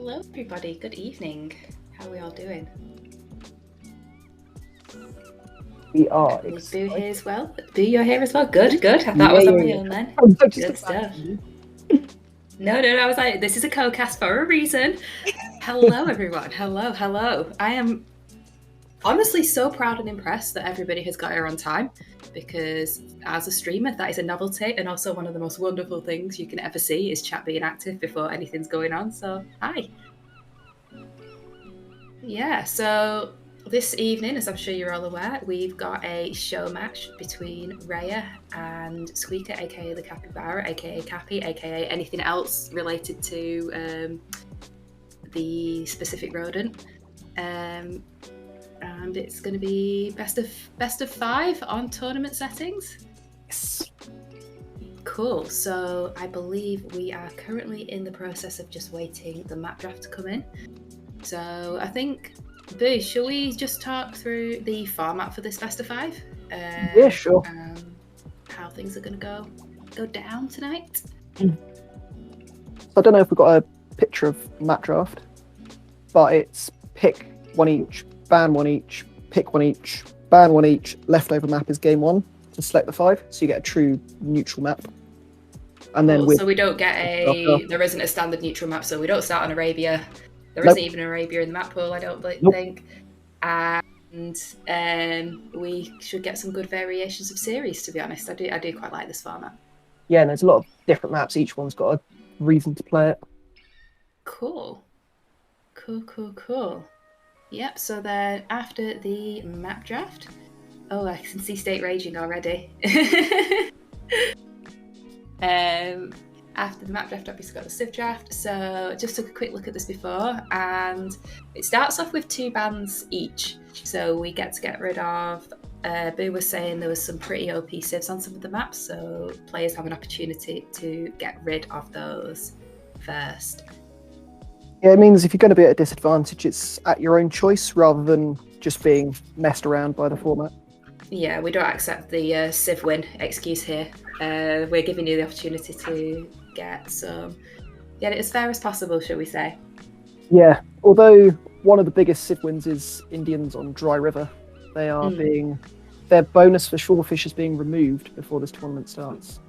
Hello everybody, good evening. How are we all doing? We are Definitely excited. Boo here as well. Boo, you're here as well. Good. I thought I was on my own then. Good stuff. No, I was like, this is a co-cast for a reason. Hello everyone. Hello. I am honestly so proud and impressed that everybody has got here on time, because as a streamer, that is a novelty, and also one of the most wonderful things you can ever see is chat being active before anything's going on. So, hi. Yeah, so this evening, as I'm sure you're all aware, we've got a show match between Rhea and Squeaker, aka the Capybara, aka Cappy, aka anything else related to the specific rodent. And it's going to be best of 5 on tournament settings. Yes. Cool. So I believe we are currently in the process of just waiting the map draft to come in. So I think, Boo, shall we just talk through the format for this best of 5? Yeah, sure. How things are going to go down tonight? So I don't know if we've got a picture of map draft, but it's pick one each, ban one each, pick one each, ban one each. Leftover map is game 1 to select the 5, so you get a true neutral map. And then so we don't get there isn't a standard neutral map, so we don't start on Arabia. There isn't even Arabia in the map pool, I don't think. And we should get some good variations of series, to be honest. I do quite like this format. Yeah, and there's a lot of different maps. Each one's got a reason to play it. Cool. Yep, so then after the map draft... Oh, I can see State raging already. After the map draft, obviously got the civ draft. So just took a quick look at this before, and it starts off with 2 bans each. So we get to get rid of... Boo was saying there was some pretty OP civs on some of the maps, so players have an opportunity to get rid of those first. Yeah, it means if you're going to be at a disadvantage, it's at your own choice rather than just being messed around by the format. Yeah, we don't accept the civ win excuse here. We're giving you the opportunity to get it as fair as possible, shall we say? Yeah, although one of the biggest civ wins is Indians on Dry River. They are their bonus for shorefish is being removed before this tournament starts.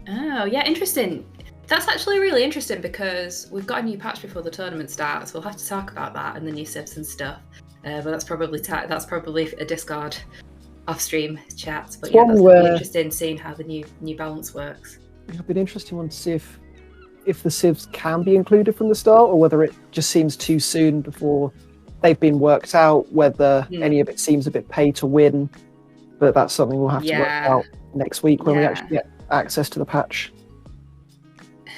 Oh, yeah, interesting. That's actually really interesting, because we've got a new patch before the tournament starts. We'll have to talk about that and the new civs and stuff. But that's probably a Discord off-stream chat. But yeah, that's going to be interesting seeing how the new balance works. It'll be an interesting one to see if the civs can be included from the start, or whether it just seems too soon before they've been worked out, whether any of it seems a bit pay to win. But that's something we'll have to work out next week when we actually get access to the patch.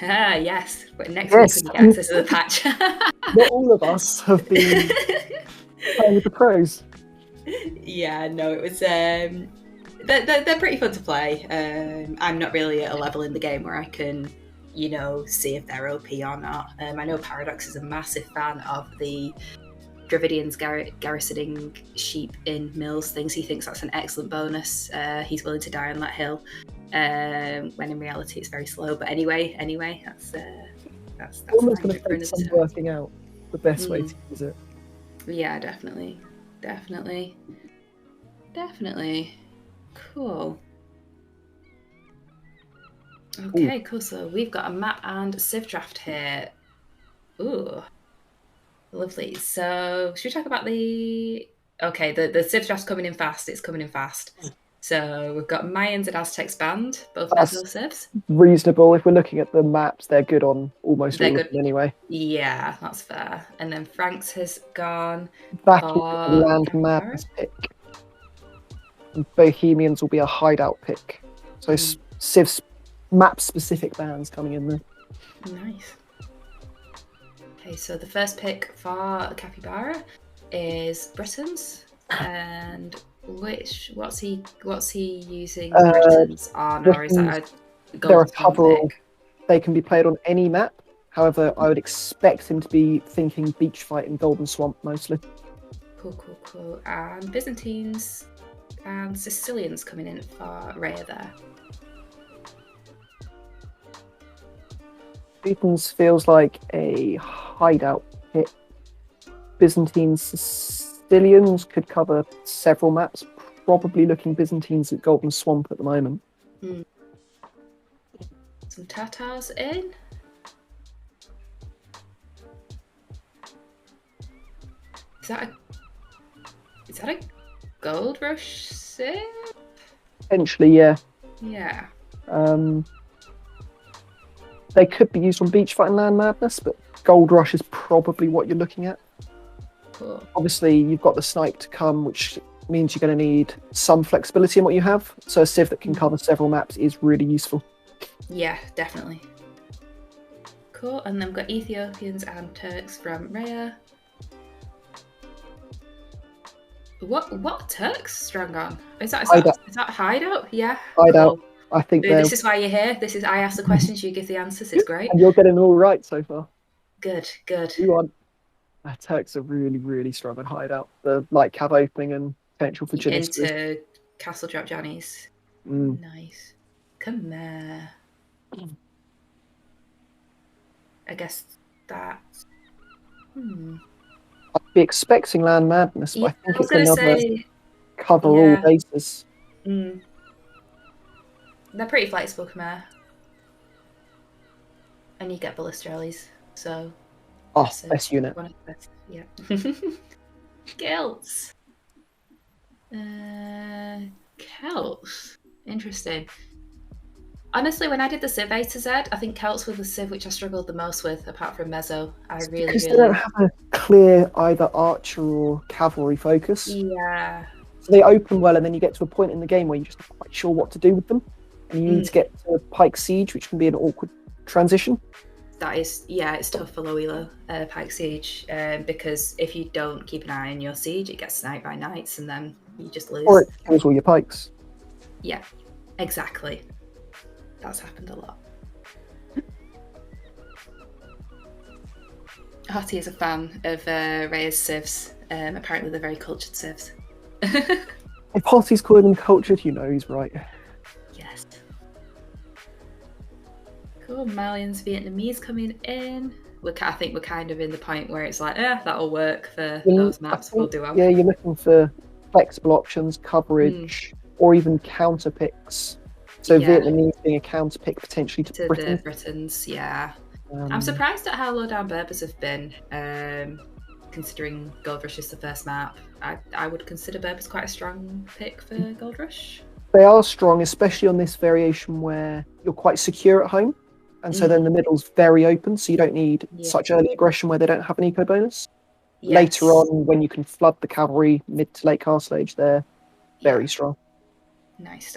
Yes, but next week when you get access to the patch. Not all of us have been playing with the pros. Yeah, no, it was... They're pretty fun to play. I'm not really at a level in the game where I can, see if they're OP or not. I know Paradox is a massive fan of the Dravidians garrisoning sheep in mills things. He thinks that's an excellent bonus. He's willing to die on that hill, when in reality it's very slow. But anyway, that's almost going to take some working out the best way to use it. Yeah, definitely. Cool. Okay, cool. So we've got a map and civ draft here. Ooh, lovely. So should we talk about the civ draft's coming in fast. It's coming in fast. So we've got Mayans and Aztecs banned, both national civs. Reasonable. If we're looking at the maps, they're good on almost all of them anyway. Yeah, that's fair. And then Franks has gone back in the land madness pick. And Bohemians will be a hideout pick. So civs map specific bans coming in there. Nice. Okay, so the first pick for Capybara is Britons, and what's he using Britons on, or is that a gold? There are a couple. They can be played on any map. However, I would expect him to be thinking beach fight in Golden Swamp mostly. Cool. And Byzantines and Sicilians coming in for Rhea there. Teutons feels like a hideout pick. Byzantine Sicilians could cover several maps. Probably looking Byzantines at Golden Swamp at the moment. Some Tatars in. Is that a Gold Rush civ? Potentially, yeah. Yeah. They could be used on Beach Fight and Land Madness, but Gold Rush is probably what you're looking at. Cool. Obviously, you've got the snipe to come, which means you're going to need some flexibility in what you have. So a civ that can cover several maps is really useful. Yeah, definitely. Cool. And then we've got Ethiopians and Turks from Rhea. What Turks strong on? Is that hideout? Yeah. Hideout. Cool. I think This is why you're here. I ask the questions, you give the answers. It's great. And you're getting all right so far. Good. Turks are really, really strong at hideout. The light cab opening and potential for Genesis. Into Castle Drop Johnnies. Nice. Come there. I guess that's... I'd be expecting Land Madness, but I think it's another cover all bases. They're pretty flexible, Khmer. And you get ballista rallies, so... best unit. One of the best, yeah. Celts. Celts. Interesting. Honestly, when I did the Civ A to Z, I think Celts were the Civ which I struggled the most with, apart from Mezzo. Because they don't have a clear either archer or cavalry focus. Yeah. So they open well, and then you get to a point in the game where you're just not quite sure what to do with them. And you need to get to Pike Siege, which can be an awkward transition. That is, it's tough for low elo Pike Siege, because if you don't keep an eye on your siege, it gets sniped by knights, and then you just lose. Or it kills all your pikes. Yeah, exactly. That's happened a lot. Hottie is a fan of Rhea's civs. Apparently they're very cultured civs. If Hottie's calling them cultured, you know he's right. Yes. Cool. Malians, Vietnamese coming in. I think we're kind of in the point where it's like, that'll work for those maps. We'll do our... Yeah, you're looking for flexible options, coverage, or even counter picks. So Vietnamese being a counter pick potentially to Britain. The Britons, yeah. I'm surprised at how low down Berbers have been, considering Gold Rush is the first map. I would consider Berbers quite a strong pick for Gold Rush. They are strong, especially on this variation where you're quite secure at home. And so then the middle's very open, so you don't need such early aggression where they don't have an eco bonus. Yes. Later on, when you can flood the cavalry mid to late castle age, they're very strong. Nice.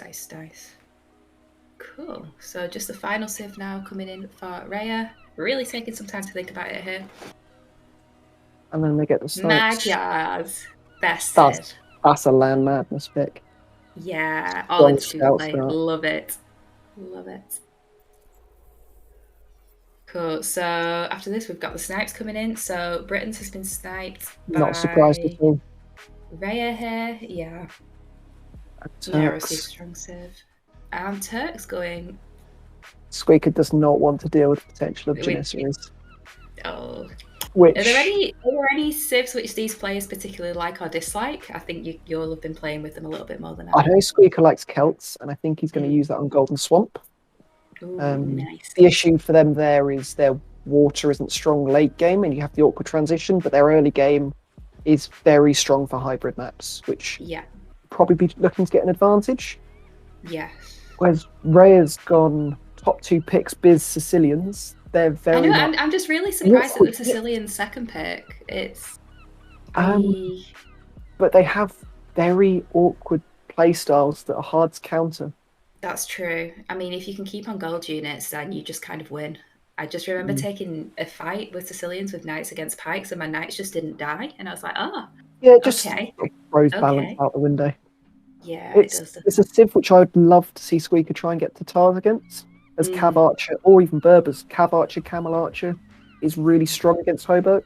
Cool. So just the final civ now coming in for Rhea. Really taking some time to think about it here. And then they get the snipes. Magyars. Best civ. That's a Land Madness pick. Yeah. All in play. Love it. Cool. So after this, we've got the snipes coming in. So Britain's has been sniped by... Not surprised at all. Rhea here. Yeah. Received strong civ. And Turks going... Squeaker does not want to deal with the potential of Janissaries. Oh. Which... Are there any civs which these players particularly like or dislike? I think you'll have been playing with them a little bit more than I. I know Squeaker likes Celts, and I think he's going to use that on Golden Swamp. Ooh, nice. The issue for them there is their water isn't strong late game, and you have the awkward transition, but their early game is very strong for hybrid maps, which probably be looking to get an advantage. Yeah. Whereas Rhea's gone top 2 picks, Biz Sicilians. They're very. I know. I'm just really surprised at the Sicilian second pick. It's. But they have very awkward play styles that are hard to counter. That's true. I mean, if you can keep on gold units, then you just kind of win. I just remember taking a fight with Sicilians with knights against pikes, and my knights just didn't die, and I was like, yeah, it just throws balance out the window. Yeah, it's a civ which I would love to see Squeaker try and get to Tars against as Cav Archer or even Berbers. Cav Archer, Camel Archer is really strong against Hoburg.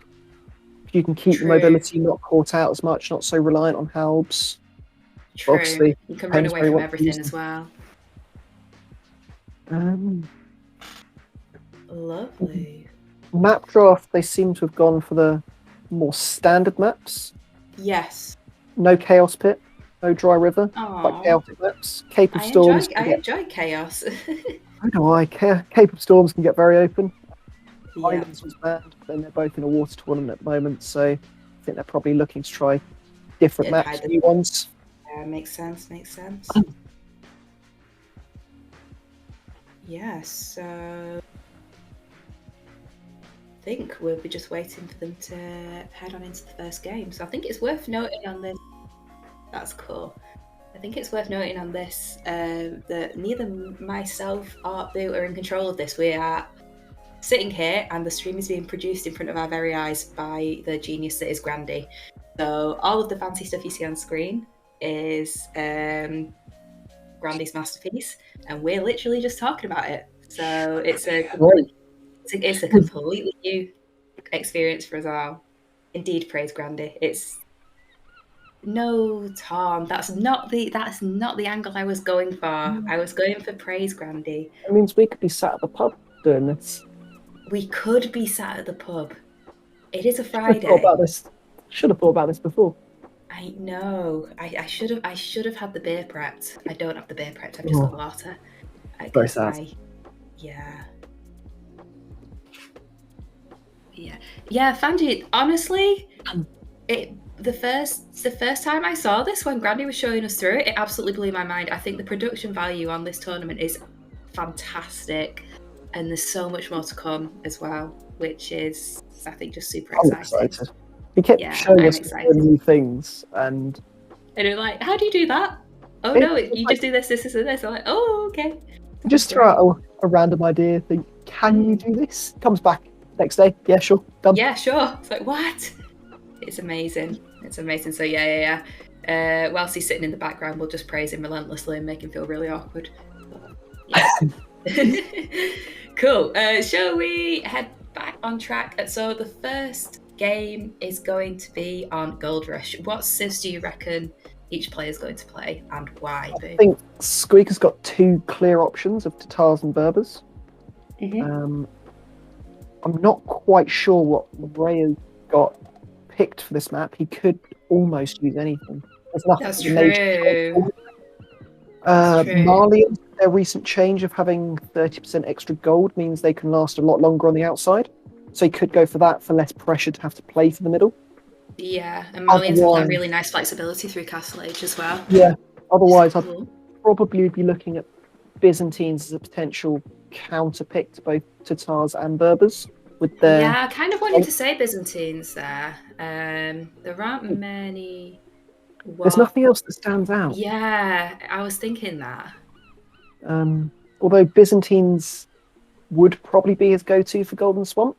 If you can keep the mobility not caught out as much, not so reliant on halbs. True. Obviously, you can run away from everything as well. Lovely. Map draft, they seem to have gone for the more standard maps. Yes. No Chaos Pit, no Dry River, Aw. like chaotic maps. Cape of I Storms. enjoy chaos. I know why. Cape of Storms can get very open. Yeah. Islands was banned, but then they're both in a water tournament at the moment, so I think they're probably looking to try different maps, new ones. Yeah, makes sense. Yeah, so I think we'll be just waiting for them to head on into the first game. So I think it's worth noting on this. That's cool. I think it's worth noting on this that neither myself or Boo are in control of this. We are sitting here and the stream is being produced in front of our very eyes by the genius that is Grandy. So all of the fancy stuff you see on screen is Grandy's masterpiece, and we're literally just talking about it. So it's a completely new experience for us all. Indeed, praise Grandy. No, Tom, that's not the angle I was going for. I was going for praise Grandy. It means we could be sat at the pub doing this. We could be sat at the pub. It is a Friday. Should have thought about this before. I know. I should have had the beer prepped. I don't have the beer prepped. I've just got water. Very sad. Yeah. Fandy, honestly, the first time I saw this, when Grandy was showing us through it, it absolutely blew my mind. I think the production value on this tournament is fantastic, and there's so much more to come as well, which is, I think, just super exciting. Excited. He kept showing us new things, and you're like, how do you do that? Oh no, you just do this, and this. I'm like, oh, okay. Just throw out a random idea, think, can you do this? Comes back next day, yeah, sure, done. Yeah, sure. It's like, what? It's amazing. So yeah. Whilst he's sitting in the background, we'll just praise him relentlessly and make him feel really awkward. Yeah. Cool. Shall we head back on track? So the first game is going to be on Gold Rush. What civs do you reckon each player is going to play, and why? I think Squeaker's got two clear options of Tatars and Berbers. Mm-hmm. I'm not quite sure what Rhea got picked for this map. He could almost use anything. There's nothing. That's true. Malians, their recent change of having 30% extra gold means they can last a lot longer on the outside. So he could go for that, for less pressure to have to play for the middle. Yeah, and Malians have that really nice flexibility through Castle Age as well. Yeah, otherwise I'd probably be looking at Byzantines as a potential counter pick to both Tatars and Berbers. Yeah, I kind of wanted to say Byzantines there. There aren't many. There's nothing else that stands out. Yeah, I was thinking that. Although Byzantines would probably be his go-to for Golden Swamp,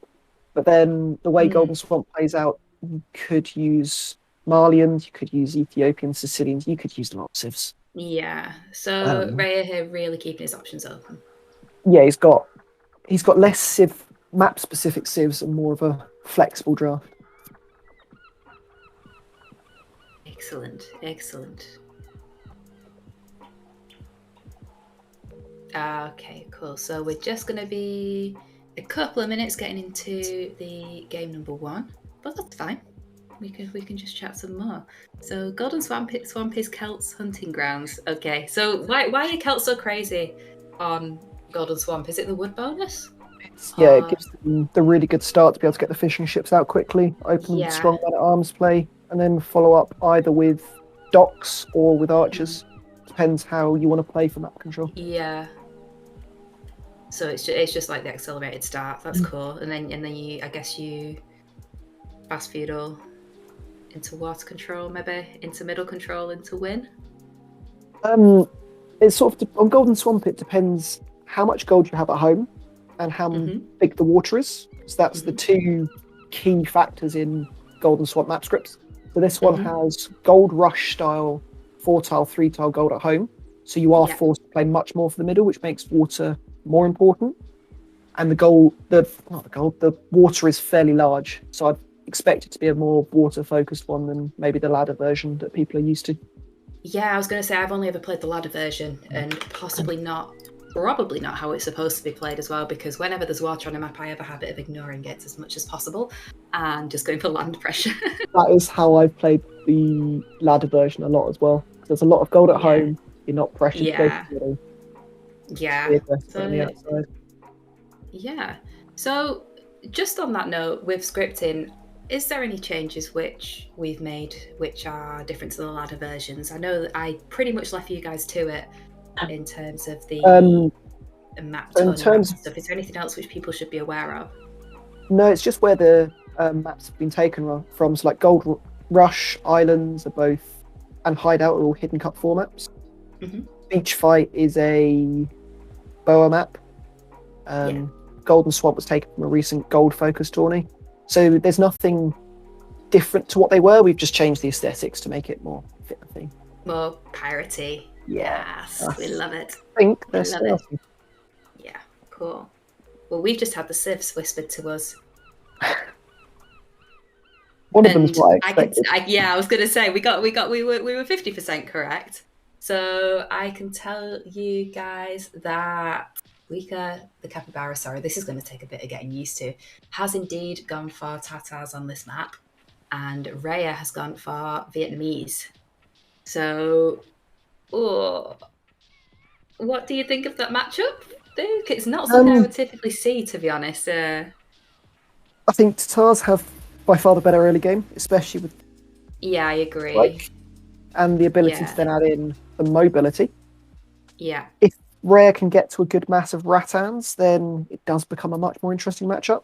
but then the way Golden Swamp plays out, you could use Malians, you could use Ethiopian, Sicilians, you could use a lot of civs. Yeah, so Rhea here really keeping his options open. Yeah, he's got less map-specific civs and more of a flexible draft. Excellent. Okay, cool. So we're just going to be a couple of minutes getting into the game number one, but that's fine. We can just chat some more. So Golden Swamp is Celts' hunting grounds. Okay, so why are Celts so crazy on Golden Swamp? Is it the wood bonus? Yeah, it gives them the really good start to be able to get the fishing ships out quickly, open strong man-at-arms play, and then follow up either with docks or with archers. Depends how you want to play for map control. Yeah. So it's just like the accelerated start. That's cool. And then you fast feudal into water control, maybe into middle control, into win. It's sort of on Golden Swamp. It depends how much gold you have at home and how big the water is. So that's the two key factors in Golden Swamp map scripts. So this one has gold rush style 4-tile, 3-tile gold at home. So you are forced to play much more for the middle, which makes water more important. And the water is fairly large. So I'd expect it to be a more water focused one than maybe the ladder version that people are used to. Yeah, I was going to say I've only ever played the ladder version and possibly not probably not how it's supposed to be played as well, because whenever there's water on a map, I have a habit of ignoring it as much as possible and just going for land pressure. That is how I've played the ladder version a lot as well. There's a lot of gold at Yeah. home. You're not pressured to go to the middle. Yeah. Be aggressive on the outside. Yeah. So, just on that note, with scripting, is there any changes which we've made which are different to the ladder versions? I know that I pretty much left you guys to it in terms of the map in terms and stuff. Is there anything else which people should be aware of? No, it's just where the maps have been taken from. So like Gold Rush, Islands are both, and Hideout are all hidden cut formats. Mm-hmm. Beach Fight is a boa map. Golden Swamp was taken from a recent gold focus tourney. So there's nothing different to what they were. We've just changed the aesthetics to make it more fit the theme. More piratey. Yes, we love it. I think they're stealthy. Yeah, cool. Well, we've just had the civs whispered to us. One of them is what I expected. I was going to say we were 50% correct. So I can tell you guys that TheCapybara, sorry, this is going to take a bit of getting used to, has indeed gone for Tatars on this map, and Rhea has gone for Vietnamese. So, what do you think of that matchup, Duke? It's not something I would typically see, to be honest. I think Tatars have by far the better early game, especially with. Yeah, I agree. And the ability to then add in the mobility. Yeah. If Rhea can get to a good mass of Rattans, then it does become a much more interesting matchup.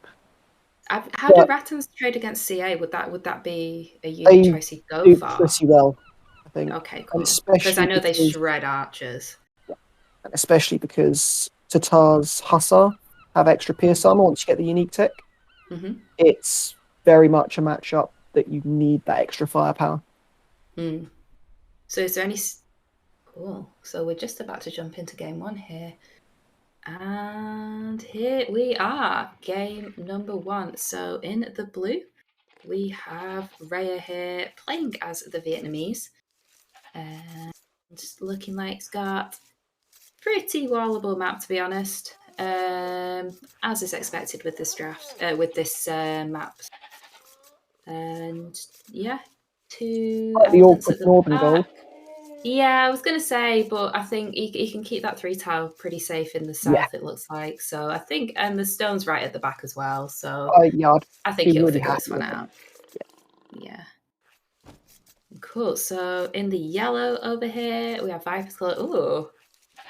How do Rattans trade against CA? Would that be a unit choice he'd go for? Pretty well, I think. Okay, cool. Because I know they shred archers. Yeah. And especially because Tatar's Hussar have extra pierce armor once you get the unique tech. Mm-hmm. It's very much a matchup that you need that extra firepower. So is there any... Cool. So we're just about to jump into game one here. And here we are, game number one. So in the blue, we have Rhea here playing as the Vietnamese. And looking like it's got pretty wallable map, to be honest. As is expected with this draft, with this map. And yeah, two... the awkward northern goal. Yeah, I was going to say, but I think he can keep that 3 tile pretty safe in the south, it looks like. So I think, and the stone's right at the back as well. So I think he'll figure this one out. Yeah. Cool. So in the yellow over here, we have Viper's Claw. Ooh.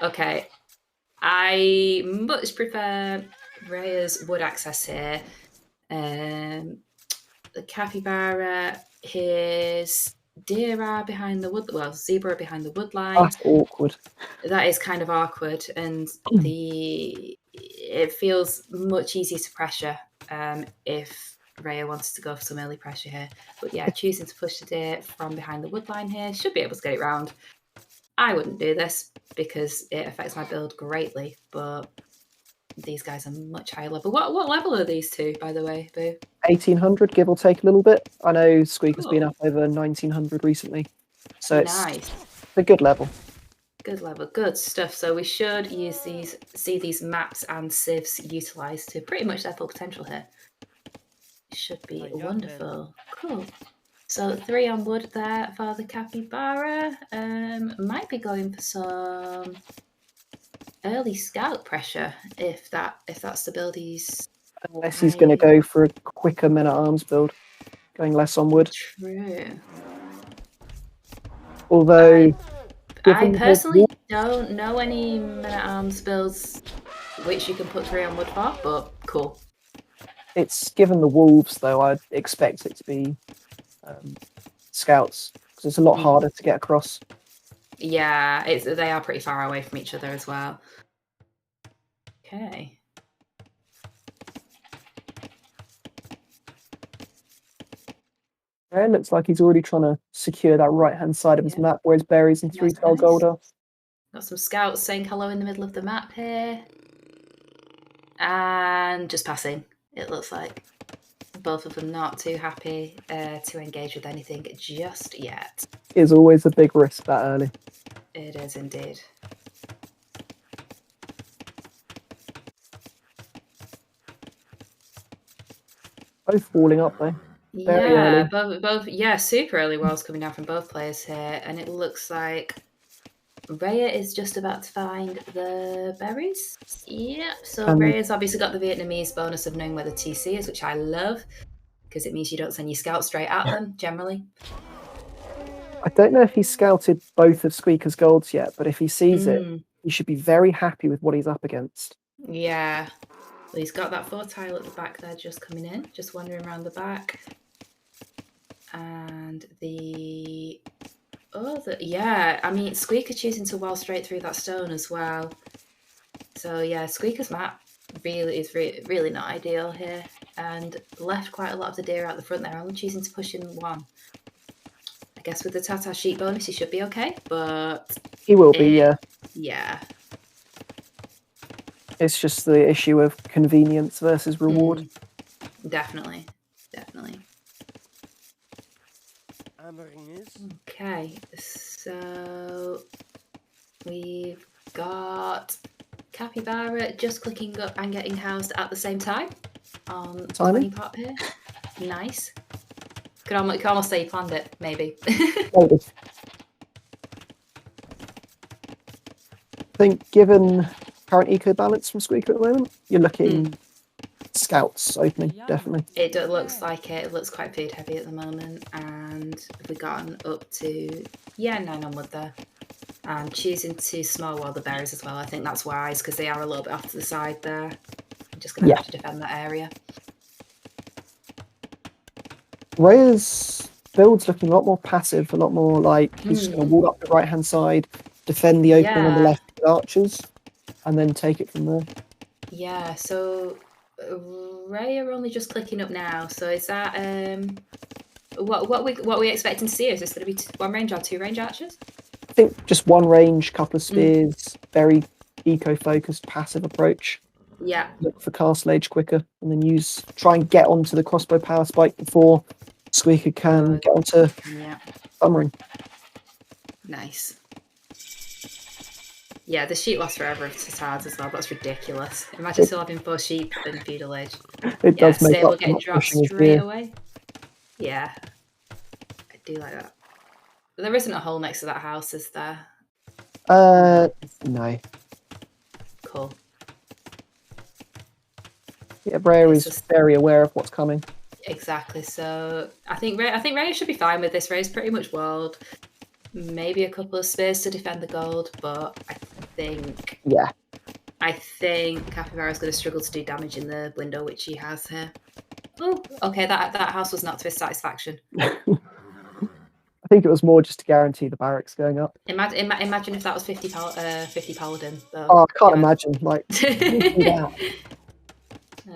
Okay. I much prefer Rhea's wood access here. The Capybara, his deer are behind the wood. Well, zebra behind the wood line. That's awkward. That is kind of awkward, and it feels much easier to pressure if Rhea wants to go for some early pressure here. But yeah, choosing to push the deer from behind the wood line here should be able to get it round. I wouldn't do this because it affects my build greatly, but these guys are much higher level. What level are these two, by the way, Boo? 1800, give or take a little bit. I know Squeak has been up over 1900 recently, so it's a good level. Good level, good stuff. So we should see these maps and civs utilised to pretty much their full potential here. It should be wonderful. Cool. So 3 on wood there for the Capybara. Might be going for some early scout pressure if that's the build he's... Unless he's going to go for a quicker men-at-arms build, going less on wood. True. Although... I personally don't know any men-at-arms builds which you can put 3 on wood for, but cool. It's given the wolves, though, I'd expect it to be scouts, because it's a lot harder to get across. Yeah, they are pretty far away from each other as well. Okay. It looks like he's already trying to secure that right-hand side of his map, where his berries and 3-tile gold are. Got some scouts saying hello in the middle of the map here. And just passing, it looks like. Both of them not too happy to engage with anything just yet. It's always a big risk that early. It is indeed. Both walling up though. Very Yeah, early. both. Yeah, super early walls coming down from both players here, and it looks like Rhea is just about to find the berries. Yep. So Rhea's obviously got the Vietnamese bonus of knowing where the TC is, which I love because it means you don't send your scouts straight at them generally. I don't know if he's scouted both of Squeaker's golds yet, but if he sees it, he should be very happy with what he's up against. Yeah. Well, he's got that 4 tile at the back there just coming in, just wandering around the back. And yeah, I mean, Squeaker choosing to wall straight through that stone as well. So yeah, Squeaker's map is really not ideal here, and left quite a lot of the deer out the front there, only choosing to push in one. I guess with the Tata sheep bonus, he should be okay, but he will be, yeah. Yeah. It's just the issue of convenience versus reward. Definitely. Okay, so we've got Capybara just clicking up and getting housed at the same time on 20 pop here. Nice. Could almost say you planned it, maybe. I think given current eco balance from Squeaker at the moment, you're looking scouts opening, definitely. It looks like it. It looks quite food heavy at the moment, and we've gotten up to 9 onward there. And choosing to small wall the berries as well. I think that's wise because they are a little bit off to the side there. I'm just going to have to defend that area. Rhea's build's looking a lot more passive, a lot more like he's just going to wall up the right hand side, defend the opening on the left with archers, and then take it from there. Yeah, so Rhea are only just clicking up now. So is that what we expecting to see? Is this going to be 1 range or 2 range archers? I think just 1 range, couple of spears, very eco-focused, passive approach. Yeah. Look for castle age quicker, and then try and get onto the crossbow power spike before Squeaker can get onto Thumbering. Nice. Yeah, the sheep lasts forever of Tatars as well. That's ridiculous. Imagine still having 4 sheep in feudal age. It does make stable getting dropped straight away. Yeah, I do like that. But there isn't a hole next to that house, is there? No. Cool. Yeah, Rhea is very aware of what's coming. Exactly. So I think Rhea should be fine with this. Rhea's pretty much walled. Maybe a couple of spears to defend the gold, but I think Capybara's going to struggle to do damage in the window, which he has here. Oh, okay. That house was not to his satisfaction. I think it was more just to guarantee the barracks going up. Imagine if that was 50 paladin. Though. Oh, I can't imagine. Like,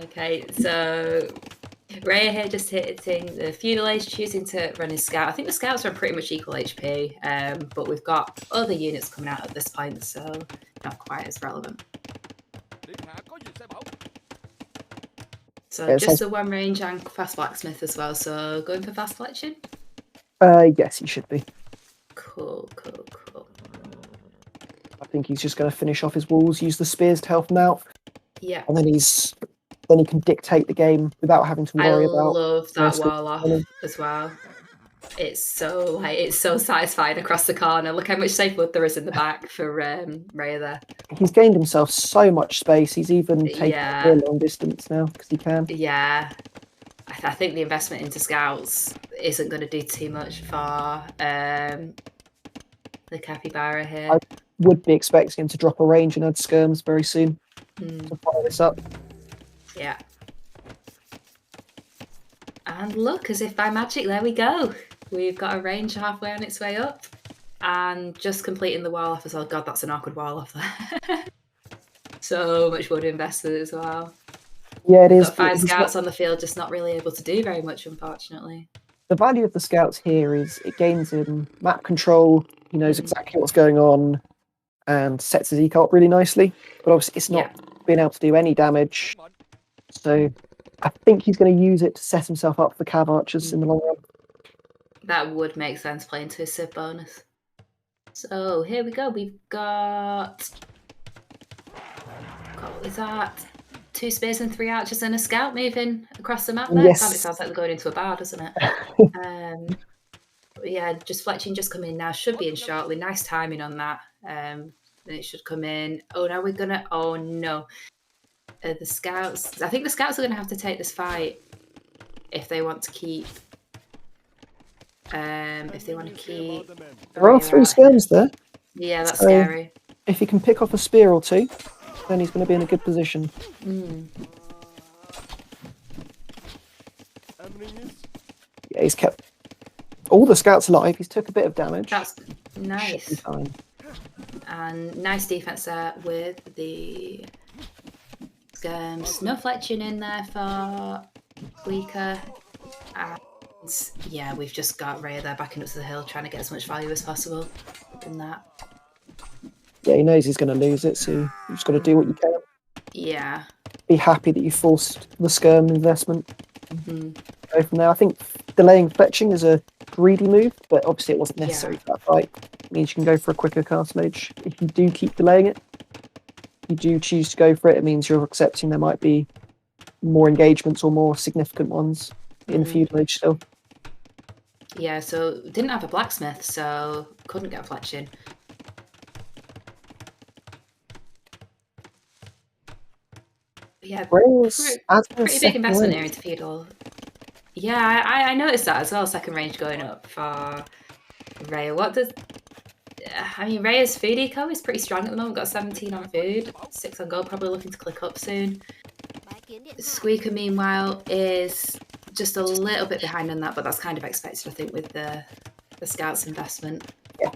Okay, so Rhea here just hitting the feudal age, choosing to run his scout. I think the scouts are pretty much equal HP, but we've got other units coming out at this point, so not quite as relevant. So just the 1 range and fast blacksmith as well. So going for fast collection? Yes, he should be. Cool. I think he's just going to finish off his walls, use the spears to help him out. Yeah. And then he can dictate the game without having to worry about. I love that wall off as well. It's so satisfying across the corner. Look how much safe wood there is in the back for Rhea there. He's gained himself so much space. He's even taken a long distance now because he can. Yeah. I think the investment into scouts isn't going to do too much for the Capybara here. I would be expecting him to drop a range and add skirms very soon to follow this up. Yeah. And look, as if by magic, there we go. We've got a range halfway on its way up. And just completing the wall off as well. God, that's an awkward wall off there. So much wood invested as well. Yeah, it is. Got 5 scouts on the field, just not really able to do very much, unfortunately. The value of the scouts here is it gains him map control. He knows exactly what's going on and sets his eco up really nicely. But obviously, it's not being able to do any damage. So I think he's going to use it to set himself up for cav archers in the long run. That would make sense playing to his civ bonus. So here we go. We've got what is that? 2 spears and 3 archers and a scout moving across the map there. Yes. Damn, it sounds like they're going into a bar, doesn't it? Yeah, just fletching just come in now. Should be in shortly. Nice timing on that. Then it should come in. Oh, now we're gonna. Oh no, the scouts. I think the scouts are gonna have to take this fight if they want to keep. If they want to keep. There are 3 skirms there. Yeah, that's So, scary. If he can pick off a spear or 2, then he's going to be in a good position. Yeah, he's kept all the scouts alive. He's took a bit of damage. That's nice. Should be fine. And nice defense there with the skirms. No fletching in there for Squeaker. And yeah, we've just got Rhea there backing up to the hill, trying to get as much value as possible from that. Yeah, he knows he's going to lose it, so you've just got to do what you can. Yeah. Be happy that you forced the skirm investment. Go from there. I think delaying fetching is a greedy move, but obviously it wasn't necessary for that fight. It means you can go for a quicker castlage. If you do keep delaying it, you do choose to go for it, it means you're accepting there might be more engagements or more significant ones in feud mode still. Yeah, so didn't have a blacksmith, so couldn't get a fletching. Yeah, pretty big investment here into Feudal. Yeah, I noticed that as well. Second range going up for Rhea. What does... I mean, Rhea's food eco is pretty strong at the moment. Got 17 on food, 6 on gold, probably looking to click up soon. Squeaker, meanwhile, is just a little bit behind on that, but that's kind of expected, I think, with the Scouts investment. Yeah.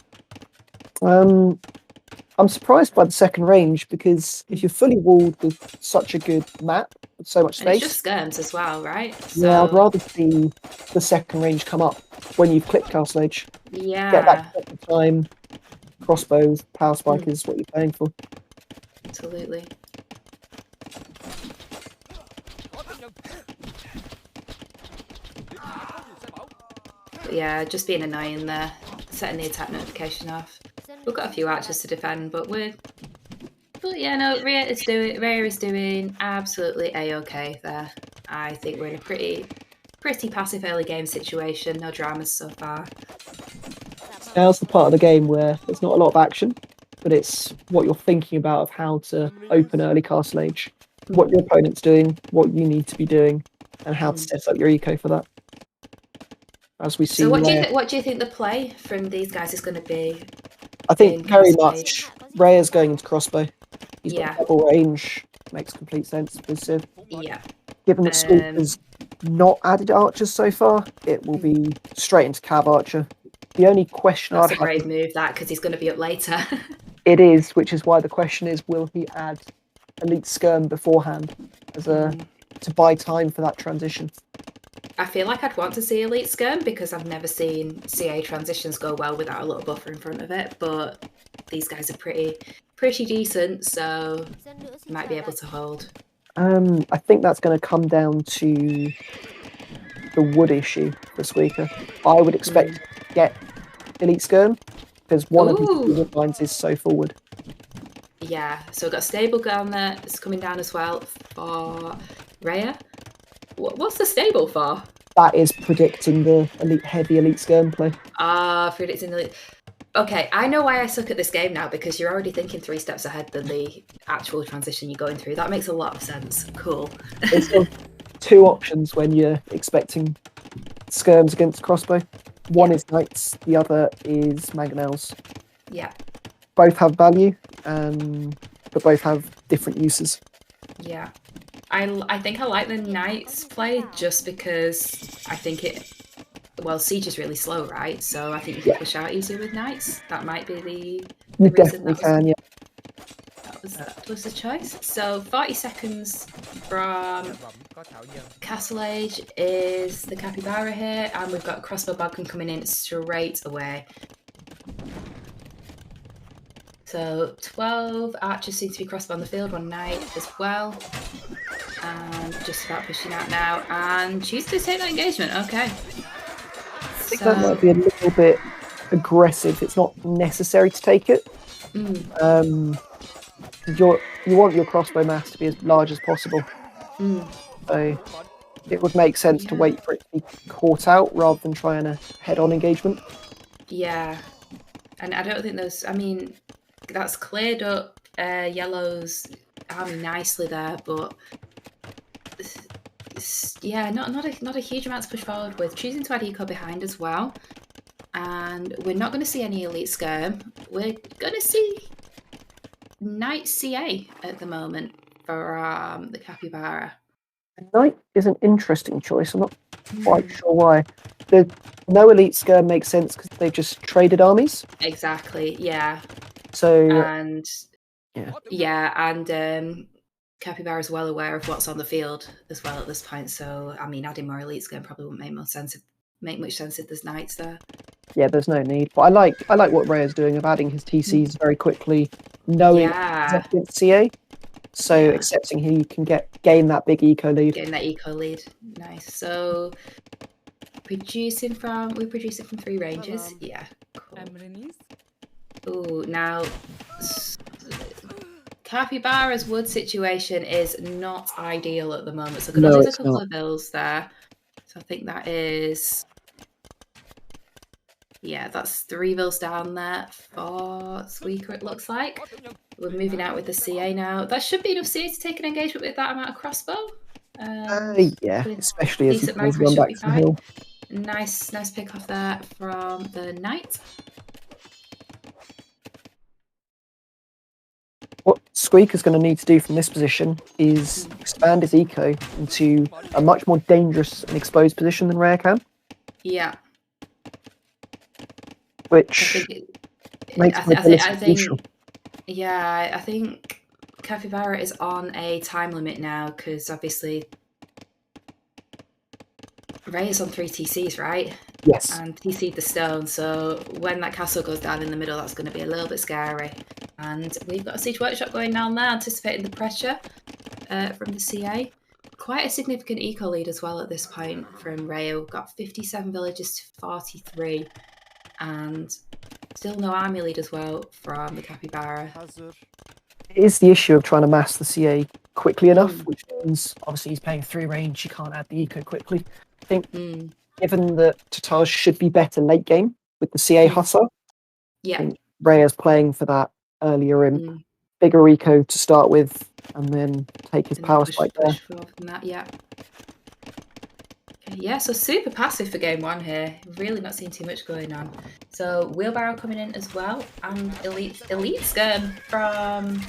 I'm surprised by the second range, because if you're fully walled with such a good map, with so much space... And it's just skirms as well, right? So... Yeah, I'd rather see the second range come up when you've clicked Castle Age. Yeah. Get back at the time. Crossbows, power spike is what you're paying for. Absolutely. But yeah, just being annoying there. Setting the attack notification off. We've got a few archers to defend, but yeah, no, Rhea is doing absolutely a-okay there. I think we're in a pretty passive early game situation. No dramas so far. Now's the part of the game where there's not a lot of action, but it's what you're thinking about of how to open early Castle Age, what your opponent's doing, what you need to be doing, and how to set up your eco for that. As we see. So what do you think the play from these guys is going to be? I think very much Rhea's going into crossbow. He's got double range. Makes complete sense. Positive. Yeah. Given that Squeaker's not added archers so far, it will be straight into cab archer. The only question That's a brave move, that, because he's going to be up later. It is, which is why the question is, will he add elite skirm beforehand as to buy time for that transition? I feel like I'd want to see elite skirm because I've never seen CA transitions go well without a little buffer in front of it, but these guys are pretty decent, so you might be able to hold. I think that's going to come down to the wood issue for Squeaker. I would expect to get elite skirm because one of his wood lines is so forward. Yeah, so we've got stable down there. It's coming down as well for Rhea. What's the stable for? That is predicting the heavy elite skirm play. Predicting the... Okay, I know why I suck at this game now, because you're already thinking 3 steps ahead than the actual transition you're going through. That makes a lot of sense. Cool. There's 2 options when you're expecting skirms against crossbow. One is knights, the other is mangonels. Yeah. Both have value, but both have different uses. Yeah. I think I like the knights play just because I think siege is really slow, right? So I think you can push out easier with knights. That might be the you reason definitely can, yeah. That was the choice. So 40 seconds from Castle Age is the Capybara here, and we've got crossbow Balkan coming in straight away. So 12 archers seem to be crossbow on the field, 1 knight as well. And just about pushing out now, and choose to take that engagement. Okay. I think that might be a little bit aggressive. It's not necessary to take it. Because You want your crossbow mass to be as large as possible. So it would make sense to wait for it to be caught out rather than trying a head-on engagement. Yeah, and I don't think there's. I mean, that's cleared up Yellow's army nicely there, but yeah, not a huge amount to push forward with. Choosing to add eco behind as well, and we're not going to see any elite skirm. We're going to see Knight CA at the moment for the Capybara. Knight is an interesting choice. I'm not quite sure why. The no elite skirm makes sense because they've just traded armies. Exactly. Yeah. So and Capybara is well aware of what's on the field as well at this point. So I mean, adding more elites going probably wouldn't make much sense if there's knights there. Yeah, there's no need. But I like what Rhea's doing of adding his TCs very quickly, knowing he's up against CA. So accepting he can gain that big eco lead. Getting that eco lead. Nice. So we're producing from 3 ranges. Yeah. Cool. Ooh, now Capybara's wood situation is not ideal at the moment. So there's a couple of bills there. So I think that is that's 3 bills down there for Squeaker, it looks like. We're moving out with the CA now. That should be enough CA to take an engagement with that amount of crossbow. Yeah, especially as he can run back to the hill. Nice pick off there from the knight. What Squeaker's going to need to do from this position is expand his eco into a much more dangerous and exposed position than Rhea can. Yeah. Which makes mobility crucial. Yeah, I think Capybara is on a time limit now because obviously Rhea is on 3 TCs, right? Yes. And TC'd the stone, so when that castle goes down in the middle, that's going to be a little bit scary. And we've got a siege workshop going down there, anticipating the pressure from the CA. Quite a significant eco lead as well at this point from Rhea. We've got 57 villages to 43, and still no army lead as well from the Capybara. It is the issue of trying to mass the CA quickly enough, which means obviously he's playing 3 range, you can't add the eco quickly. I think given that Tatar should be better late game with the CA hustle, I think Rhea's playing for that earlier in bigger eco to start with, and then take his power spike there. Yeah, so super passive for game 1 here. Really not seeing too much going on. So wheelbarrow coming in as well, and elite skirm from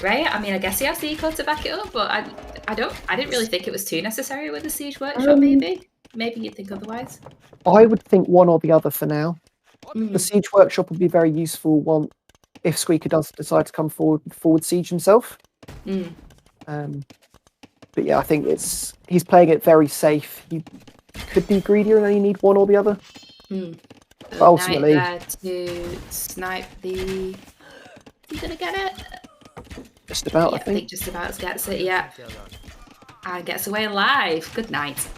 Rhea. I mean, I guess he has the eco to back it up, but I didn't really think it was too necessary with the siege workshop. Maybe you'd think otherwise. I would think one or the other for now. The siege workshop would be very useful if Squeaker does decide to come forward siege himself. But yeah, I think he's playing it very safe. He could be greedier and only need one or the other. But ultimately, to snipe the. Are you gonna get it? Just about, yeah, I think. Just about gets it. Yeah, and gets away alive. Good night.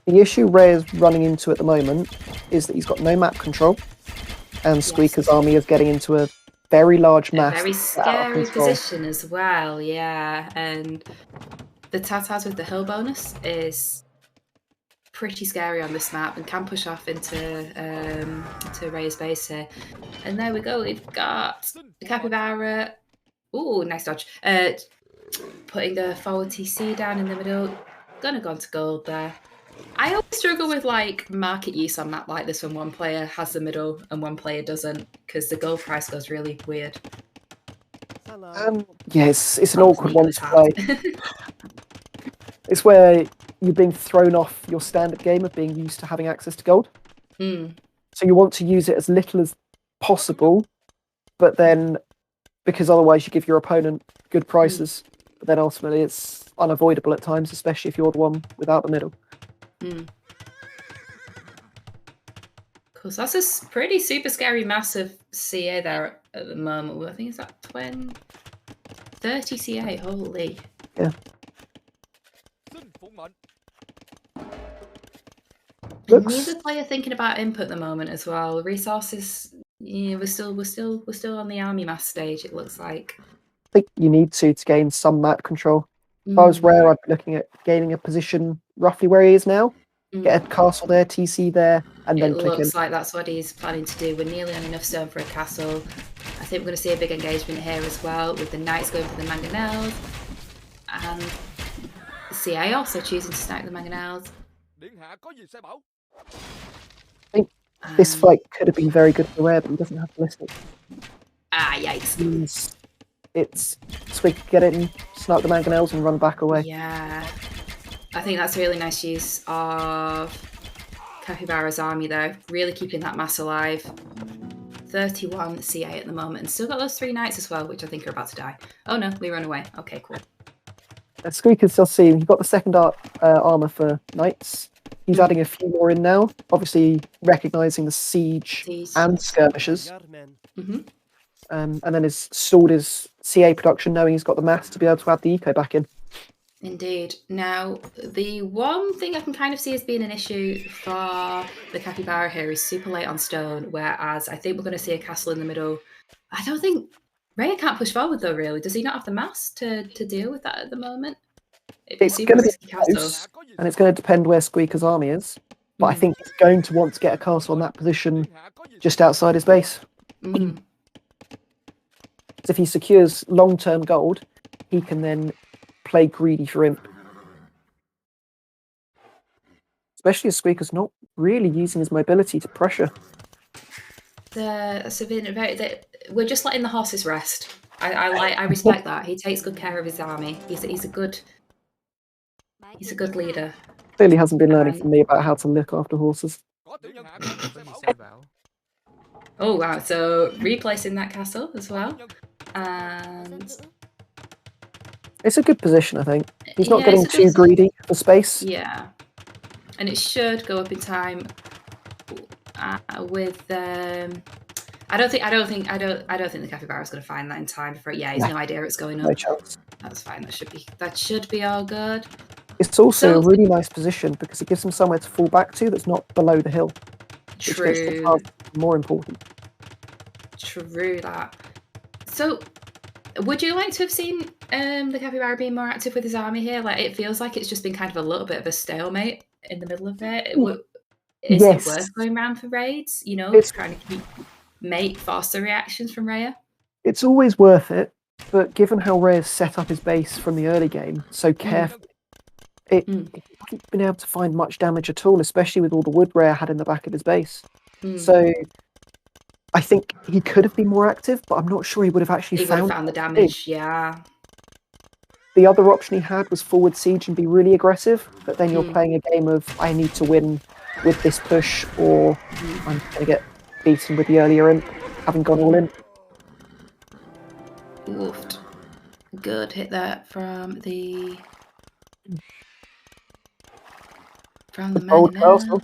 The issue Rhea's running into at the moment is that he's got no map control, and Squeaker's army is getting into a very large mass. A very scary position as well, yeah. And the Tatars with the hill bonus is pretty scary on this map and can push off into Rhea's base here. And there we go. We've got the Capybara. Ooh, nice dodge. Putting the forward TC down in the middle. Gonna go to gold there. I always struggle with market use on map like this when one player has the middle and one player doesn't, because the gold price goes really weird. Yes, it's an awkward one to play. It's where you're being thrown off your standard game of being used to having access to gold. So you want to use it as little as possible, but then because otherwise you give your opponent good prices, but then ultimately it's unavoidable at times, especially if you're the one without the middle. Cool. So that's a pretty super scary massive CA there at the moment. I think it's at 30 CA. Holy. Yeah. Neither player thinking about input at the moment as well. Resources, Yeah, we're still on the army mass stage. It looks like. I think you need to gain some map control. If I was Rare, I'd be looking at gaining a position roughly where he is now. Get a castle there, TC there, and then click in. It looks like that's what he's planning to do. We're nearly on enough stone for a castle. I think we're going to see a big engagement here as well, with the knights going for the mangonels. And the CA also choosing to snipe the mangonels. I think this fight could have been very good for Rare, but he doesn't have to listen. Yikes. It's Squeak could get in, snipe the mangonels, and run back away. Yeah. I think that's a really nice use of Capybara's army, though. Really keeping that mass alive. 31 CA at the moment, and still got those 3 knights as well, which I think are about to die. Oh no, we run away. Okay, cool. Squeak is still seeing. He's got the second armor for knights. He's adding a few more in now, obviously recognising the siege and skirmishers. And then has stalled his CA production, knowing he's got the mass to be able to add the eco back in. Indeed. Now, the one thing I can kind of see as being an issue for the Capybara here is super late on stone, whereas I think we're going to see a castle in the middle. I don't think... Rhea can't push forward, though, really. Does he not have the mass to deal with that at the moment? It's going to be close, and it's going to depend where Squeaker's army is. But I think he's going to want to get a castle in that position just outside his base. If he secures long-term gold, he can then play greedy for Imp. Especially as Squeaker's not really using his mobility to pressure. We're just letting the horses rest. I respect that. He takes good care of his army. He's a good leader. Clearly hasn't been learning from me about how to look after horses. Oh wow, so replacing that castle as well. And it's a good position, I think. He's not getting too greedy for space. Yeah. And it should go up in time with I don't think the Capybara is going to find that in time for it. Yeah, he's no idea it's going up. No chance. That's fine. That should be all good. It's also a really nice position because it gives him somewhere to fall back to that's not below the hill. True. Which makes the task more important. True that. So, would you like to have seen the Capybara being more active with his army here? Like, it feels like it's just been kind of a little bit of a stalemate in the middle of it. Is it worth going around for raids? You know, trying to make faster reactions from Rhea? It's always worth it, but given how Rhea's set up his base from the early game so carefully, he hasn't been able to find much damage at all, especially with all the wood Rhea had in the back of his base. So I think he could have been more active, but I'm not sure he would have actually found the damage. Yeah. The other option he had was forward siege and be really aggressive, but then you're playing a game of I need to win with this push, or I'm going to get beaten with the earlier Imp, having gone all in. Woofed. Good hit there from the bold castle.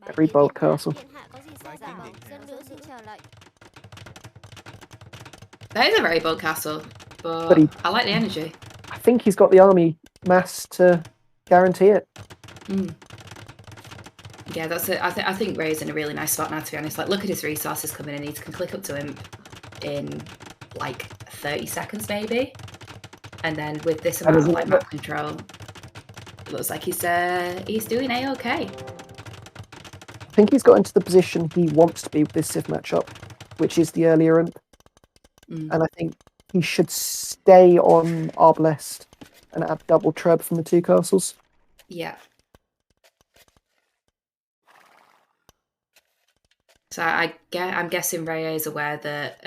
Every bold castle. That is a very bold castle, but I like the energy. I think he's got the army mass to guarantee it. Yeah, that's it. I think Rhea's in a really nice spot now, to be honest. Like, look at his resources coming in. He can click up to him in like 30 seconds, maybe. And then with this amount of like map control, it looks like he's doing a-okay. I think he's got into the position he wants to be with this Civ matchup, which is the earlier Imp. And I think he should stay on Arbalest and add double treb from the 2 castles. Yeah. So I'm guessing Rhea is aware that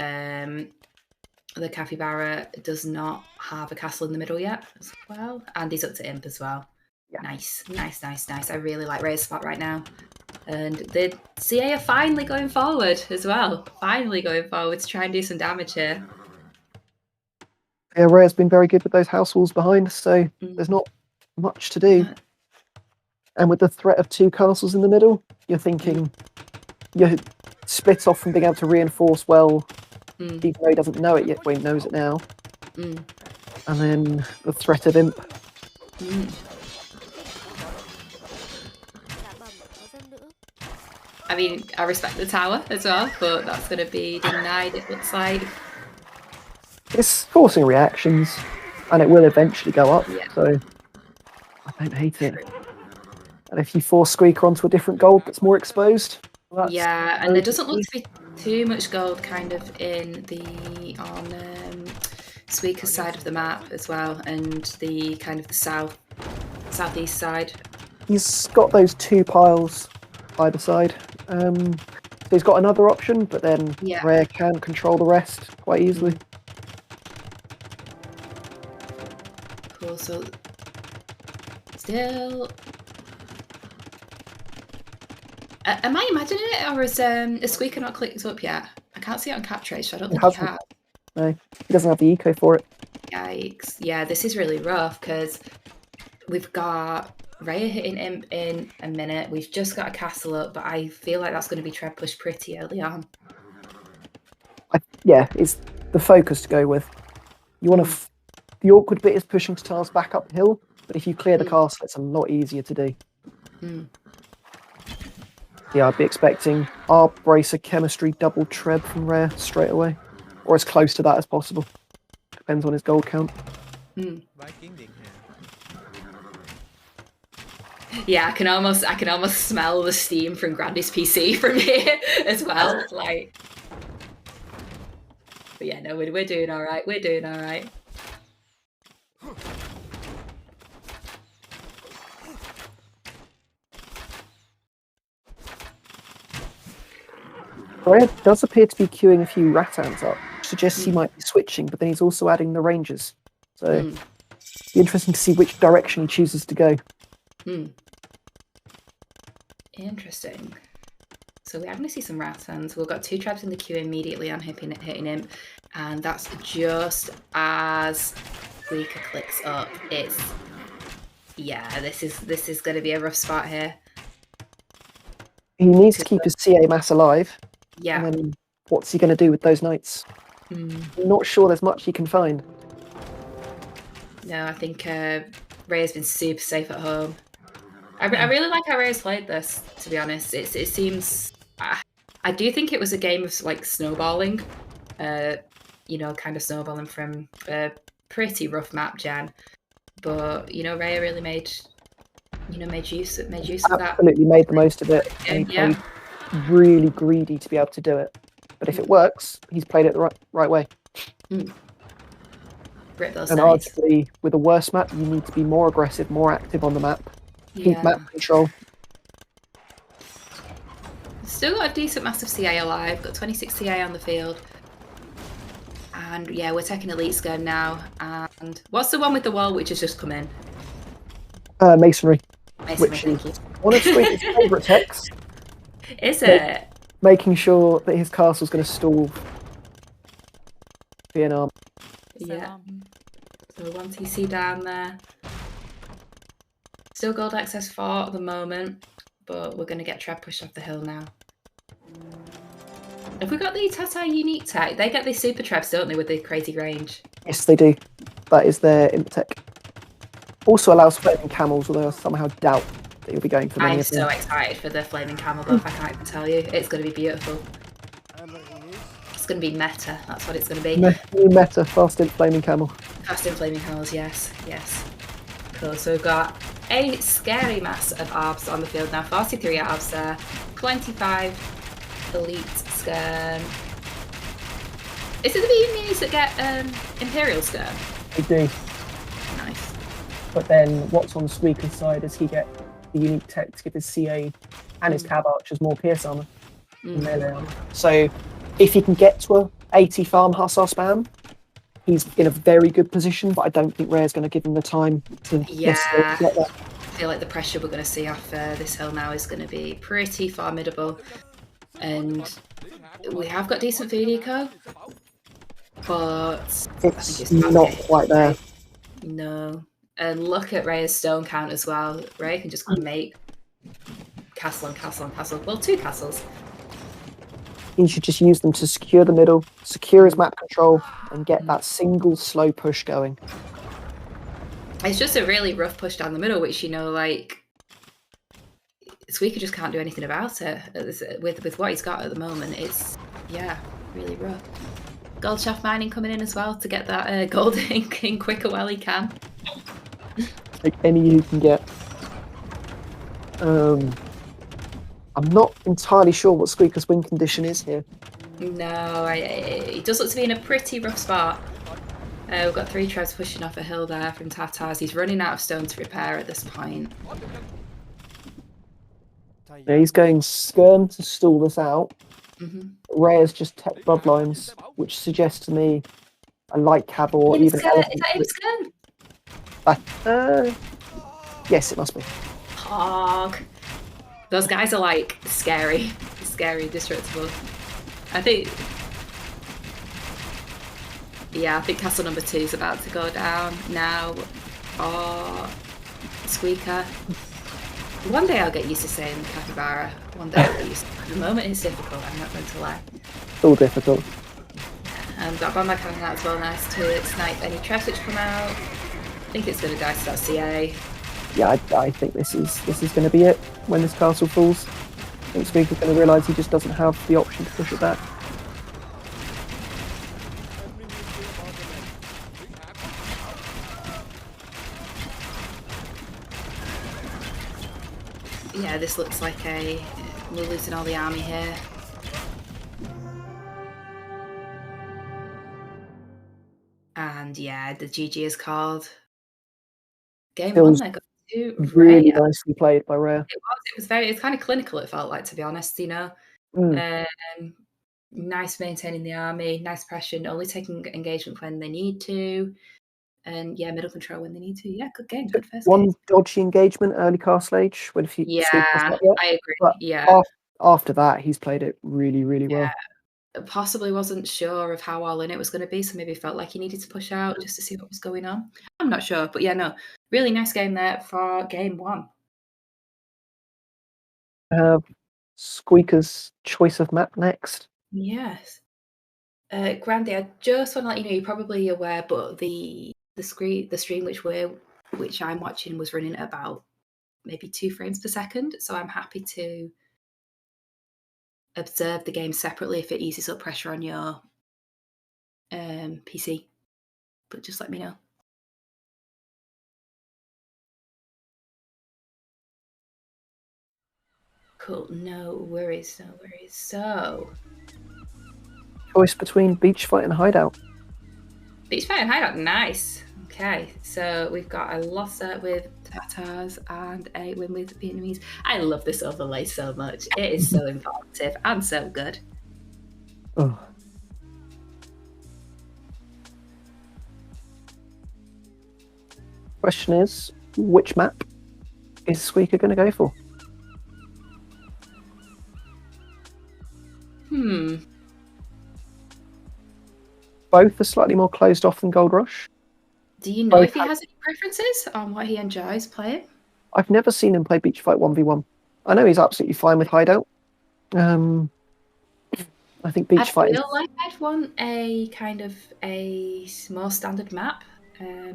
the Capybara does not have a castle in the middle yet as well. And he's up to Imp as well. Yeah. Nice. I really like Rhea's spot right now. And the CA are finally going forward as well. Finally going forward to try and do some damage here. Yeah, Rhea's been very good with those house walls behind, so there's not much to do. And with the threat of 2 castles in the middle, you're thinking you're split off from being able to reinforce well, even though he doesn't know it yet, well, he knows it now. And then the threat of Imp. I mean, I respect the tower as well, but that's going to be denied, it looks like. It's forcing reactions, and it will eventually go up, Yeah. so I don't hate it. And if you force Squeaker onto a different gold that's more exposed, well, yeah, and there doesn't look to be too much gold kind of on Squeaker's side of the map as well, and the kind of the southeast side. He's got those 2 piles either side. So he's got another option, but then Rhea can control the rest quite easily. Cool, so still... am I imagining it, or is Squeaker not clicked up yet? I can't see it on cap trace, so I don't think he has. No, he doesn't have the eco for it. Yikes. Yeah, this is really rough, because we've got Rhea hitting Imp in a minute. We've just got a castle up, but I feel like that's going to be tread push pretty early on. Yeah, it's the focus to go with. You want to... The awkward bit is pushing tiles back uphill, but if you clear the castle, it's a lot easier to do. Yeah, I'd be expecting our bracer chemistry double tread from Rhea straight away, or as close to that as possible. Depends on his gold count. Yeah, I can almost smell the steam from Grandy's PC from here as well. Like, but yeah, no, we're doing all right. We're doing all right. Rhea does appear to be queuing a few Rattans up, which suggests he might be switching, but then he's also adding the Rangers. So it'll be interesting to see which direction he chooses to go. Interesting. So we are going to see some Rattans. We've got 2 traps in the queue immediately on hitting him, and that's just as Squeaker clicks up. This is going to be a rough spot here. He needs to keep his CA mass alive. Yeah. And then what's he going to do with those knights? I'm not sure there's much he can find. No, I think Rhea's been super safe at home. I really like how Rhea's played this, to be honest. It seems... I do think it was a game of like snowballing. Kind of snowballing from a pretty rough map gen. But, Rhea really made use of that. Absolutely made the most of it. And he played really greedy to be able to do it. But if it works, he's played it the right way. Rip those and nights. arguably, with a worse map, you need to be more aggressive, more active on the map. Keep map control. Still got a decent massive CA alive. Got 26 CA on the field. And yeah, we're taking elite scum now. And what's the one with the wall which has just come in? Masonry. Which is one of Squeaker's favourite techs. Is it? Making sure that his castle's going to stall Vietnam. Yeah. So 1 TC down there. Still gold access 4 at the moment, but we're going to get tread pushed off the hill now. Have we got the Tata unique tech? They get these super traps, don't they, with the crazy range? Yes, they do. That is their imp tech. Also allows flaming camels, although I somehow doubt that you'll be going for many I'm of them. so excited for the flaming camel buff, I can't even tell you. It's going to be beautiful. It's going to be meta, that's what it's going to be. New meta, fast in flaming camel. Fast in flaming camels, yes. Cool, so we've got a scary mass of ARBs on the field now. 43 ARBs there, 25 elite scum. Is it the minis that get Imperial scum? They do. Nice. But then what's on Squeaker's side is he get the unique tech to give his CA and his cab archers more pierce armor. So if he can get to a 80 farm hussar spam, he's in a very good position, but I don't think Rhea's going to give him the time to get that. I feel like the pressure we're going to see off this hill now is going to be pretty formidable. And we have got decent food eco, but it's not quite there. No. And look at Rhea's stone count as well. Rhea can just make castle and castle and castle. Well, 2 castles. He should just use them to secure the middle, secure his map control, and get that single slow push going. It's just a really rough push down the middle, which, Squeaker just can't do anything about it with what he's got at the moment. It's really rough. Gold shaft mining coming in as well to get that gold in quicker while he can. Like any you can get. I'm not entirely sure what Squeaker's win condition is here. No, he does look to be in a pretty rough spot. We've got 3 trebs pushing off a hill there from Tatars. He's running out of stone to repair at this point. Yeah, he's going Skirm to stall this out. Rhea's just tech bloodlines, which suggests to me a light cab or even elephant. Is that Skirm? Yes, it must be. Hog. Those guys are like scary, destructible. I think castle number 2 is about to go down now. Oh, Squeaker. One day I'll get used to saying capybara. One day I'll get used to it. At the moment it's difficult, I'm not going to lie. It's all difficult. Got Bomber coming out as well, nice to snipe any traps which come out. I think it's going to die to that CA. Yeah, I think this is going to be it when this castle falls. I think Squeaker's going to realise he just doesn't have the option to push it back. Yeah, this looks like we're losing all the army here. And yeah, the GG is called. Game 1 there got to really Rhea. nicely played by Rhea. It's kind of clinical, it felt like, to be honest, you know. Nice maintaining the army, nice pressure, only taking engagement when they need to. And yeah, middle control when they need to. Yeah, good game. Good first One game. dodgy engagement early castle age. I agree. After that, he's played it really, really well. Possibly wasn't sure of how all in it was going to be, so maybe felt like he needed to push out just to see what was going on. I'm not sure, but yeah, no, really nice game there for game 1. Squeaker's choice of map next. Yes. Grandy, I just want to let you know, you're probably aware, but the stream which I'm watching was running at about maybe 2 frames per second, so I'm happy to observe the game separately if it eases up pressure on your PC, but just let me know. Cool, no worries. So, choice between beach fight and hideout. Beach fight and hideout, nice. Okay, so we've got a loss with Tatars and a win with Vietnamese. I love this overlay so much. It is so informative and so good. Oh. Question is, which map is Squeaker going to go for? Both are slightly more closed off than Gold Rush. Do you know if he has any preferences on what he enjoys playing? I've never seen him play Beach Fight 1v1. I know he's absolutely fine with hideout. I think Beach Fight. I feel like I'd want a kind of a more standard map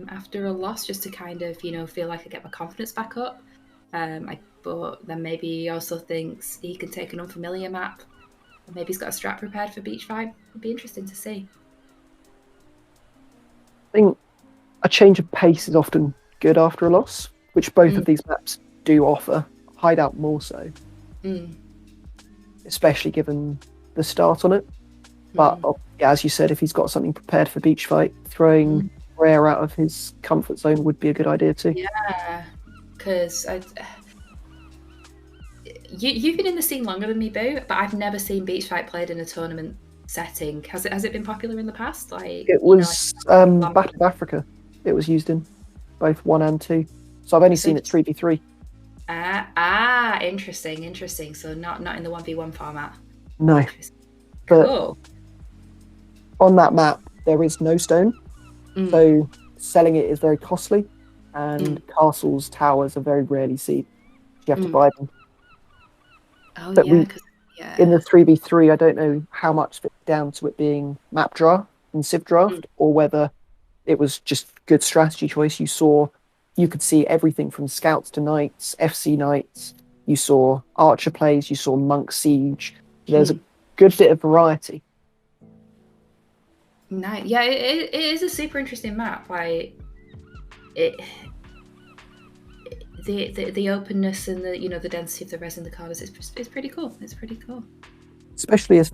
after a loss, just to kind of, you know, feel like I get my confidence back up. But then maybe he also thinks he can take an unfamiliar map. Or maybe he's got a strat prepared for Beach Fight. It'd be interesting to see. I think a change of pace is often good after a loss, which both of these maps do offer. Hideout more so. Especially given the start on it. But as you said, if he's got something prepared for Beach Fight, throwing Rhea out of his comfort zone would be a good idea too. Yeah, because you've been in the scene longer than me, Boo, but I've never seen Beach Fight played in a tournament setting. Has it been popular in the past? Like, it was Battle of Africa. It was used in both 1 and 2. So I've only seen it 3v3. Interesting. So not in the 1v1 format. No. But cool. On that map, there is no stone. So selling it is very costly. And castles, towers are very rarely seen. You have to buy them. Oh, but yeah. In the 3v3, I don't know how much of it down to it being map draft and civ draft, or whether it was just good strategy choice. You could see everything from scouts to knights, FC knights. you saw archer plays, you saw monk siege. There's a good bit of variety. Nice. Yeah, it is a super interesting map. Like the openness and the density of the resin, the carders is pretty cool. It's pretty cool. Especially if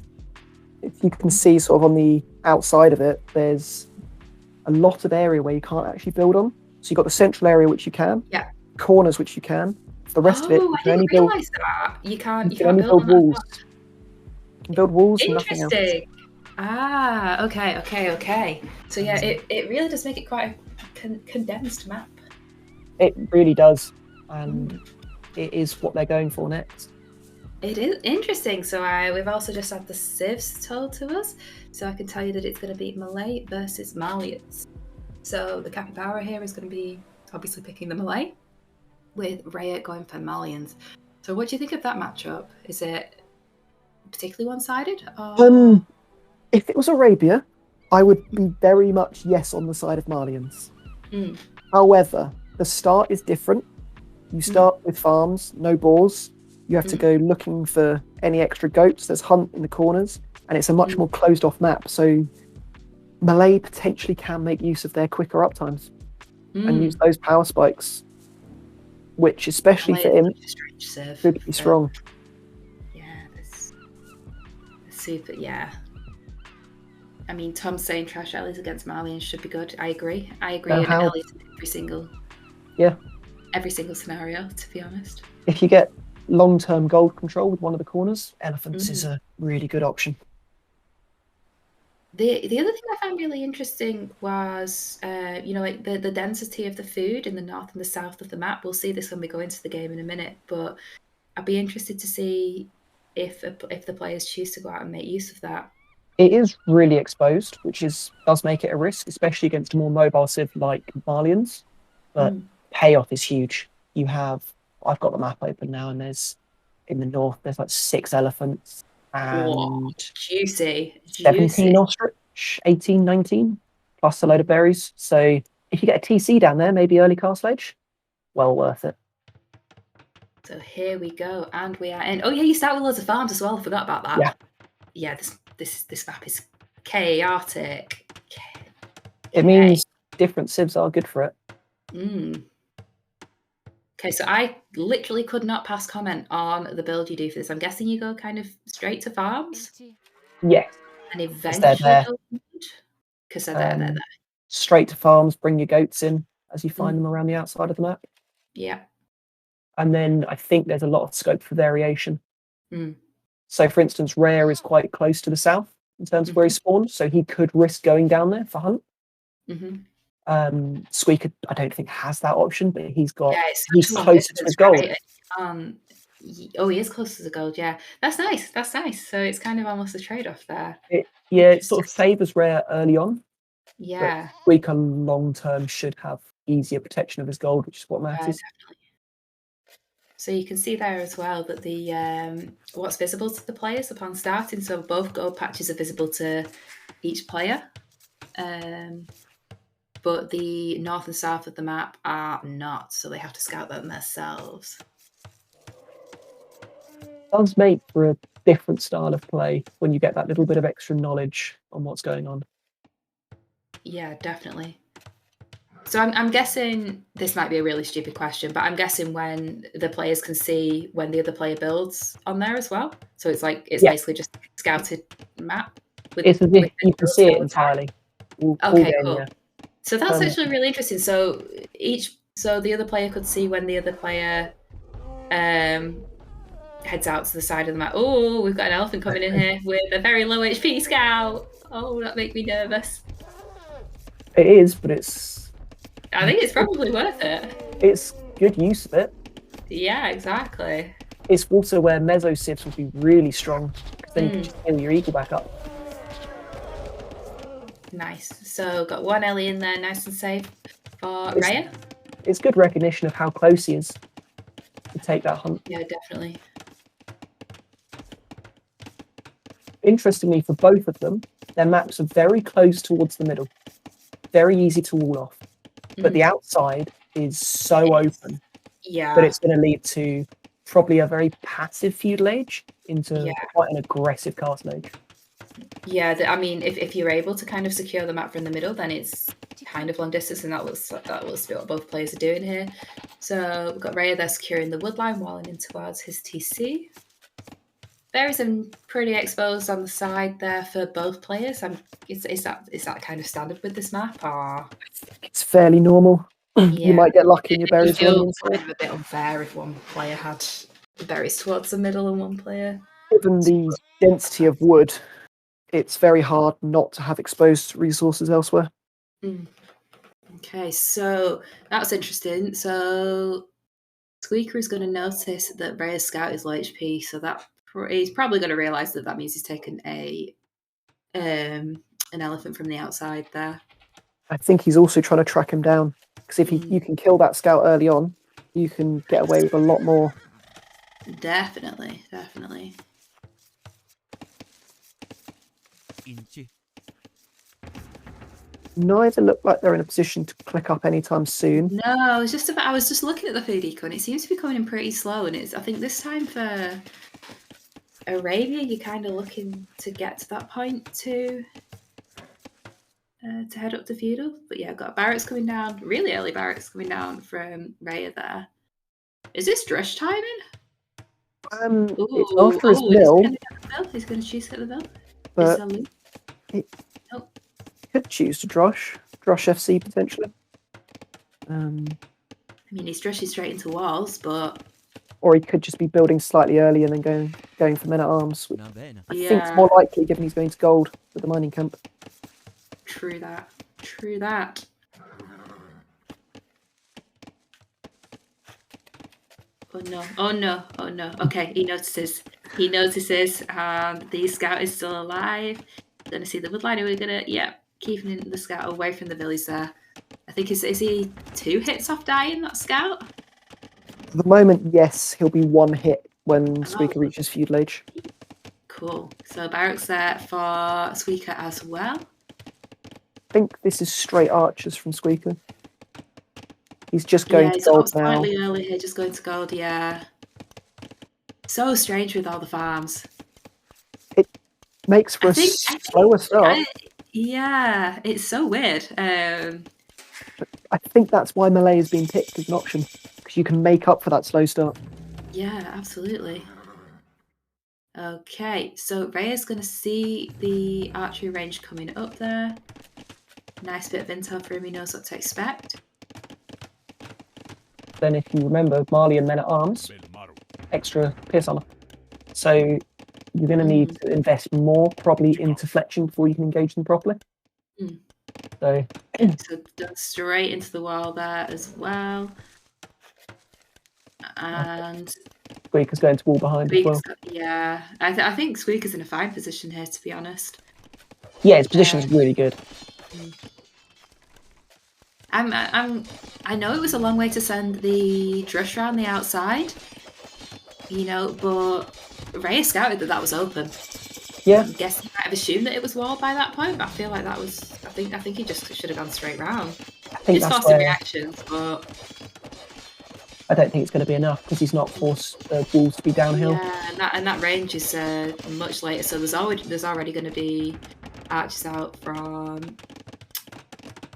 you can see sort of on the outside of it, there's a lot of area where you can't actually build on. So you've got the central area which you can, corners which you can. The rest of it, you can only build. That. You can't build walls. You can build walls and nothing else. Okay. So yeah, it really does make it quite a condensed map. It really does, and it is what they're going for next. It is interesting. So we've also just had the civs told to us, so I can tell you that it's going to be Malay versus Malians. So the Capybara here is going to be obviously picking the Malay, with Rhea going for Malians. So what do you think of that matchup? Is it particularly one-sided? Or... If it was Arabia, I would be very much yes on the side of Malians. However, the start is different. You start with farms, no boars. You have to go looking for any extra goats. There's hunt in the corners, and it's a much more closed off map. So Malay potentially can make use of their quicker uptimes and use those power spikes, which especially for him could be strong. Yeah, that's super. Yeah. I mean, Tom's saying trash Ellie's against Malians should be good. I agree. And Ellie's in every single scenario, to be honest. If you get long-term gold control with one of the corners, elephants is a really good option. The other thing I found really interesting was, like the density of the food in the north and the south of the map. We'll see this when we go into the game in a minute, but I'd be interested to see if the players choose to go out and make use of that. It is really exposed, which does make it a risk, especially against a more mobile civ like Malians. But payoff is huge. I've got the map open now, and in the north, there's like 6 elephants and juicy. 17 ostrich, 18, 19, plus a load of berries. So if you get a TC down there, maybe early cast ledge, well worth it. So here we go, and we are in. Oh yeah, you start with loads of farms as well. I forgot about that. Yeah. This map is chaotic. It means different civs are good for it. Okay, so I literally could not pass comment on the build you do for this. I'm guessing you go kind of straight to farms? Yes. And eventually because they're there. Straight to farms, bring your goats in as you find them around the outside of the map. Yeah. And then I think there's a lot of scope for variation. So, for instance, Rhea is quite close to the south in terms of where he spawned, so he could risk going down there for hunt. Squeaker, I don't think has that option, but he's closer to his gold. He is close to the gold. Yeah, that's nice. So it's kind of almost a trade-off there. It sort of favours Rhea early on. Yeah. But Squeaker long term should have easier protection of his gold, which is what matters. Definitely. So you can see there as well that the what's visible to the players upon starting. So both gold patches are visible to each player, but the north and south of the map are not. So they have to scout them themselves. It does make for a different style of play when you get that little bit of extra knowledge on what's going on. Yeah, definitely. So I'm guessing this might be a really stupid question, but I'm guessing when the players can see when the other player builds on there as well. So it's basically just a scouted map. It's as if you can see it entirely. Okay, cool. So that's actually really interesting. So the other player could see when the other player heads out to the side of the map. Oh, we've got an elephant coming in here with a very low HP scout. Oh, that makes me nervous. It is, but I think it's probably worth it. It's good use of it. Yeah, exactly. It's also where meso civs will be really strong, because then you can just heal your eagle back up. Nice. So got one Ellie in there, nice and safe for Rhea. It's good recognition of how close he is to take that hunt. Yeah, definitely. Interestingly, for both of them, their maps are very close towards the middle. Very easy to wall off. But the outside is so open that it's going to lead to probably a very passive feudal age into Yeah. quite an aggressive castle age. Yeah, I mean, if you're able to kind of secure the map from the middle, then it's kind of long distance, and that looks what both players are doing here. So we've got Rhea there securing the wood line, walling in towards his TC. There is some pretty exposed on the side there for both players. Is that kind of standard with this map, or It's fairly normal. yeah. You might get lucky in your berries on the Kind inside. of a bit unfair if one player had berries towards the middle and one player. Given the density of wood, it's very hard not to have exposed resources elsewhere. Okay, so that's interesting. So Squeaker is going to notice that Rhea's scout is low HP, so that he's probably going to realise that means he's taken an elephant from the outside there. I think he's also trying to track him down, because if you can kill that scout early on, you can get away with a lot more. Definitely. Neither look like they're in a position to click up anytime soon. No, I was just looking at the food eco, and it seems to be coming in pretty slow. And I think this time for Arabia, you're kind of looking to get to that point to head up to feudal. But yeah, I've got barracks coming down, really early barracks coming down from Rhea there. Is this Drush timing? It's after his mill. He's going to choose at the mill. But could choose to Drush FC potentially. I mean, he's drushing straight into walls, but or he could just be building slightly early and then going for men at arms. Which I think it's more likely, given he's going to gold with the mining camp. True that. Oh no. Okay, he notices. The scout is still alive. Gonna see the woodline. We're gonna, keeping the scout away from the village there. I think is he 2 hits off dying, that scout? For the moment, yes, he'll be 1 hit when Squeaker reaches feudal age. Cool. So barracks there for Squeaker as well. I think this is straight archers from Squeaker. He's just going to gold now. Slightly early here, just going to gold, yeah. So strange with all the farms. It makes for a slower start. Yeah, it's so weird. I think that's why melee has been picked as an option, because you can make up for that slow start. Yeah, absolutely. Okay, so Rhea's going to see the archery range coming up there. Nice bit of intel for him, he knows what to expect. Then if you remember, Marley and men at arms, extra pierce armor. So you're going to need to invest more probably into fletching before you can engage them properly. So straight into the wall there as well. And Squeaker's going to wall behind as well. Yeah, I think Squeaker's in a fine position here, to be honest. Yeah, his position's really good. I know it was a long way to send the drush around the outside, but Rhea scouted that was open. Yeah. I guess he might have assumed that it was walled by that point, but I feel like that was. I think he just should have gone straight round. It's forcing reactions, but I don't think it's going to be enough because he's not forced the walls to be downhill. Yeah, and that range is much later, so there's already going to be archers out from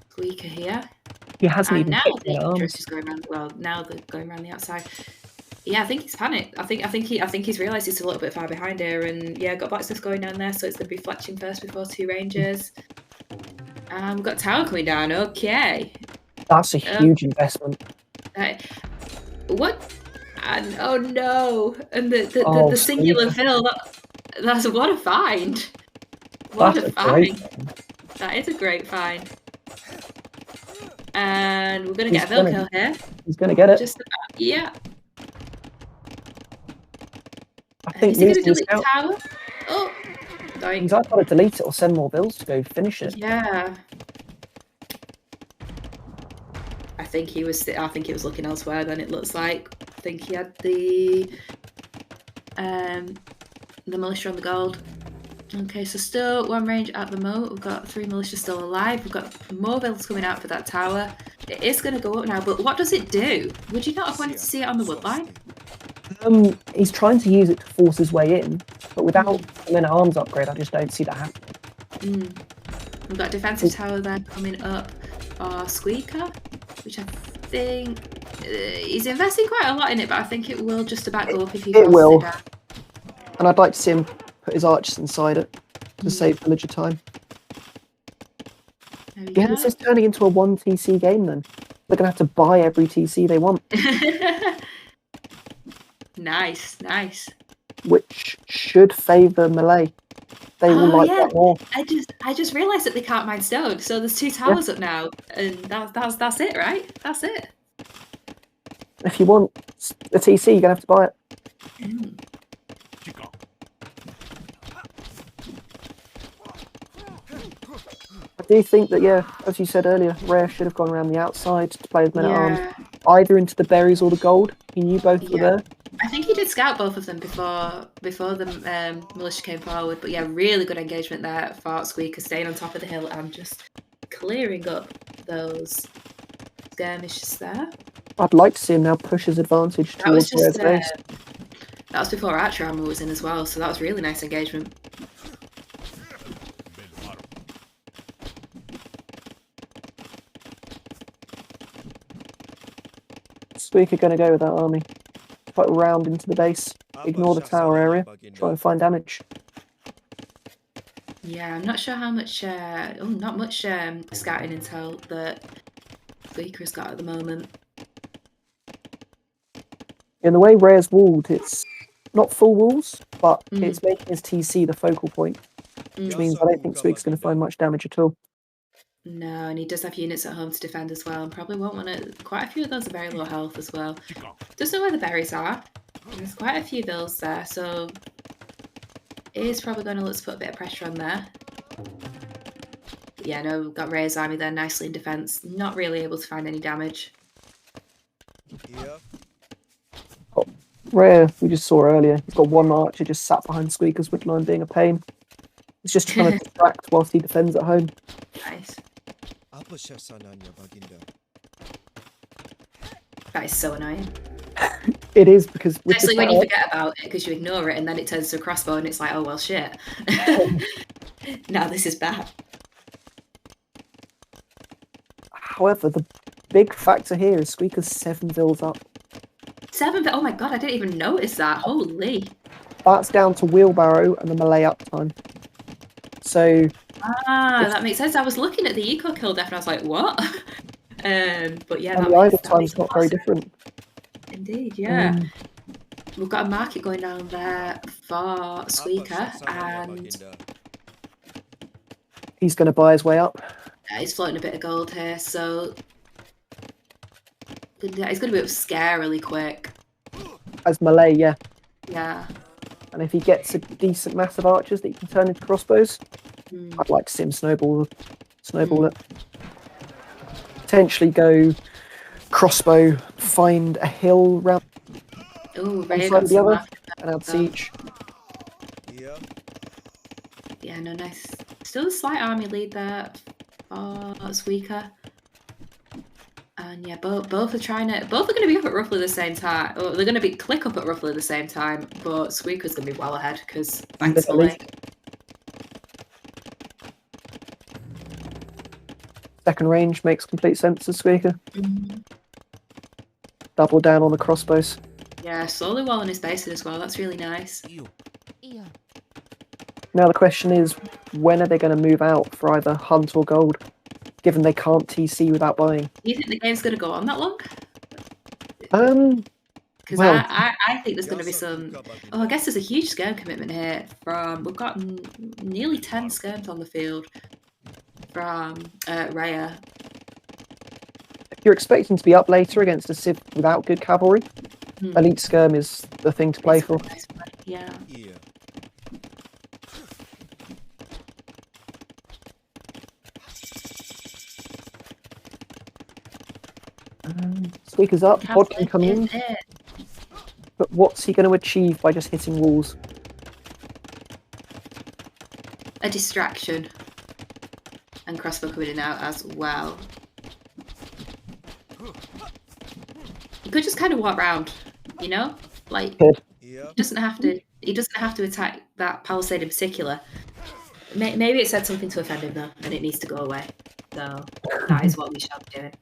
Squeaker here. He hasn't and even now picked the arms. drush is going around. Well, now they're going around the outside. Yeah, I think he's panicked. I think he's realised he's a little bit far behind here, and got blacksmith going down there, so it's going to be fletching first before 2 rangers. We've got tower coming down. Okay, that's a huge investment. What? And oh no! And the singular fill. That's what a find! What a find! That is a great find. And we're going to get a mill kill here. He's going to get it. Just about, yeah. I think he's going to delete the tower. Oh, sorry. He's either got to delete it or send more bills to go finish it. Yeah. I think he was looking elsewhere. Then it looks like. I think he had the militia on the gold. Okay, so still 1 range at the moment. We've got 3 militia still alive. We've got more bills coming out for that tower. It is going to go up now, but what does it do? Would you not have wanted to see it on the woodline? He's trying to use it to force his way in, but without the Men at Arms upgrade, I just don't see that happening. We've got a defensive tower then coming up for Squeaker, which I think he's investing quite a lot in it, but I think it will just about go up if he forces it down. And I'd like to see him put his archers inside it to save villager time. Yeah, this is turning into a 1 TC game then. They're going to have to buy every TC they want. Nice, nice. Which should favour melee. They will like that more. I just realised that they can't mine stone, so there's 2 towers up now, and that's it, right? That's it. If you want a TC, you're going to have to buy it. I do think that, yeah, as you said earlier, Rhea should have gone around the outside to play with Men at Arms, either into the berries or the gold. He knew both were there. I think he did scout both of them before the militia came forward. But yeah, really good engagement there for Squeaker, staying on top of the hill and just clearing up those skirmishes there. I'd like to see him now push his advantage towards Rhea's base. That was before archer armor was in as well, so that was really nice engagement. Squeaker going to go with that army. Quite round into the base. Ignore the tower area. Try and find damage. Yeah, I'm not sure how much... not much scouting intel that Squeaker's got at the moment. In the way Rhea's walled, it's not full walls, but it's making his TC the focal point. Which means I don't think Squeaker's going to find much damage at all. No, and he does have units at home to defend as well, and probably won't want to... Quite a few of those are very low health as well. Doesn't know where the berries are. There's quite a few bills there, so... It is probably going to look to put a bit of pressure on there. But yeah, no, we've got Rhea's army there nicely in defence. Not really able to find any damage. Oh, Rhea, we just saw earlier, he's got 1 archer just sat behind Squeaker's woodline being a pain. He's just trying to distract whilst he defends at home. Nice. That is so annoying. It is, because... Especially when you forget about it, because you ignore it, and then it turns to a crossbow, and it's like, oh, well, shit. Now this is bad. However, the big factor here is Squeaker's 7 vills up. 7? Oh my god, I didn't even notice that. Holy. That's down to wheelbarrow and the melee uptime. So... that makes sense. I was looking at the eco kill def and I was like, what? But yeah, and the idle time's not very different. Indeed, yeah. We've got a market going down there for Squeaker, and he's going to buy his way up. He's floating a bit of gold here, so he's going to be up scarily quick. As melee, yeah. Yeah. And if he gets a decent mass of archers that he can turn into crossbows, I'd like to see him snowball it. Potentially go crossbow, find a hill round right the other, and add siege. Yeah, no, nice. Still a slight army lead there for Squeaker. And yeah, both are going to be up at roughly the same time. Well, they're going to be click up at roughly the same time, but Squeaker's going to be well ahead because thanks for Second range makes complete sense to Squeaker. Double down on the crossbows. Yeah, slowly walling his base in as well. That's really nice. Now the question is, when are they going to move out for either hunt or gold? Given they can't TC without buying. Do you think the game's going to go on that long? Because well, I think there's going to be some... Oh, I guess there's a huge skirm commitment here from... We've got nearly 10 skirms on the field from Rhea. If you're expecting to be up later against a civ without good cavalry, elite skirm is the thing to play for. Yeah. Squeaker's up, Bodkin coming in. But what's he going to achieve by just hitting walls? A distraction. And crossbow coming in out as well. You could just kind of walk round, you know? Like, Good. he doesn't have to attack that palisade in particular. Maybe it said something to offend him though, and it needs to go away. So that is what we shall be doing.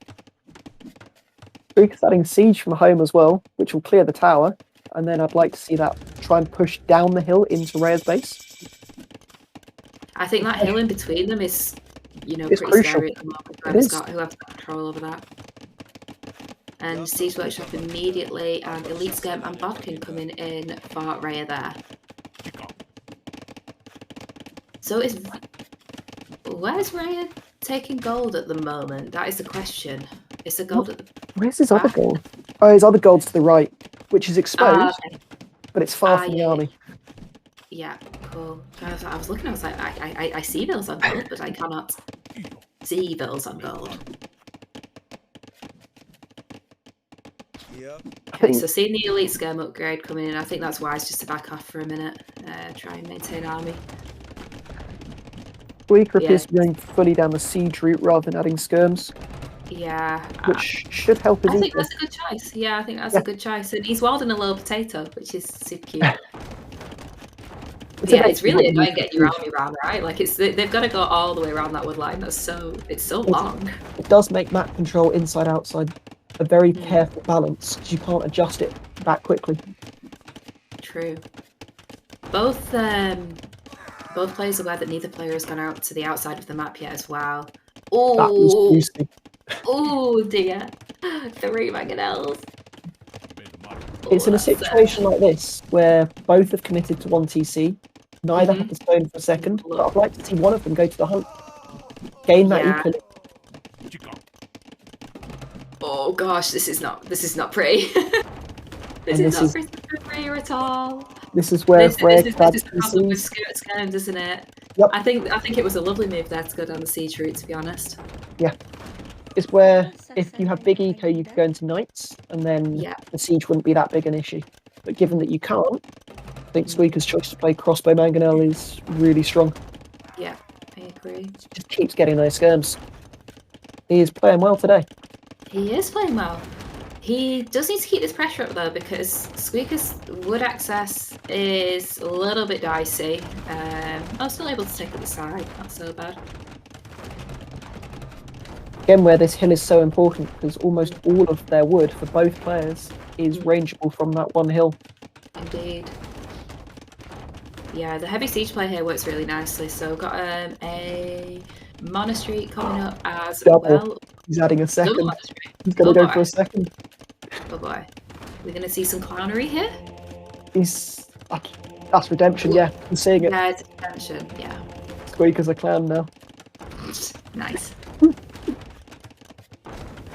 Squeaker's adding siege from home as well, which will clear the tower, and then I'd like to see that try and push down the hill into Rhea's base. I think that hill in between them is, It's pretty crucial. scary at the moment. Whoever's got control over that. And Siege Workshop immediately, and Elite Scam and Bodkin coming in for Rhea there. So where's Rhea taking gold at the moment? That is the question. Is the gold at the Where's his other gold? Oh, his other gold's to the right, which is exposed, okay. but it's far from the army. Yeah, cool. I was looking, I was like, I see bills on gold, but I cannot see bills on gold. Okay, so seeing the Elite Scam upgrade coming in, I think that's wise just to back off for a minute. Try and maintain army. Squeaker appears to be going fully down the siege route rather than adding skirms. Yeah. Which should help his I think that's a good choice. Yeah, I think that's a good choice. And he's wilding a little potato, which is super cute. It's really annoying getting your army around, right? Like they've got to go all the way around that wood line. It's so long. It does make map control inside outside a very careful balance because you can't adjust it that quickly. True. Both players are aware that neither player has gone out to the outside of the map yet as well. Oh, that was juicy. Oh dear, 3 mangonels. It's in a situation like this where both have committed to 1 TC, neither have the stone for a second, but I'd like to see one of them go to the hunt. Gain that equally. Oh gosh, this is not pretty. this is not pretty for Rhea at all. This is where Rhea this is the problem with scams, isn't it? Yep. I think it was a lovely move there to go down the siege route, to be honest. Yeah. It's where if you have big eco, you could go into knights, and then the siege wouldn't be that big an issue. But given that you can't, I think Squeaker's choice to play crossbow mangonel is really strong. Yeah, I agree. Just keeps getting those skirms. He is playing well today. He is playing well. He does need to keep this pressure up though, because Squeaker's wood access is a little bit dicey. I'm still able to take up the side, not so bad. Again, where this hill is so important because almost all of their wood for both players is rangeable from that one hill. Indeed. Yeah, the heavy siege play here works really nicely. So we've got a monastery coming up as well. He's adding a second. He's going to go for a second. Oh boy. We're going to see some clownery here? That's redemption, yeah. I'm seeing it. Yeah, it's redemption, yeah. Squeaker's a clown now. Nice.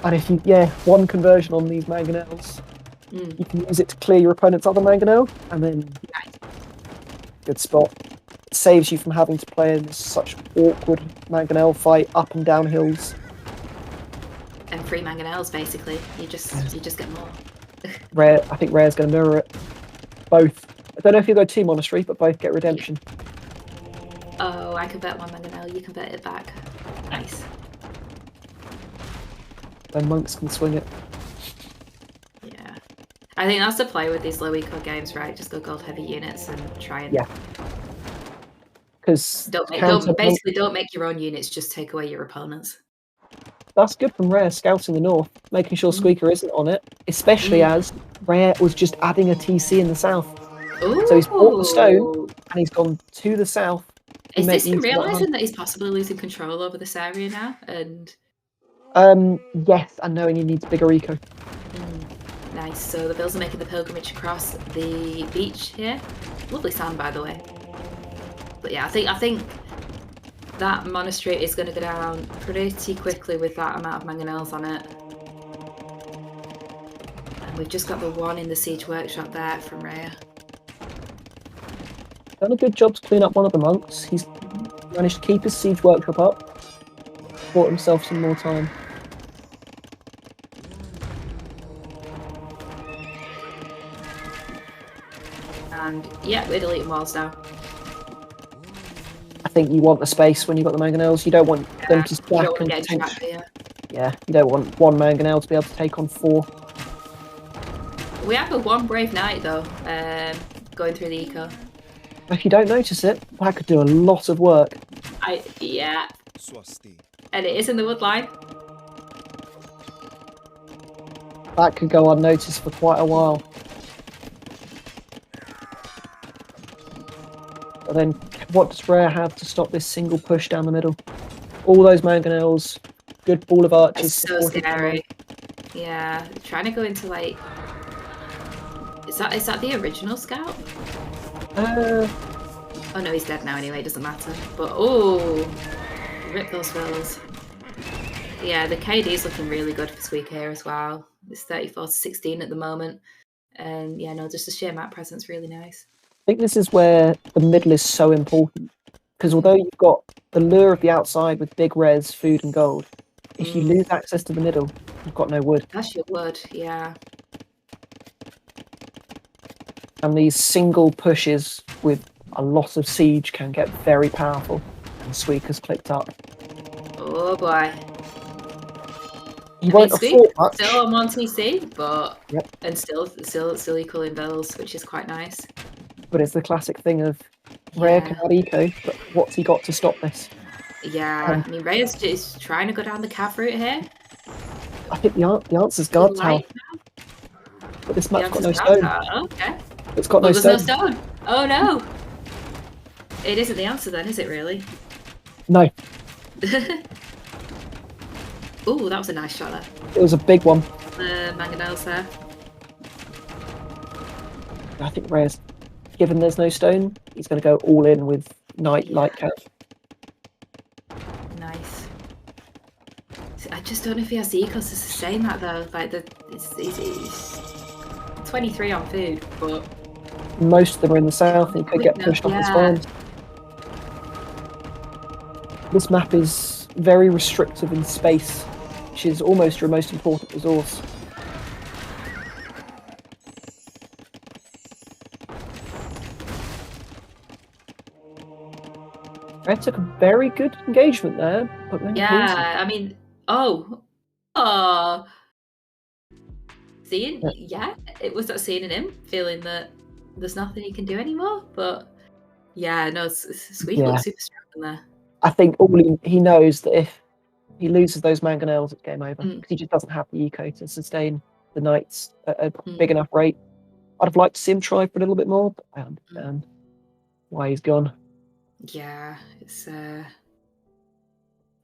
And if you, one conversion on these mangonels, you can use it to clear your opponent's other mangonel, and then good spot. It saves you from having to play in such awkward mangonel fight up and down hills. And 3 mangonels, basically. You just get more. Rhea, I think Rhea's going to mirror it. Both. I don't know if you go 2 monastery, but both get redemption. Oh, I can bet 1 mangonel. You can bet it back. Nice. Then monks can swing it. Yeah. I think that's the play with these low eco games, right? Just go gold heavy units and try and... Yeah. Because... Don't make your own units, just take away your opponents. That's good from Rhea scouting the north, making sure Squeaker isn't on it, especially as Rhea was just adding a TC in the south. Ooh. So he's bought the stone, and he's gone to the south. Is this him realising that he's possibly losing control over this area now? And... yes, and knowing he needs bigger eco. Nice. So the Bills are making the pilgrimage across the beach here. Lovely sand, by the way. But yeah, I think that monastery is going to go down pretty quickly with that amount of mangonels on it. And we've just got the 1 in the siege workshop there from Rhea. Done a good job to clean up one of the monks. He's managed to keep his siege workshop up. Bought himself some more time. And yeah, we're deleting walls now. I think you want the space when you've got the mangonels. You don't want them to stack and you you don't want 1 mangonel to be able to take on 4. We have a one brave knight though, going through the eco. If you don't notice it, that could do a lot of work. Yeah. And it is in the wood line. That could go unnoticed for quite a while. But then, what does Rhea have to stop this single push down the middle? All those mangonels, good ball of archers. It's so scary. Yeah, trying to go into like. Is that the original scout? Oh no, he's dead now anyway. It doesn't matter. But oh, rip those fills. Yeah, the KD's looking really good for Squeak here as well. It's 34-16 at the moment. And yeah, no, just the sheer map presence really nice. I think this is where the middle is so important. Because although you've got the lure of the outside with big res, food and gold, if you lose access to the middle, you've got no wood. That's your wood, yeah. And these single pushes with a lot of siege can get very powerful. And Squeak has clicked up. Oh boy. You won't afford much. Still on 1 TC, but yep. And still equal in bills, which is quite nice. But it's the classic thing of Rhea can add eco, but what's he got to stop this? Yeah, I mean Rhea's just trying to go down the cav route here. I think the answer's guard tower. But this map's got no stone. Okay. It's got no stone. There's no stone. Oh no. It isn't the answer then, is it really? No. Ooh, that was a nice shot there. It was a big one. The mangonels there. I think Rhea's, given there's no stone, he's going to go all in with Knight Light Cap. Nice. I just don't know if he has the ecos to sustain that though. Like he's 23 on food, but most of them are in the south and he could get pushed off his farms. This map is very restrictive in space, which is almost your most important resource. Red took a very good engagement there, but then I mean, seeing, it was that seeing in him, feeling that there's nothing he can do anymore. But yeah, no, Squeak looks super strong in there. I think he knows that if he loses those mangonels, it's game over because he just doesn't have the eco to sustain the knights at a big enough rate. I'd have liked to see him try for a little bit more, but I understand why he's gone. Yeah, it's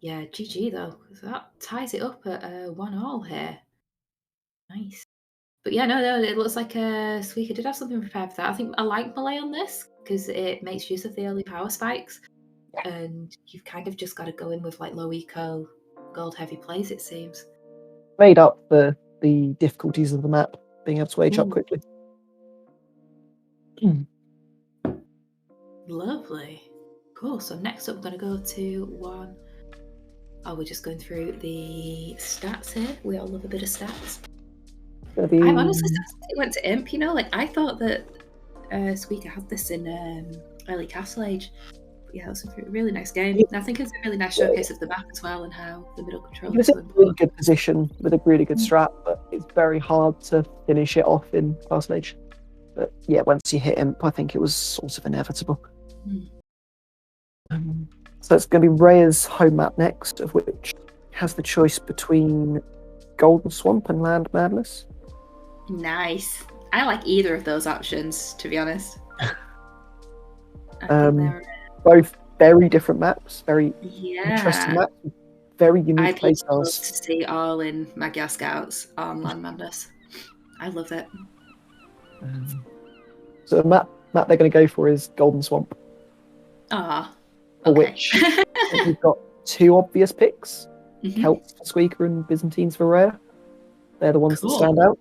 GG though, because that ties it up at 1-1 here. Nice. But yeah, no, it looks like Squeaker did have something prepared for that. I think I like Melee on this because it makes use of the early power spikes, and you've kind of just got to go in with like low eco, gold heavy plays. It seems made up for the difficulties of the map, being able to age up quickly. Lovely. Cool. So next up, I'm going to go to one. Oh, we're just going through the stats here. We all love a bit of stats. I'm honestly it went to Imp. You know, like I thought that Squeaker had this in early Castle Age. But yeah, it was a really nice game. And I think it's a really nice showcase of the map as well and how the middle control. It was in a really good position with a really good strat, but it's very hard to finish it off in Castle Age. But yeah, once you hit Imp, I think it was sort of inevitable. So it's going to be Rhea's home map next, of which has the choice between Golden Swamp and Land Madness. Nice. I like either of those options, to be honest. Both very different maps, very interesting maps, very unique playstyles. I'd love to see all in Magyar Scouts on Land Madness. I love it. So the map they're going to go for is Golden Swamp. For which we've got two obvious picks: Celts for Squeaker and Byzantines for Rhea. They're the ones that stand out.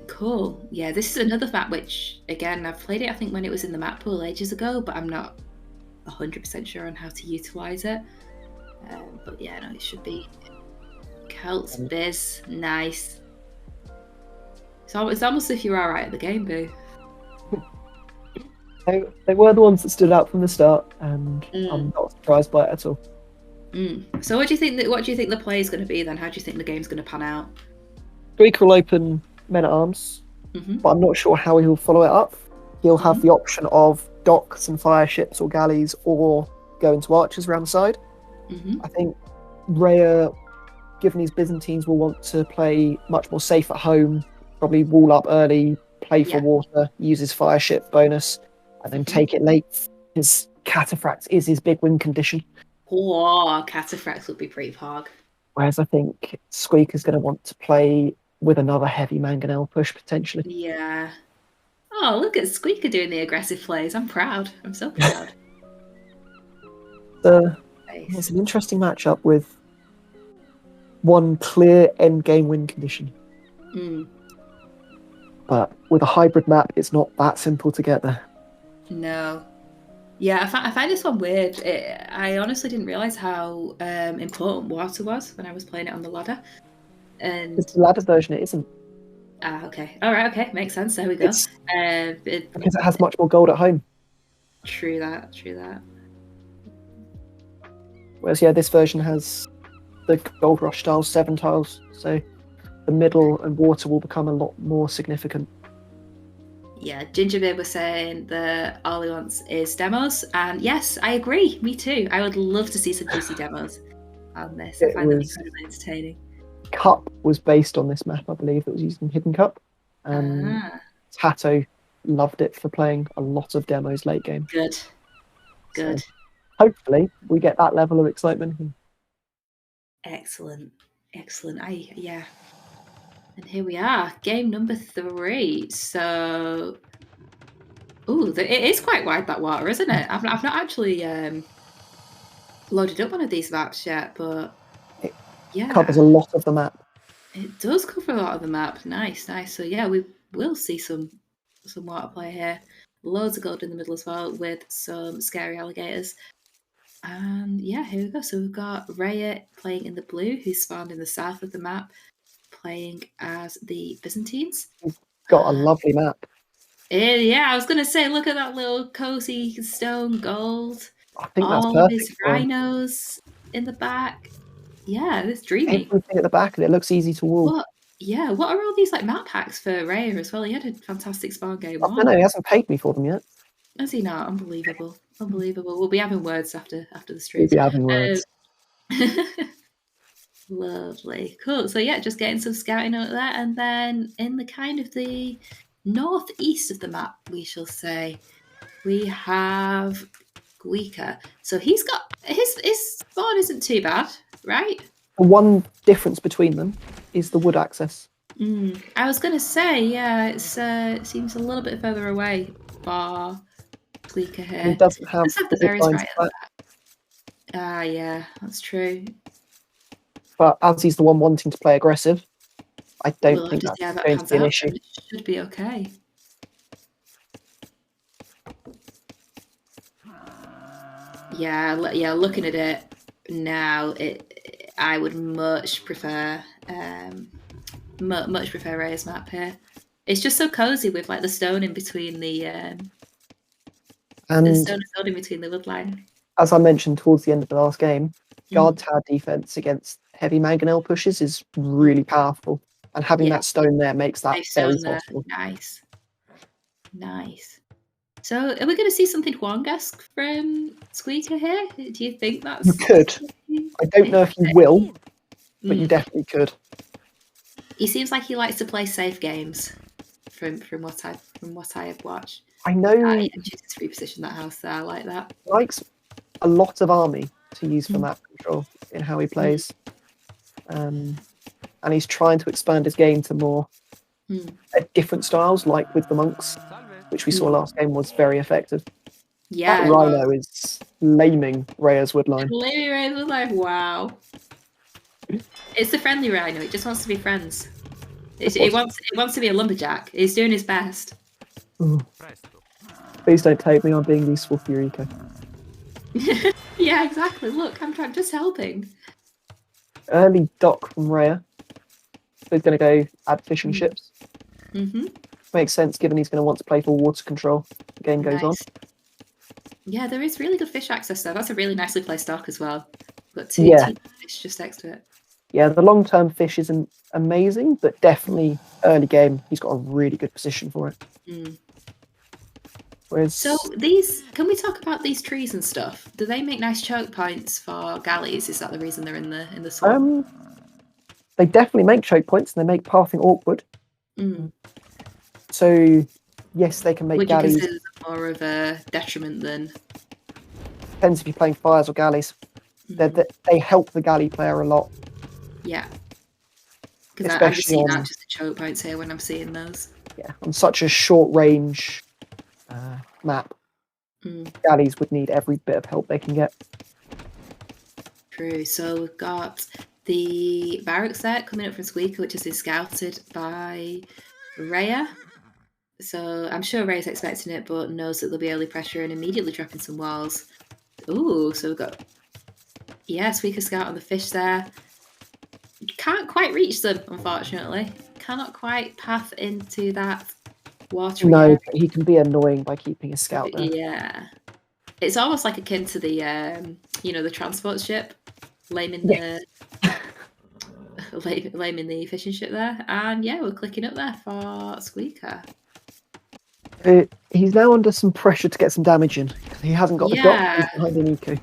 Cool. Yeah, this is another map which, again, I've played it I think when it was in the map pool ages ago, but I'm not 100% sure on how to utilise it. But yeah, no, it should be Celts, Biz, nice. So it's almost if you're alright at the game, boo. They were the ones that stood out from the start, and I'm not surprised by it at all. So what do you think the play is going to be then? How do you think the game's going to pan out? Squeaker will open men-at-arms, Mm-hmm. but I'm not sure how he'll follow it up. He'll have the option of docks and fire ships or galleys, or go into archers around the side. Mm-hmm. I think Rhea, given his Byzantines, will want to play much more safe at home, probably wall up early, play for water, use his fire ship bonus, and then take it late. His Cataphracts is his big win condition. Oh, Cataphracts would be pretty hog. Whereas I think Squeaker's going to want to play with another heavy mangonel push, potentially. Yeah. Oh, look at Squeaker doing the aggressive plays. I'm proud. I'm so proud. It's an interesting matchup with one clear end game win condition. But with a hybrid map, it's not that simple to get there. No. Yeah, I find this one weird. I honestly didn't realise how important water was when I was playing it on the ladder. And it's the ladder version, it isn't. Ah, okay. All right, okay. Makes sense. There we go. Because it has much more gold at home. True that. Whereas, this version has the gold rush tiles, 7 tiles, so the middle and water will become a lot more significant. Yeah, Gingerbeard was saying that all he wants is demos, and yes, I agree. Me too. I would love to see some juicy demos on this. I find them incredibly entertaining. Cup was based on this map, I believe, that was used in Hidden Cup. Tato loved it for playing a lot of demos late game. Good. So hopefully we get that level of excitement. Excellent. And here we are, game number 3. So, it is quite wide, that water, isn't it? I've not actually loaded up one of these maps yet, but it covers a lot of the map. It does cover a lot of the map. Nice. So we will see some water play here. Loads of gold in the middle as well, with some scary alligators. And here we go. So we've got Rhea playing in the blue, who's spawned in the south of the map, playing as the Byzantines. He's got a lovely map. I was going to say, look at that little cozy stone gold. I think that's perfect. All of his rhinos in the back. Yeah, it's dreamy. Everything at the back of it looks easy to wall. What are all these map hacks for Rhea as well? He had a fantastic spawn game. I don't know, he hasn't paid me for them yet. Has he not? Unbelievable. We'll be having words after the stream. We'll be having words. Lovely. Cool. So just getting some scouting out there, and then in the kind of the northeast of the map, we shall say, we have Squeaker. So he's got his spawn isn't too bad, right? The one difference between them is the wood access. I was going to say, it seems a little bit further away for Squeaker here. He doesn't have the berries right at the back. Yeah, that's true. But as he's the one wanting to play aggressive, I don't think that's going to be an issue. It should be okay. Yeah, looking at it now, I would much prefer Rhea's map here. It's just so cozy with the stone in between the stone in between the wood line. As I mentioned towards the end of the last game, guard tower defense against heavy mangonel pushes is really powerful, and having that stone there makes that very possible. Nice. So, are we going to see something Huang-esque from Squeaker here? Do you think that's? You could. I don't know if you will, but you definitely could. He seems like he likes to play safe games, from what I have watched. I know. He chooses to reposition that house there. I like that. He likes a lot of army to use for map control in how he plays, and he's trying to expand his game to more different styles, like with the monks, which we saw last game was very effective. Yeah, that rhino is laming Rhea's woodline. Laming Rhea's woodline. Wow. It's the friendly rhino. It just wants to be friends. It wants to be a lumberjack. He's doing his best. Ooh. Please don't take me on being useful for Eureka. Yeah, exactly. Look, I'm just helping. Early dock from Rhea. So he's going to go add fishing ships. Makes sense given he's going to want to play for water control. The game goes on. Yeah, there is really good fish access there. That's a really nicely placed dock as well. Got two fish just next to it. Yeah, the long-term fish isn't amazing, but definitely early game, he's got a really good position for it. Mm. Whereas, So can we talk about these trees and stuff? Do they make nice choke points for galleys? Is that the reason they're in the swamp? they definitely make choke points and they make pathing awkward. Mm. So yes, they can make Would you galleys. consider them more of a detriment than? Depends if you're playing fires or galleys. They help the galley player a lot. Yeah. Because I'm just seeing that just the choke points here when I'm seeing those. Yeah, on such a short range map, galleys would need every bit of help they can get. True. So we've got the barracks there coming up from Squeaker, which has been scouted by Rhea. So I'm sure Rhea's expecting it, but knows that there'll be early pressure and immediately dropping some walls. Ooh, so we've got Squeaker scout on the fish there. Can't quite reach them, unfortunately. Cannot quite path into that watery area. He can be annoying by keeping his scout there. Yeah. It's almost like akin to the the transport ship, laming the fishing ship there. And yeah, we're clicking up there for Squeaker. He's now under some pressure to get some damage in. He hasn't got the dock, he's behind an eco.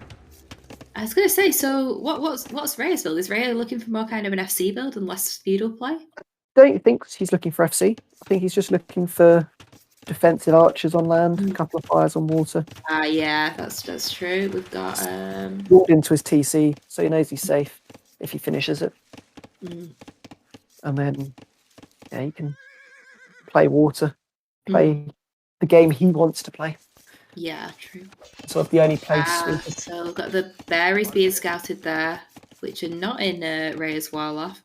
I was going to say, so what's Rhea's build? Is Rhea looking for more kind of an FC build and less feudal play? I don't think he's looking for FC. I think he's just looking for defensive archers on land, a couple of fires on water. Yeah, that's true. We've got walked into his TC, so he knows he's safe if he finishes it. And then he can play water, play the game he wants to play. Yeah, true. Sort of the only place. So we've got the berries being scouted there, which are not in Rhea's wall off.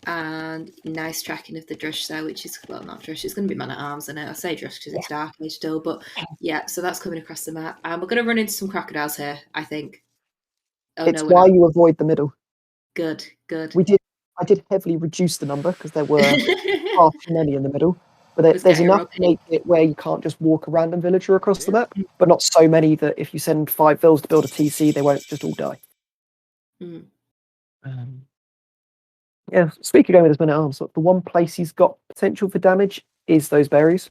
And nice tracking of the Drush there, which is, well, not Drush, it's going to be Man at Arms in it. I say Drush because it's Dark Age still, but yeah, so that's coming across the map. And we're going to run into some crocodiles here, I think. It's why you avoid the middle. Good. I did heavily reduce the number because there were far too many in the middle. But there's enough to make it where you can't just walk a random villager across the map, but not so many that if you send 5 vills to build a TC, they won't just all die. Speaking going with his men at arms, the one place he's got potential for damage is those berries.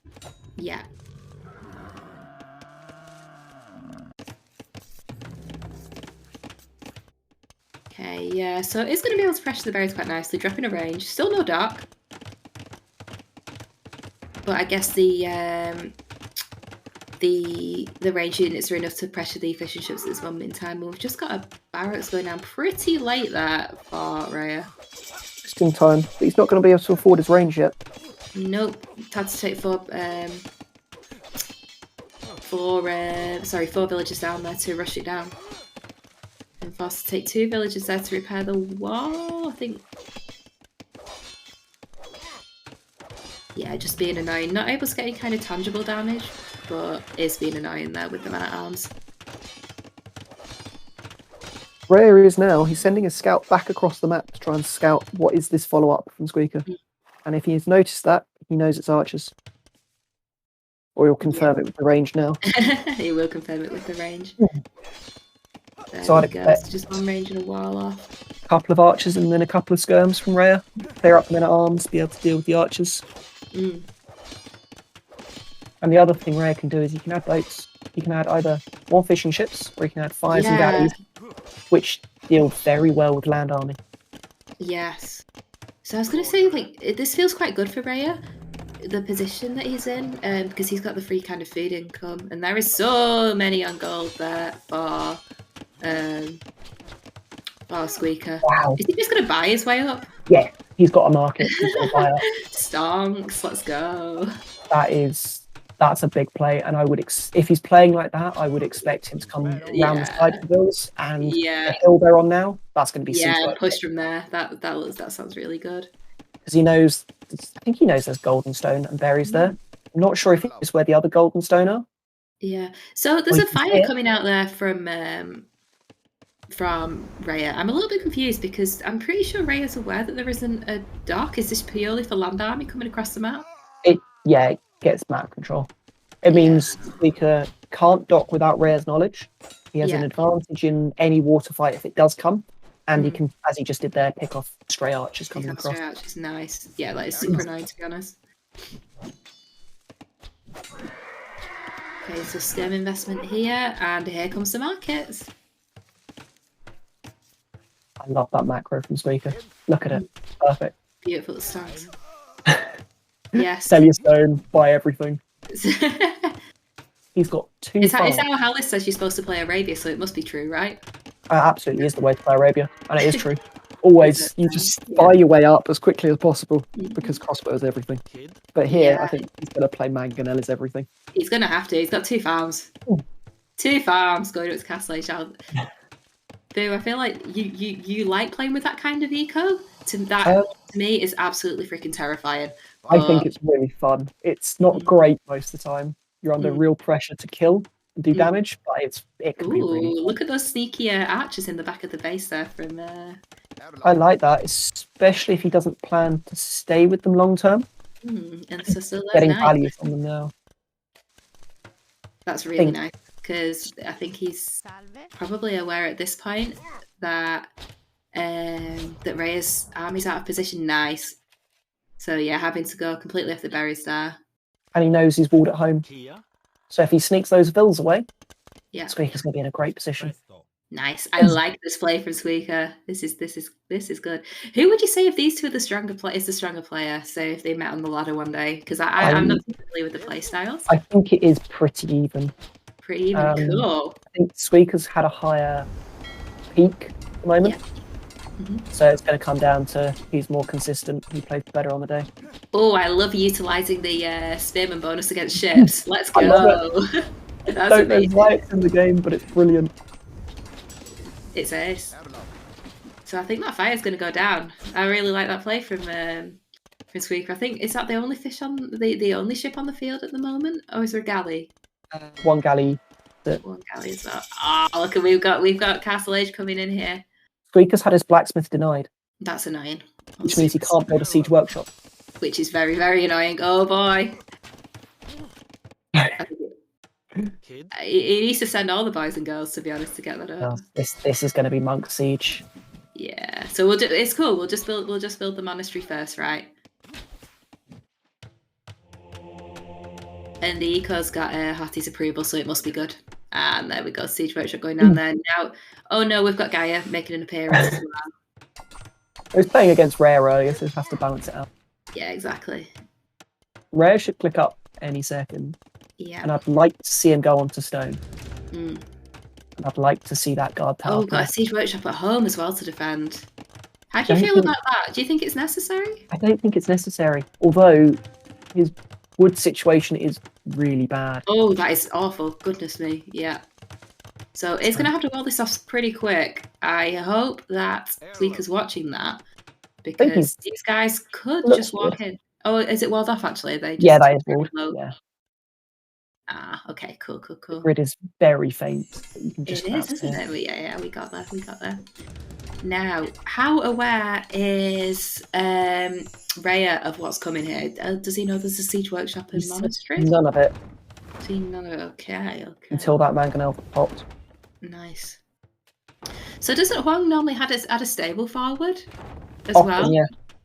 Yeah. Okay, yeah, so it's going to be able to pressure the berries quite nicely, dropping a range. Still no dark. But I guess the range units are enough to pressure the fishing ships at this moment in time. But we've just got a barracks going down pretty late there for Rhea. Just in time. But he's not going to be able to afford his range yet. Nope. Had to take four villagers down there to rush it down. And forced to take 2 villagers there to repair the wall, I think. Yeah, just being annoying. Not able to get any kind of tangible damage, but is being annoying there with the man at arms. Rhea is now, he's sending a scout back across the map to try and scout what is this follow-up from Squeaker. And if he has noticed that, he knows it's archers. Or he'll confirm it with the range now. He will confirm it with the range. There So I'd expect just one range and a wall off. A couple of archers and then a couple of skirms from Rhea. Clear up the men at arms, be able to deal with the archers. And the other thing Rhea can do is he can add boats. He can add either more fishing ships or he can add fires and galleys, which deal very well with land army. Yes. So I was going to say, this feels quite good for Rhea, the position that he's in, because he's got the free kind of food income, and there is so many on gold there for Squeaker. Wow. Is he just going to buy his way up? Yeah, he's got a market. He's got a buyer. Stonks, let's go. That's a big play, and I would if he's playing like that, I would expect him to come round the side of the bills and the hill they're on now. That's going to be super. Push from there. That sounds really good. Because he knows, I think he knows there's golden stone and berries there. I'm not sure if it's where the other golden stone are. Yeah. So there's a fire coming out there from Rhea. I'm a little bit confused because I'm pretty sure Rhea's aware that there isn't a dock. Is this purely for land army coming across the map? It gets map control. It means Squeaker can't dock without Rhea's knowledge. He has an advantage in any water fight if it does come. And he can, as he just did there, pick off stray archers coming across. Stray archers, nice. Yeah, that is super annoying, to be honest. Okay, so stem investment here, and here comes the markets. I love that macro from Squeaker. Look at it. Perfect. Beautiful stars. Yes. Sell your stone, buy everything. He's got 2 Is that how Hallis says you're supposed to play Arabia, so it must be true, right? Absolutely is the way to play Arabia, and it is true. Always, you just buy your way up as quickly as possible, because crossbow is everything. But here, I think he's going to play Mangonel as everything. He's going to have to. He's got 2 farms. Ooh. 2 farms going to his castle age. Boo, I feel like you like playing with that kind of eco. To me is absolutely freaking terrifying. I think it's really fun. It's not great most of the time. You're under real pressure to kill and do damage, but it can be really fun. Look at those sneaky archers in the back of the base there from I like that, especially if he doesn't plan to stay with them long term. And so still getting value from them now. That's really nice, because I think he's probably aware at this point that that Rhea's army's out of position. Nice. So yeah, having to go completely off the berries there. And he knows he's walled at home. So if he sneaks those vills away, Squeaker's going to be in a great position. Nice. I like this play from Squeaker. This is good. Who would you say of these two are the stronger player? Say if they met on the ladder one day, because I'm not familiar with the play styles. I think it is pretty even. Pretty even. Cool. I think Squeaker's had a higher peak at the moment. So it's going to come down to who's more consistent, who plays better on the day. Oh, I love utilising the spearman bonus against ships. Let's go. That's don't know why it's in the game, but it's brilliant. It's ace. So I think that fire's going to go down. I really like that play from Squeaker. I think, is that the only fish on the only ship on the field at the moment, or is there a galley? One galley. One galley as well. Oh, look, we've got Castle Age coming in here. Squeaker's had his blacksmith denied. That's annoying. Which means he can't build a siege workshop. Which is very, very annoying. Oh boy. He needs to send all the boys and girls, to be honest, to get that up. This is going to be Monk Siege. Yeah, so we'll do. It's cool. We'll just build the monastery first, right? And the eco's got Hatti's approval, so it must be good. And there we go, siege workshop going down there now. Oh no, we've got Gaia making an appearance as well. I was playing against Rhea earlier, so it has to balance it out. Yeah, exactly. Rhea should click up any second. Yeah. And I'd like to see him go onto stone. And I'd like to see that guard tower. Oh, we've got a siege workshop at home as well to defend. How do you feel about that? Do you think it's necessary? I don't think it's necessary. Although his wood situation is really bad. Oh, that is awful. Goodness me. Yeah. So it's going to have to wall this off pretty quick. I hope that Squeaker's watching that, because these guys could just walk in. Oh, is it walled off actually? That is walled. Yeah. Ah, okay, cool. The grid is very faint. You can just it is, isn't it? Yeah, we got there. Now, how aware is Rhea of what's coming here? Does he know there's a siege workshop in monastery? None of it. None of it. Okay. Until that Mangonel popped. Nice. So doesn't Huang normally add a stable forward as well?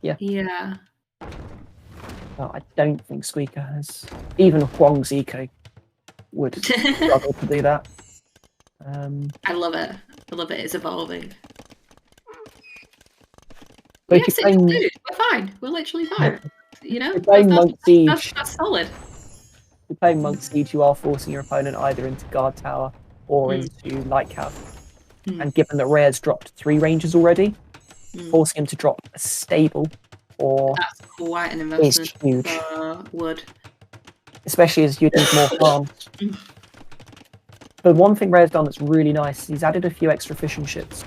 Yeah. Well, I don't think Squeaker has. Even Huang's eco would struggle to do that. I love it. It's evolving. But we're fine. We're literally fine. You know, that's solid. If you're playing Monk Siege, you are forcing your opponent either into guard tower or into light cav. And given that Rhea's dropped 3 ranges already, forcing him to drop a stable that's quite an investment. Is huge. Wood. Especially as you need more farms. But one thing Rhea's done that's really nice, he's added a few extra fishing ships,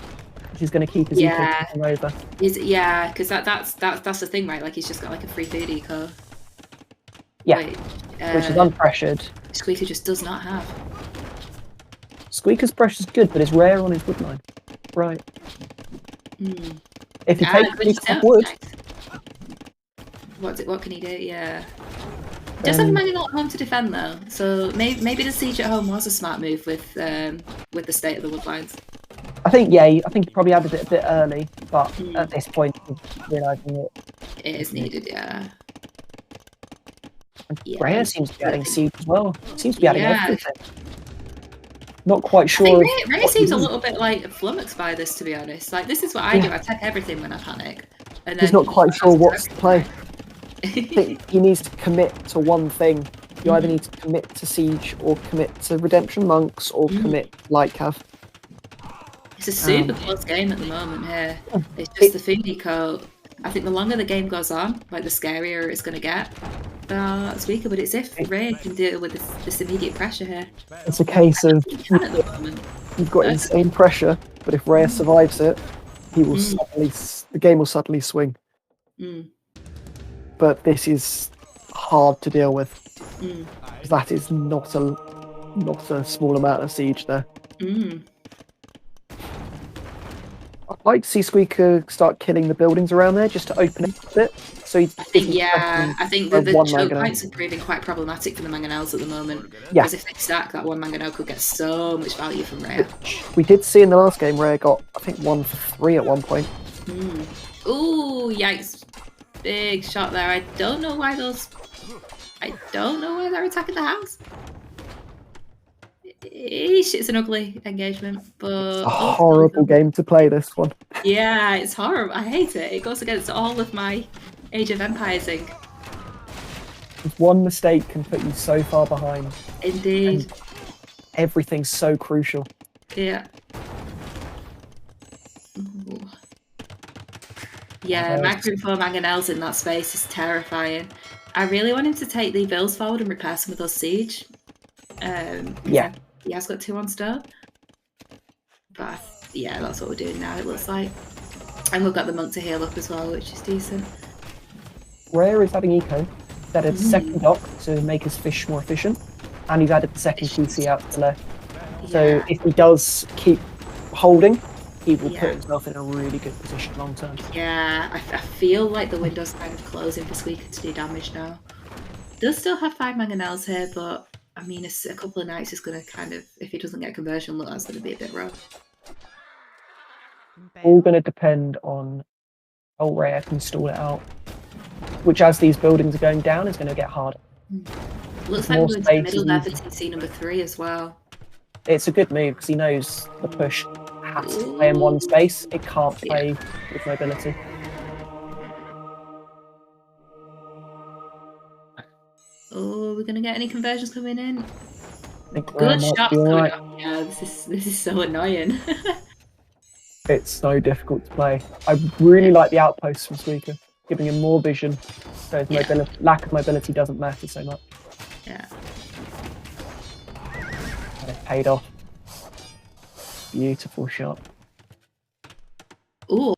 which is going to keep his eco over. Because that's the thing, right? Like he's just got like a free food eco. Yeah, which is unpressured. Squeaker just does not have. Squeaker's pressure's good, but it's rare on his woodline. Right. If you take Squeaker wood. What can he do? Yeah. Does have a Mangonel at home to defend though, so maybe the siege at home was a smart move with the state of the woodlines. I think he probably added it a bit early, but at this point, he's realising it is needed. Yeah. Rhea seems to be adding siege as well. Seems to be adding everything. Not quite sure. Rhea seems a little bit like flummoxed by this, to be honest. Like, this is what I do. I take everything when I panic. And he's not quite sure what's to play. I think he needs to commit to one thing. You either need to commit to siege or commit to redemption monks or commit Lightcav. It's a super close game at the moment here. It's just the food eco. I think the longer the game goes on, like the scarier it's going to get. It's weaker, but it's if Rhea can deal with this immediate pressure here. It's a case of you've got insane pressure, but if Rhea survives it, he will the game will suddenly swing. But this is hard to deal with. That is not a small amount of siege there. I'd like to see Squeaker start killing the buildings around there just to open it a bit. So I think the choke points are proving quite problematic for the Mangonels at the moment. Because if they stack, that one Mangonel could get so much value from Rhea. We did see in the last game Rhea got, I think, 1 for 3 at one point. Ooh, yikes. Big shot there. I don't know why they're attacking the house. It's an ugly engagement, but a horrible game to play, this one. Yeah, it's horrible. I hate it. It goes against all of my Age of Empiresing. One mistake can put you so far behind. Indeed. And everything's so crucial. Yeah. Ooh. Yeah, Macro 4 Mangonels in that space is terrifying. I really want him to take the bills forward and repair some of those siege. He has got 2 on stone. But yeah, that's what we're doing now, it looks like. And we've got the monk to heal up as well, which is decent. Rhea is adding eco. He's added a second dock to make his fish more efficient. And he's added the second PC out to the left. So if he does keep holding, he will put himself in a really good position long term. Yeah, I feel like the window's kind of closing for Squeaker to do damage now. Does still have 5 Mangonels here, but I mean, a couple of nights is going to kind of, if he doesn't get conversion, look, that's going to be a bit rough. All going to depend on how Rhea can stall it out, which as these buildings are going down is going to get harder. Looks like we're going to the middle there for TC number 3 as well. It's a good move because he knows the push has to play in one space. It can't play with mobility. Oh, we're going to get any conversions coming in? Good shots coming up. Yeah, this is so annoying. It's so difficult to play. I really like the outposts from Squeaker, giving him more vision, so his lack of mobility doesn't matter so much. Yeah. And it paid off. Beautiful shot. Ooh.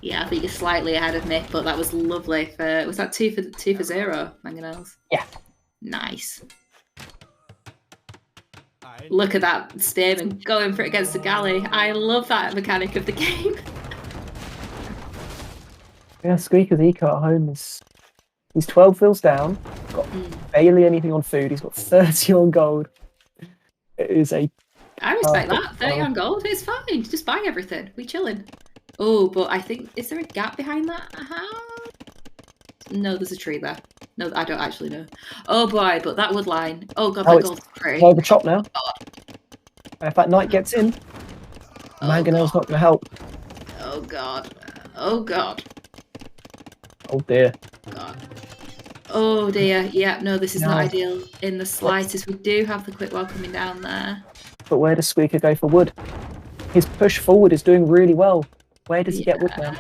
Yeah, I think you're slightly ahead of me, but that was lovely. Was that 2 for 0, Mangonels? Yeah. Nice. Look at that spearman going for it against the galley. I love that mechanic of the game. Yeah, Squeaker's eco at home is... He's 12 fills down, got barely anything on food, he's got 30 on gold. It is a... I respect that. 30 on gold, it's fine. Just buy everything. We chilling. Oh, but I think... Is there a gap behind that house? No, there's a tree there. No, I don't actually know. Oh boy, but that wood line. Oh god, that gold's pretty. Over chop now. If that knight gets in, Mangonel's not going to help. Oh god. Oh god. Oh dear. God. Oh dear. Yeah, no, this is not ideal in the slightest. We do have the quick wall coming down there. But where does Squeaker go for wood? His push forward is doing really well. Where does he get wood now?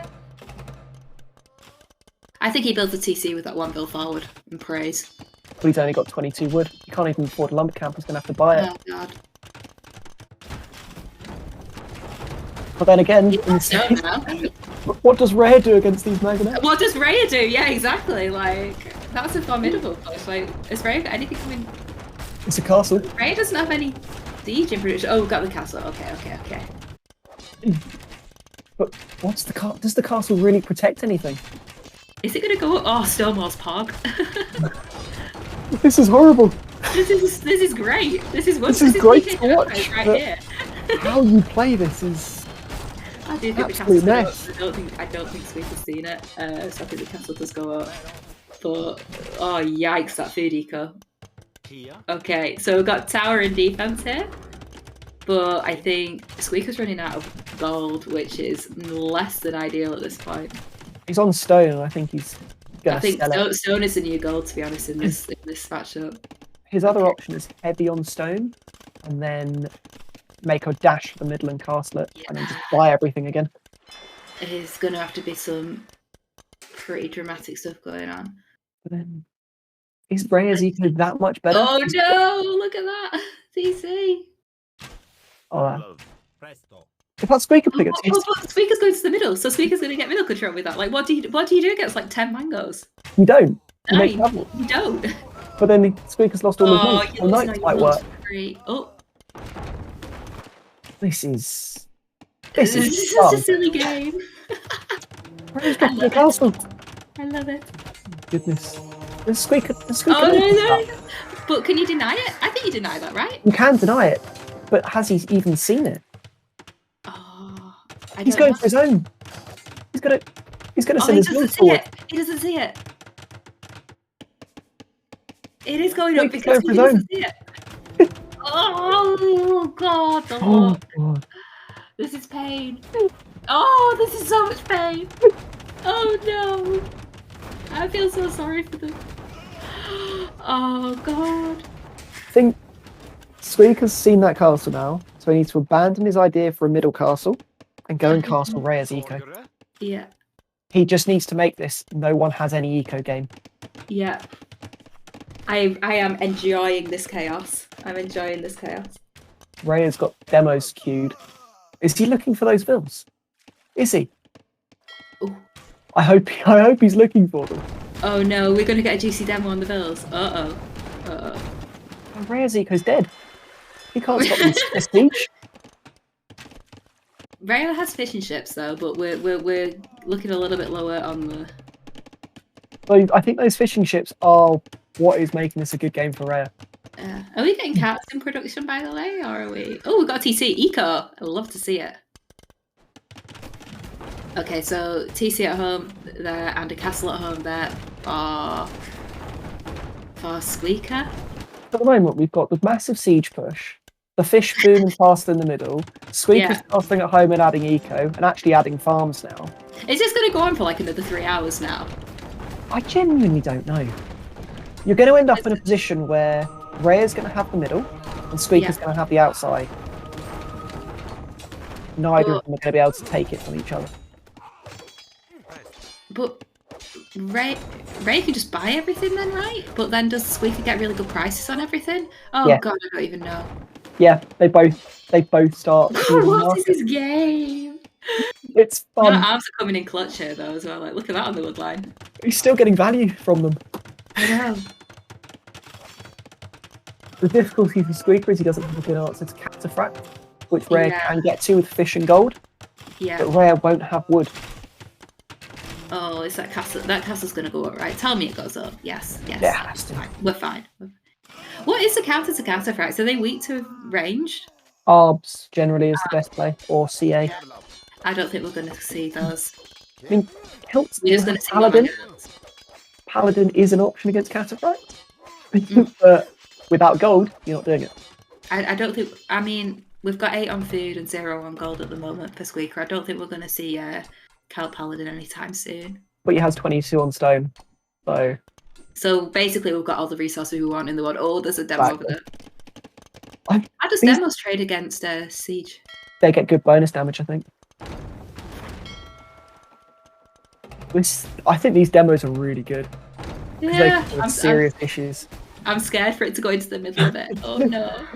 I think he builds a TC with that 1 build forward and prays. But he's only got 22 wood. He can't even afford a lumber camp. He's going to have to buy it. Oh god. But then again, what does Rhea do against these Mangonels? What does Rhea do? Yeah, exactly. Like, that's a formidable push. Like, is Rhea got anything coming? It's a castle. Rhea doesn't have any siege in production. Oh, got the castle. Okay. But what's the does the castle really protect anything? Is it going to go? Oh, Stonewall's Pog. This is horrible. This is great. This is great to watch. right here. How you play this is I do think the absolute castle's mess. I don't think Squeak has seen it. So I think the castle does go up. But oh yikes, that food eco. Okay, so we've got tower and defense here. But I think Squeak is running out of gold, which is less than ideal at this point. He's on stone, and I think he's gonna I think sell it. stone is the new gold, to be honest, in this matchup. His other option is heavy on stone, and then make a dash for the middle and castle it, and then just buy everything again. There's gonna have to be some pretty dramatic stuff going on. But then, is Rhea's eco that much better? Oh no! Look at that, DC. Oh, if that Squeaker pick it, Squeaker's going to the middle, so Squeaker's going to get middle control with that. Like, what do you do against like 10 mangoes? you don't. You make Nine. trouble. You don't. But then the Squeaker's lost all his money. you The lost- knights you might lost work. three. Oh, This is this is fun. a silly game. Rhea's got the castle. I love it. Goodness. The Squeaker. Oh no! But can you deny it? I think you deny that, right? You can deny it, but has he even seen it? Oh, He's going for his own. He's gonna send his build forward. He doesn't see it. It is going up He's because going he for his doesn't see it. Oh god, the Oh, luck. God. This is pain. Oh, this is so much pain. Oh no. I feel so sorry for them. Oh god. I think Squeaker's seen that castle now, so he needs to abandon his idea for a middle castle and go and castle Rhea's eco. Yeah. He just needs to make this no one has any eco game. Yeah. I am enjoying this chaos. I'm enjoying this chaos. Rhea's got demos queued. Is he looking for those bills? Is he? Ooh. I hope he's looking for them. Oh no, we're gonna get a juicy demo on the bills. Uh-oh. Uh-oh. Oh, Rhea's eco's dead. He can't stop this siege. Rhea has fishing ships though, but we're looking a little bit lower on the. So I think those fishing ships are what is making this a good game for Rhea. Are we getting cats in production, by the way, or are we? Oh, we've got a TC Eco. I love to see it. Okay, so TC at home there and a castle at home there for Squeaker. At the moment, we've got the massive siege push, the fish boom and castle in the middle, Squeaker's castling at home and adding eco, and actually adding farms now. Is this going to go on for like another 3 hours now? I genuinely don't know. You're going to end up in a position where Rhea's going to have the middle, and Squeaker's going to have the outside. Neither of them are going to be able to take it from each other. But Rhea can just buy everything then, right? But then does Squeaker get really good prices on everything? Oh god, I don't even know. Yeah, they both start. What is this game? It's fun. Our arms are coming in clutch here though as well. Like, look at that on the wood line. He's still getting value from them. I know. The difficulty for Squeaker is he doesn't have a good answer to Cataphract, which Rhea can get to with fish and gold. Yeah. But Rhea won't have wood. Oh, it's that castle. That castle's going to go up, right? Tell me it goes up. Yes. Yeah, it has to. We're fine. What is the counter to Cataphract? Are they weak to ranged? Arbs generally is the best play, or CA. I don't think we're going to see those. I mean, Hilt's we're just going to see Paladin. Paladin is an option against Cataphract, but without gold, you're not doing it. I don't think. I mean, we've got 8 on food and 0 on gold at the moment for Squeaker. I don't think we're going to see Cal Paladin anytime soon. But he has 22 on stone, so. So basically, we've got all the resources we want in the one. Oh, there's a demo over there. How does demos trade against Siege? They get good bonus damage, I think. I think these demos are really good. Yeah, they have serious issues. I'm scared for it to go into the middle of it. Oh no.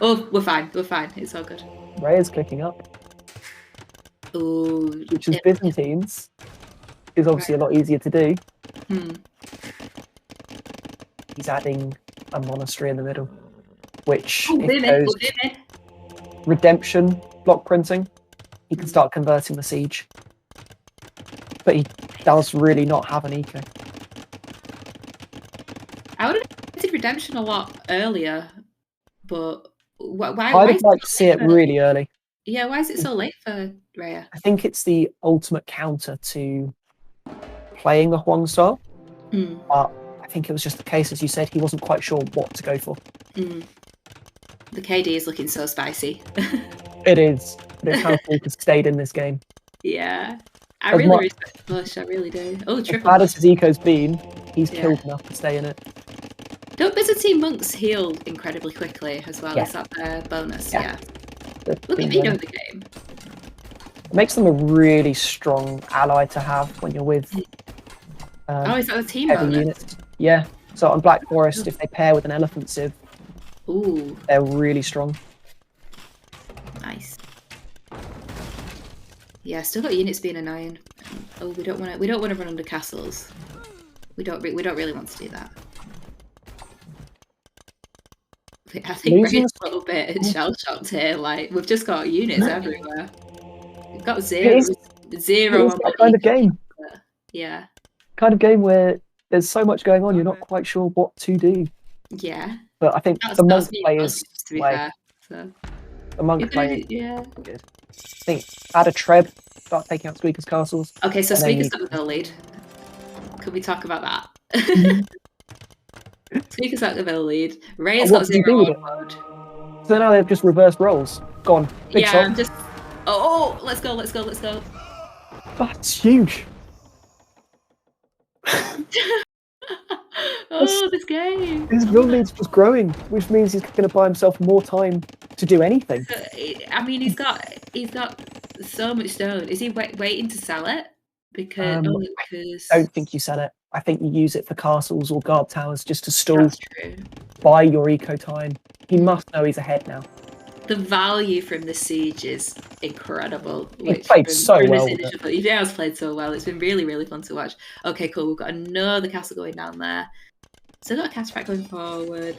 Oh, we're fine. We're fine. It's all good. Rhea's clicking up. Oh, which is Byzantines. Is obviously a lot easier to do. He's adding a monastery in the middle, which goes redemption block printing. He can start converting the siege, but he does really not have an eco. I would have did redemption a lot earlier, but Why I'd is like it to so see late it for, really early. yeah, why is it so late for Rhea? I think it's the ultimate counter to playing the Huang style. Mm, But I think it was just the case, as you said, he wasn't quite sure what to go for. mm. The KD is looking so spicy. It is, but it's how Squeak has stayed in this game. Yeah. I As really much respect the push, I really do. Oh, as triple bad push. as his eco's been, he's Yeah. killed enough to stay in it. Don't Byzantine monks heal incredibly quickly as well? Yeah. Is that their bonus? Yeah. Yeah. They've Look at been me going. knowing the game. It makes them a really strong ally to have when you're with Oh, is that the team heavy bonus? units. Yeah. So on Black Forest, if they pair with an Elephant Civ, Ooh, they're really strong. nice. Yeah, still got units being annoying. Oh, we don't want to run under castles. We don't really want to do that. I think Losing Ray's a little bit shell shocked here. Like we've just got units everywhere. We've got zero It on is that my kind of eco. game. Yeah. Kind of game where there's so much going on, you're not quite sure what to do. Yeah. But I think That's the monk me, players to be play. fair. So. The monk players Yeah. good. I think add a Treb, start taking out Squeaker's castles. Okay, so and then Squeaker's you- got the middle lead. Could we talk about that? Squeaker's got the middle lead. Ray has what got do you 0 do with on it? mode. So now they've just reversed roles. Gone. Big Yeah, shot. I'm just. Oh, let's go, let's go, let's go. That's huge. Oh, this game. His build lead's just growing, which means he's going to buy himself more time to do anything. I mean, he's got so much stone. Is he waiting to sell it? Because I don't think you sell it. I think you use it for castles or guard towers just to stall, that's true. buy your eco time. He must know he's ahead now. The value from the siege is incredible. He played so well. He has played so well. It's been really, really fun to watch. Okay, cool. We've got another castle going down there. Still got a cast going forward.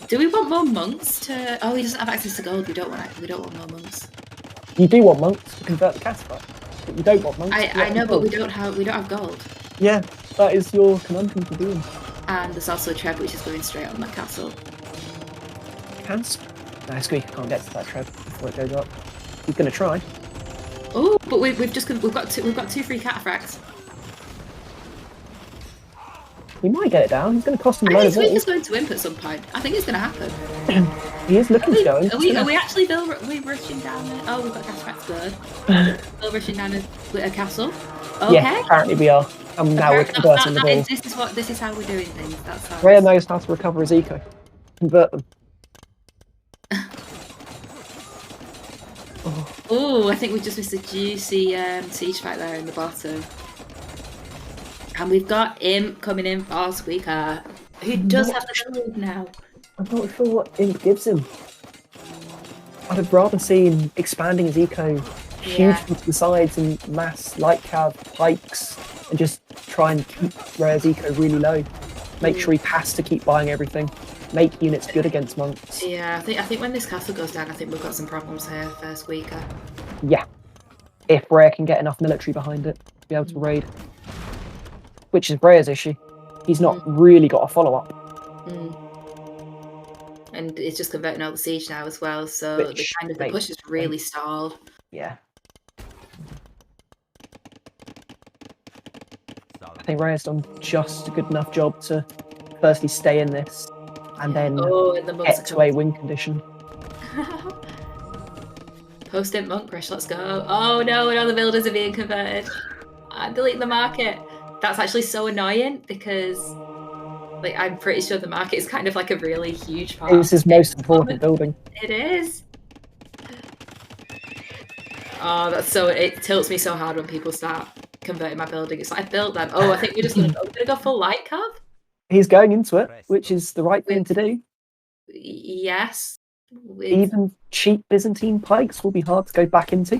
Do we want more monks to? Oh, he doesn't have access to gold. We don't want more monks. You do want monks to convert the cast but you don't want monks. I know, but we don't have gold. Yeah, that is your conundrum to be in. And there's also a Treb which is going straight on that castle. No, Squeak can't get to that Treb before it goes up. He's going to try. Oh, but we've got two free cataphracts. He might get it down. He's going to cost him a I load think of Squeak is going to imp at some point. I think it's going to happen. He is looking to go. Are we actually rushing down there? Oh, we've got cataphracts good. Bill rushing down a castle. Okay. Yeah, apparently we are. And now we're converting the ball. This is how we're doing things. That's how. Rhea knows how to recover his eco. Convert them. Oh, I think we just missed a juicy siege fight there in the bottom. And we've got Imp coming in for Squeaker, who does have the lead now. I'm not sure what Imp gives him. I'd have rather seen expanding his eco hugely to the sides and mass light cav pikes and just try and keep Rhea's eco really low. Make sure he has to keep buying everything. Make units good against monks. Yeah, I think when this castle goes down, I think we've got some problems here for Squeaker. Yeah. If Rhea can get enough military behind it to be able to raid. Which is Rhea's issue. He's not really got a follow-up. And it's just converting all the siege now as well, so the push is really stalled. Yeah. I think Rhea's done just a good enough job to firstly stay in this and then get to a win condition. Post-it monk rush, let's go. Oh no, and all the builders are being converted. I'm deleting the market. That's actually so annoying because like I'm pretty sure the market is kind of like a really huge part. It's his most important building. It is. Oh, that's so. It tilts me so hard when people start converting my building. It's like I built them. Oh, I think we're gonna go full light cav. He's going into it, which is the right thing to do. Yes. Even cheap Byzantine pikes will be hard to go back into.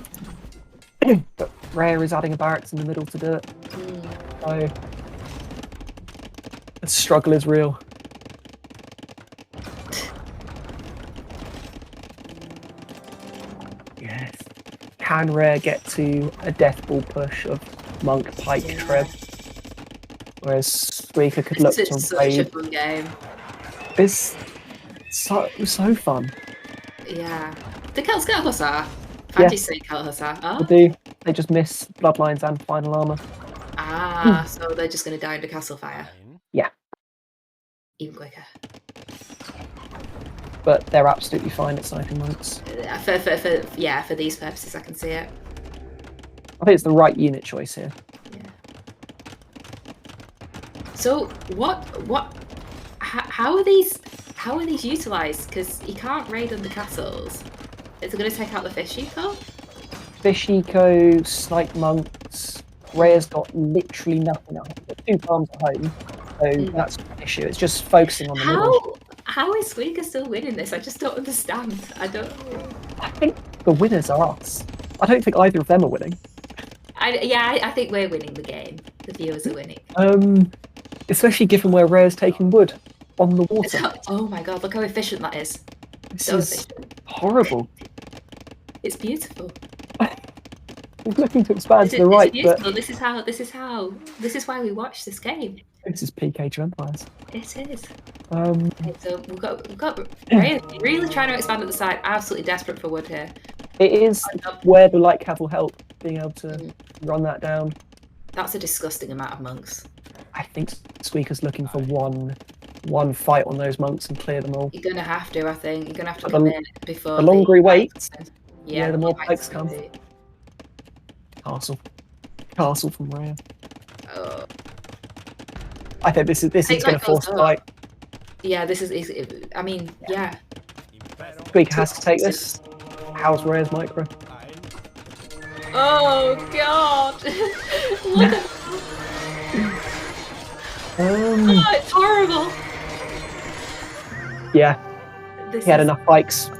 But Rhea is adding a barracks in the middle to do it. So the struggle is real. Yes. Can Rhea get to a death ball push of Monk, Pike, Treb? Whereas Squeaker could look to such a fun game. This So fun. Yeah. The Celts get a Hussar. Fancy saying Celt Hussar. I Oh. do. They just miss Bloodlines and Final Armor. Ah, so they're just going to die under Castle Fire. Yeah. Even quicker. But they're absolutely fine at sniping monks. For these purposes, I can see it. I think it's the right unit choice here. Yeah. So how are these utilised? Because you can't raid under castles. Is it going to take out the fish eco? Fish eco, snipe monks. Rhea's got literally nothing else. Got 2 farms at home, so that's not an issue. It's just focusing on the middle. How is Squeaker still winning this? I just don't understand. I think the winners are us. I don't think either of them are winning. I think we're winning the game. The viewers are winning. Especially given where Rhea's taking wood on the water. Oh my god, look how efficient that is. This is horrible. It's beautiful. He's looking to expand to the right, but this is why we watch this game. This is peak Age of Empires. It is. Okay, so we've got Rhea really trying to expand at the side. Absolutely desperate for wood here. It is where the light cav will help, being able to run that down. That's a disgusting amount of monks. I think Squeaker's looking for one fight on those monks and clear them all. You're gonna have to, I think. You're gonna have to come in before. The longer he waits, the more pikes come. Castle from Rhea. Oh. I think this is going to force a fight. Yeah, this is. I mean, yeah. Squeaker has to take this. How's Rhea's micro? Oh god! Look at. Oh, it's horrible. Yeah. He had enough bikes.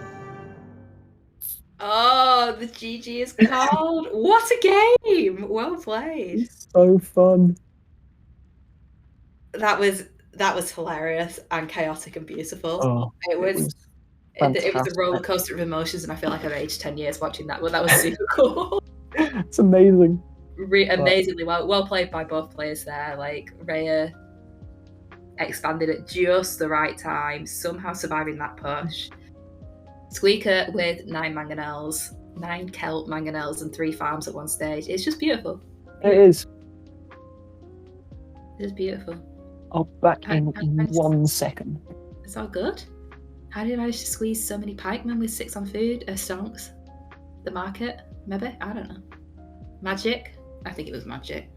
Oh, the GG is called. What a game! Well played. It's so fun. That was hilarious and chaotic and beautiful. Oh, it was a roller coaster of emotions, and I feel like I've aged 10 years watching that. But that was super cool. It's amazing. Amazingly well played by both players there. Like Rhea expanded at just the right time, somehow surviving that push. Squeaker with 9 mangonels, 9 Celt mangonels, and 3 farms at one stage. It's just beautiful. It is. It's beautiful. I'll back in 1 second. It's all good. How did you manage to squeeze so many pikemen with 6 on food? Stonks? The market? Maybe? I don't know. Magic? I think it was magic.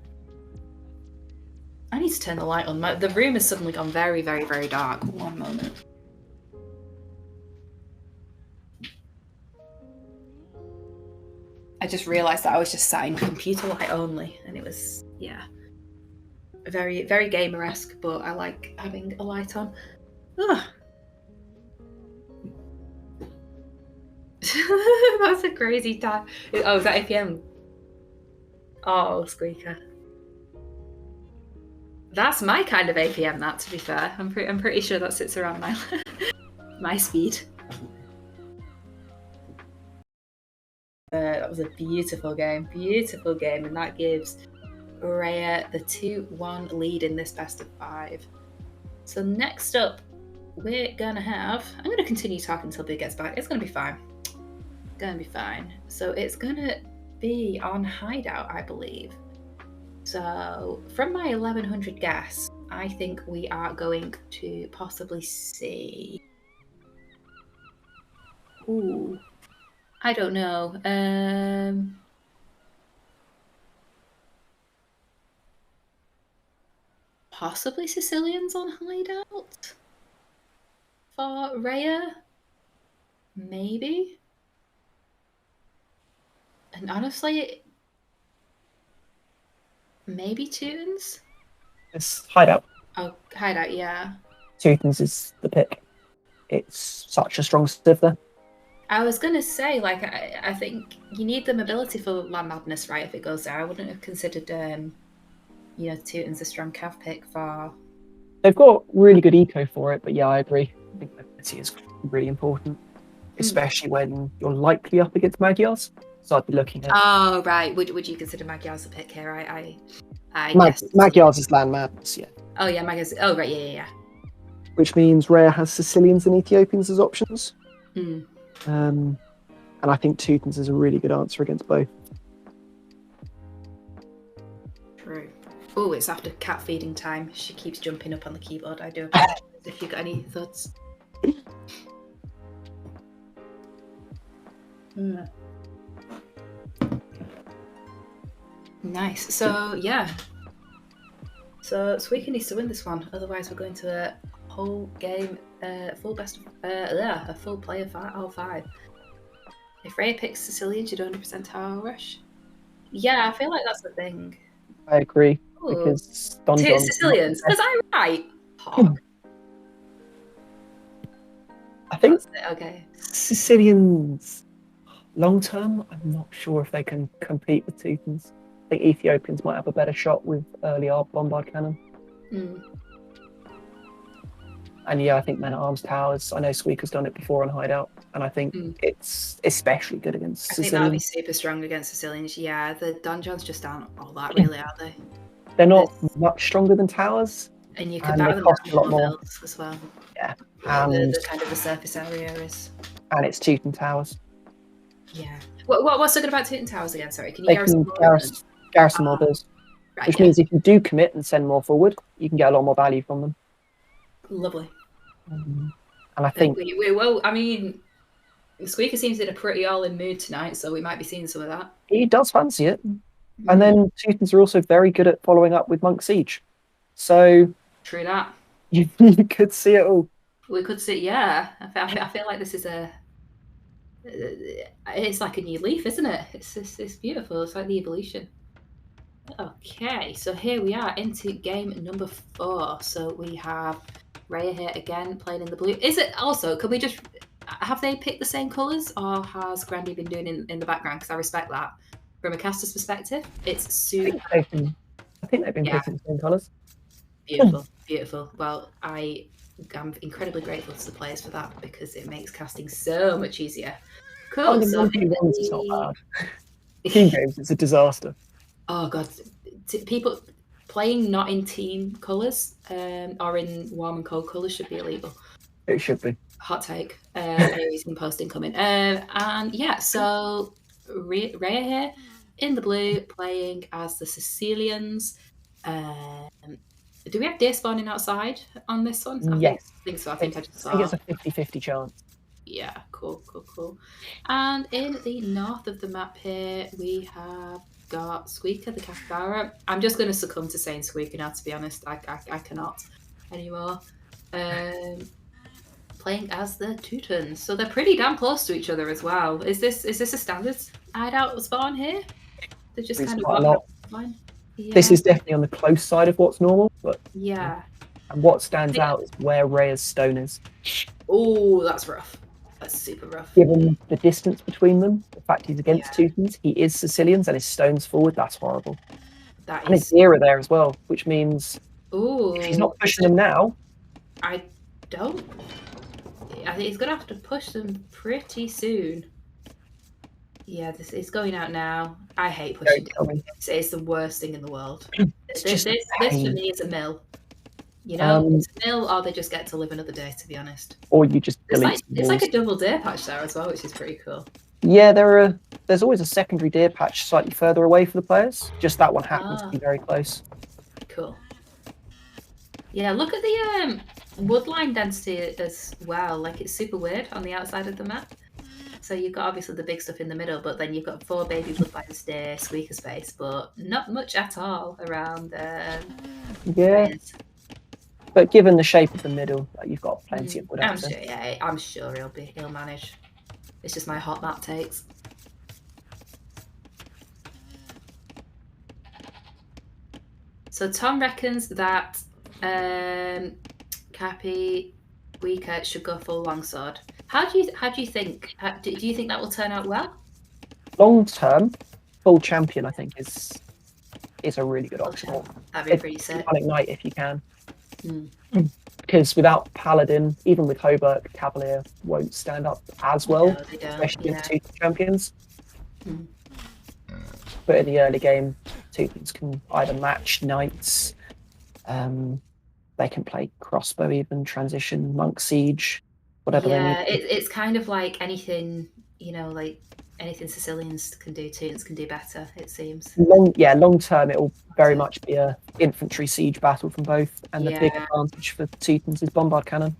I need to turn the light on. The room has suddenly gone very, very, very dark. One moment. I just realised that I was just sat in computer light only, and it was, yeah, very, very gamer-esque, but I like having a light on. Ugh. That's a crazy time. Oh, is that APM? Oh, Squeaker. That's my kind of APM, that, to be fair. I'm pretty sure that sits around my my speed. That was a beautiful game, and that gives Rhea the 2-1 lead in this best of 5. So next up, we're gonna have. I'm gonna continue talking until Boo gets back. It's gonna be fine. So it's gonna be on Hideout, I believe. So from my 1100 guess, I think we are going to possibly see. Ooh. I don't know. Possibly Sicilians on Hideout for Rhea? Maybe? And honestly, maybe Teutons? It's Hideout. Oh, Hideout, yeah. Teutons is the pick. It's such a strong stiff there. I was going to say, like, I think you need the mobility for Land Madness, right, if it goes there. I wouldn't have considered, Teutons a strong cav pick for... They've got really good eco for it, but yeah, I agree. I think mobility is really important, especially when you're likely up against Magyars. So I'd be looking at... Oh, right. Would you consider Magyars a pick here? I Magyars is Land Madness, yeah. Oh, yeah, Magyars. Oh, right, yeah. which means Rhea has Sicilians and Ethiopians as options. And I think Teutons is a really good answer against both. True. Oh, it's after cat feeding time. She keeps jumping up on the keyboard. I do apologize if you got any thoughts. Nice. So yeah. So Suika needs to win this one. Otherwise, we're going to a whole game, full best, a full play of all 5. If Rhea picks Sicilian, she'd 100% tower rush. Yeah, I feel like that's the thing. I agree. Ooh. Because Don John's Sicilians. Was I right? Hog. I think okay. Sicilians, long term, I'm not sure if they can compete with Teutons. I think Ethiopians might have a better shot with early bombard cannon. And yeah, I think men at arms towers. I know Suika's done it before on hideout, and I think it's especially good against Sicilians. I think that'll be super strong against Sicilians. Yeah, the donjons just aren't all that really, are they? They're not much stronger than towers. And you can battle them a lot more as well. Yeah. And the kind of the surface area is. And it's Teuton towers. Yeah. What's so good about Teuton towers again? Sorry, can you garrison more those? Right, which means if you do commit and send more forward, you can get a lot more value from them. Lovely. And I think well, I mean, Squeaker seems in a pretty all-in mood tonight, so we might be seeing some of that. He does fancy it. And then Teutons are also very good at following up with Monk Siege. So true that. You could see it all. We could see, yeah. I feel like this is it's like a new leaf, isn't it? It's beautiful. It's like the evolution. Okay, so here we are into game number 4. So we have Rhea here again playing in the blue. Is it also, can we just, have they picked the same colours, or has Grandy been doing in the background? Because I respect that. From a caster's perspective, it's super. I think they've been picking the same colours. Beautiful, beautiful. Well, I'm incredibly grateful to the players for that, because it makes casting so much easier. Cool. So it's not bad. Team games, it's a disaster. Oh god, people playing not in team colours or in warm and cold colours should be illegal. It should be. Hot take. Anyways, in post incoming. And yeah, so Rhea here in the blue playing as the Sicilians. Do we have deer spawning outside on this one? Yes. I think so. I think I just saw. I think it's a 50-50 chance. Yeah, cool. And in the north of the map here, we have got Squeaker, the Capybara. I'm just going to succumb to saying Squeaker now, to be honest. I cannot anymore. Playing as the Teutons. So they're pretty damn close to each other as well. Is this a standard hideout spawn here? They're just kind of line. Yeah. This is definitely on the close side of what's normal, but yeah. And what stands out is where Rhea's stone is. Oh, that's rough. That's super rough. Given the distance between them, the fact he's against Teutons, he is Sicilians and his stone's forward, that's horrible. And his era there as well, which means if he's not pushing them now. I think he's going to have to push them pretty soon. Yeah, it's going out now. I hate pushing. It's the worst thing in the world. This for me is a mill. You know, it's a mill, or they just get to live another day, to be honest. Or you just it's like a double deer patch there as well, which is pretty cool. Yeah, there's always a secondary deer patch slightly further away for the players. Just that one happens to be very close. Cool. Yeah, look at the woodline density as well. Like, it's super weird on the outside of the map. So you've got obviously the big stuff in the middle, but then you've got 4 baby bloodlines there, Squeaker space, but not much at all around. But given the shape of the middle, you've got plenty of wood access. I'm sure he'll manage. It's just my hot map takes. So Tom reckons that Cappy Weaker should go full longsword. How do you think? Do you think that will turn out well? Long term, full champion I think is a really good option. That'd be pretty sick. Ignite if you can. Because without Paladin, even with Hobart, Cavalier won't stand up as well, especially against Teuton champions. But in the early game, Teutons can either match Knights, they can play crossbow, even transition, monk siege, whatever they need. It's kind of like anything, like anything Sicilians can do, Teutons can do better, it seems. Long term, it will very much be a infantry siege battle from both, and the big advantage for Teutons is bombard cannon.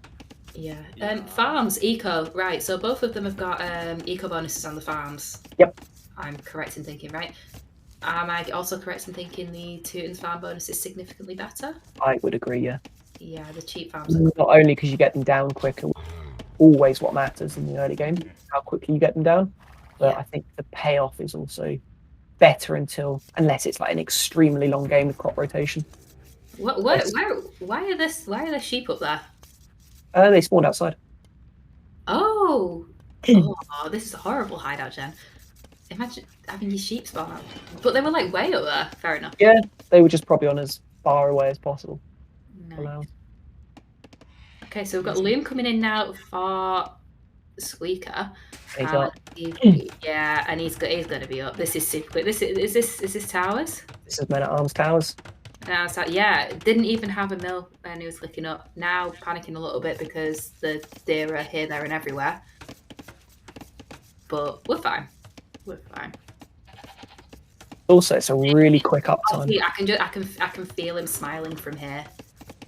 Yeah. Farms, eco, right. So both of them have got eco bonuses on the farms. Yep. I'm correct in thinking, right? Am I also correct in thinking the Teutons farm bonus is significantly better? I would agree, yeah. Yeah, the cheap farms. Not only because you get them down quicker, always what matters in the early game, how quickly you get them down. But I think the payoff is also better unless it's like an extremely long game with crop rotation. Why are there sheep up there? They spawned outside. Oh, this is a horrible hideout, Jen. Imagine having your sheep spawn out. But they were like way up there. Fair enough. Yeah, they were just probably on as far away as possible. Nice. Okay, so we've got Loom coming in now for Squeaker. He's up. Yeah, and he's going to be up. This is super quick. Is this towers? This is men-at-arms towers. Yeah, didn't even have a mill when he was clicking up. Now panicking a little bit because the deer are here, there, and everywhere. But we're fine. We're fine. Also, it's a really quick uptime. I can feel him smiling from here,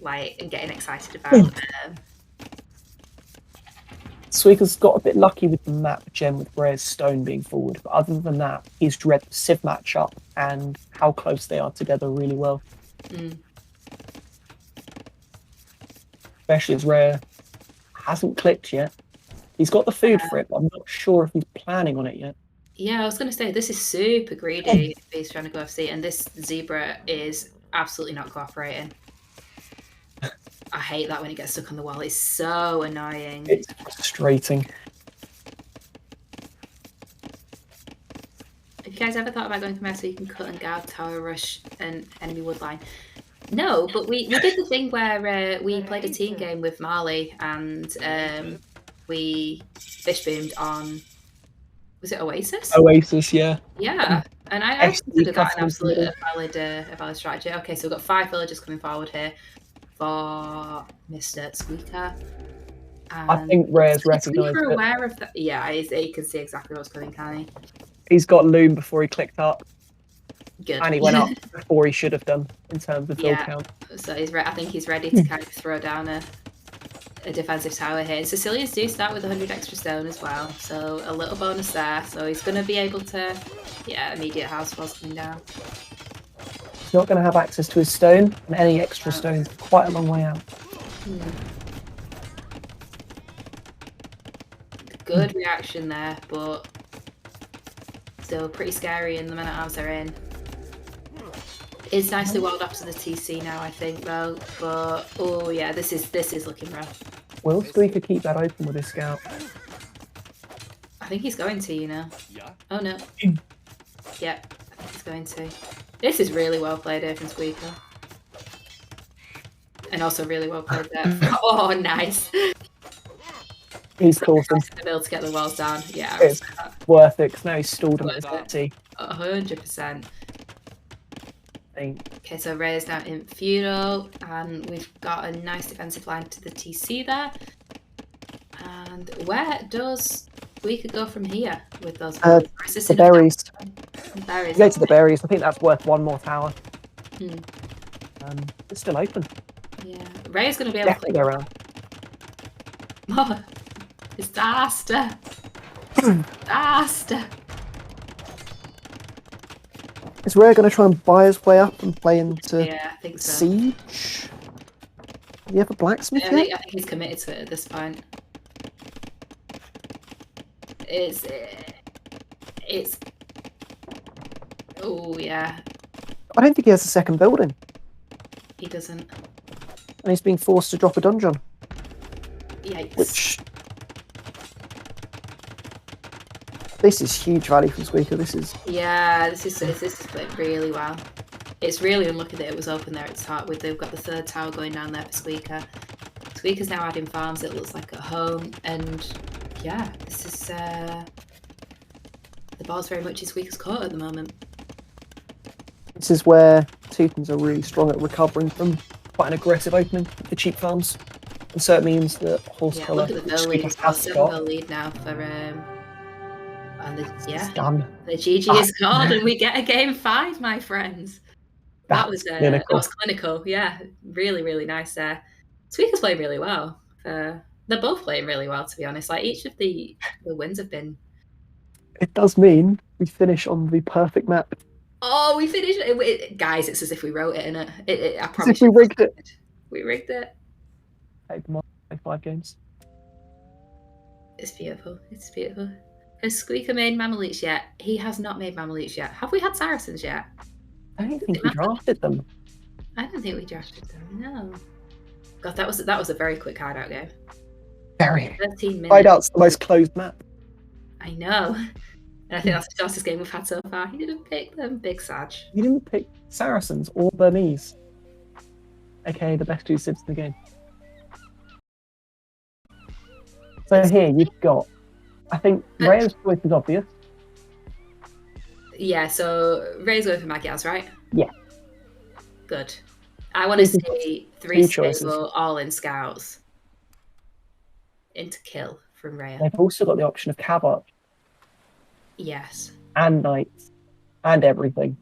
like, and getting excited about Squeaker's got a bit lucky with the map gem with Rhea's stone being forward, but other than that, he's read the Civ matchup and how close they are together really well. Especially as Rhea hasn't clicked yet. He's got the food for it, but I'm not sure if he's planning on it yet. Yeah, I was going to say, this is super greedy if he's trying to go FC, and this zebra is absolutely not cooperating. I hate that when it gets stuck on the wall. It's so annoying. It's frustrating. Have you guys ever thought about going to mess so you can cut and guard tower rush and enemy woodline? No, but we did the thing where we played a team game with Marley and we fish boomed on, was it Oasis? Oasis, yeah. Yeah, and I consider that an absolute valid strategy. Okay, so we've got 5 villagers coming forward here for Mr. Squeaker. I think Rhea's recognised it. Aware of that. Yeah, he can see exactly what's coming, can he? He's got Loom before he clicked up. Good. And he went up before he should have done in terms of build count. So I think he's ready to kind of throw down a defensive tower here. Sicilians do start with 100 extra stone as well, so a little bonus there. So he's going to be able to, immediate house walls coming down. He's not going to have access to his stone, and any extra stone is quite a long way out. Good reaction there, but still pretty scary, and the men-at-arms are in. It's nicely walled off to the TC now, I think, though. But oh yeah, this is looking rough. Will Squeaker keep that open with his scout? I think he's going to, Yeah. Oh no. Yeah, I think he's going to. This is really well played here from Squeaker. And also really well played there. Oh, nice. He's caught him. To be able to get the walls down. Yeah, it's worth it because now he's stalled him at 100%. Okay, so Rhea's now in feudal, and we've got a nice defensive line to the TC there. And where does we could go from here with those? The berries. Go to the berries. I think that's worth one more tower. It's still open. Yeah, Rhea's going to be able to go around. Oh, disaster! Disaster! Is Rhea going to try and buy his way up and play into I think so. Siege? Do you have a blacksmith yet? I think he's committed to it at this point. It's oh yeah. I don't think he has a second building. He doesn't. And he's being forced to drop a donjon. Yikes. This is huge value from Squeaker. This is played really well. It's really unlucky that it was open there at the start. They've got the third tower going down there for Squeaker. Squeaker's now adding farms. It looks like at home, and yeah, this is the ball's very much in Squeaker's court at the moment. This is where Teutons are really strong at recovering from quite an aggressive opening with the cheap farms. And so it means that Horse Yeah, Collar, look at the which goal lead Squeaker as well. has 7 got, goal lead now for and it's done. the GG is scored, and we get a game 5, my friends. That was clinical. Yeah, really, really nice there. Squeaker's playing really well. They're both playing really well, to be honest. Like each of the wins have been. It does mean we finish on the perfect map. Oh, we finished it. Guys, it's as if we wrote it in it. I promise. As if we rigged it. We rigged it. Hey, 5 games. It's beautiful. It's beautiful. Has Squeaker made Mamelukes yet? He has not made Mamelukes yet. Have we had Saracens yet? I don't think we drafted them. I don't think we drafted them. No. God, that was a very quick hideout game. Very. 13 minutes. Hideout's the most closed map. I know. And I think that's the shortest game we've had so far. He didn't pick them, big Sag. You didn't pick Saracens or Burmese, aka the best 2 civs in the game. So here you've got, I think Rhea's choice is obvious. Yeah, so Rhea's going for Magyars, right? Yeah. Good. I want to see 3 choices all in scouts into kill from Rhea. They've also got the option of Cav. Yes. And Knights. And everything.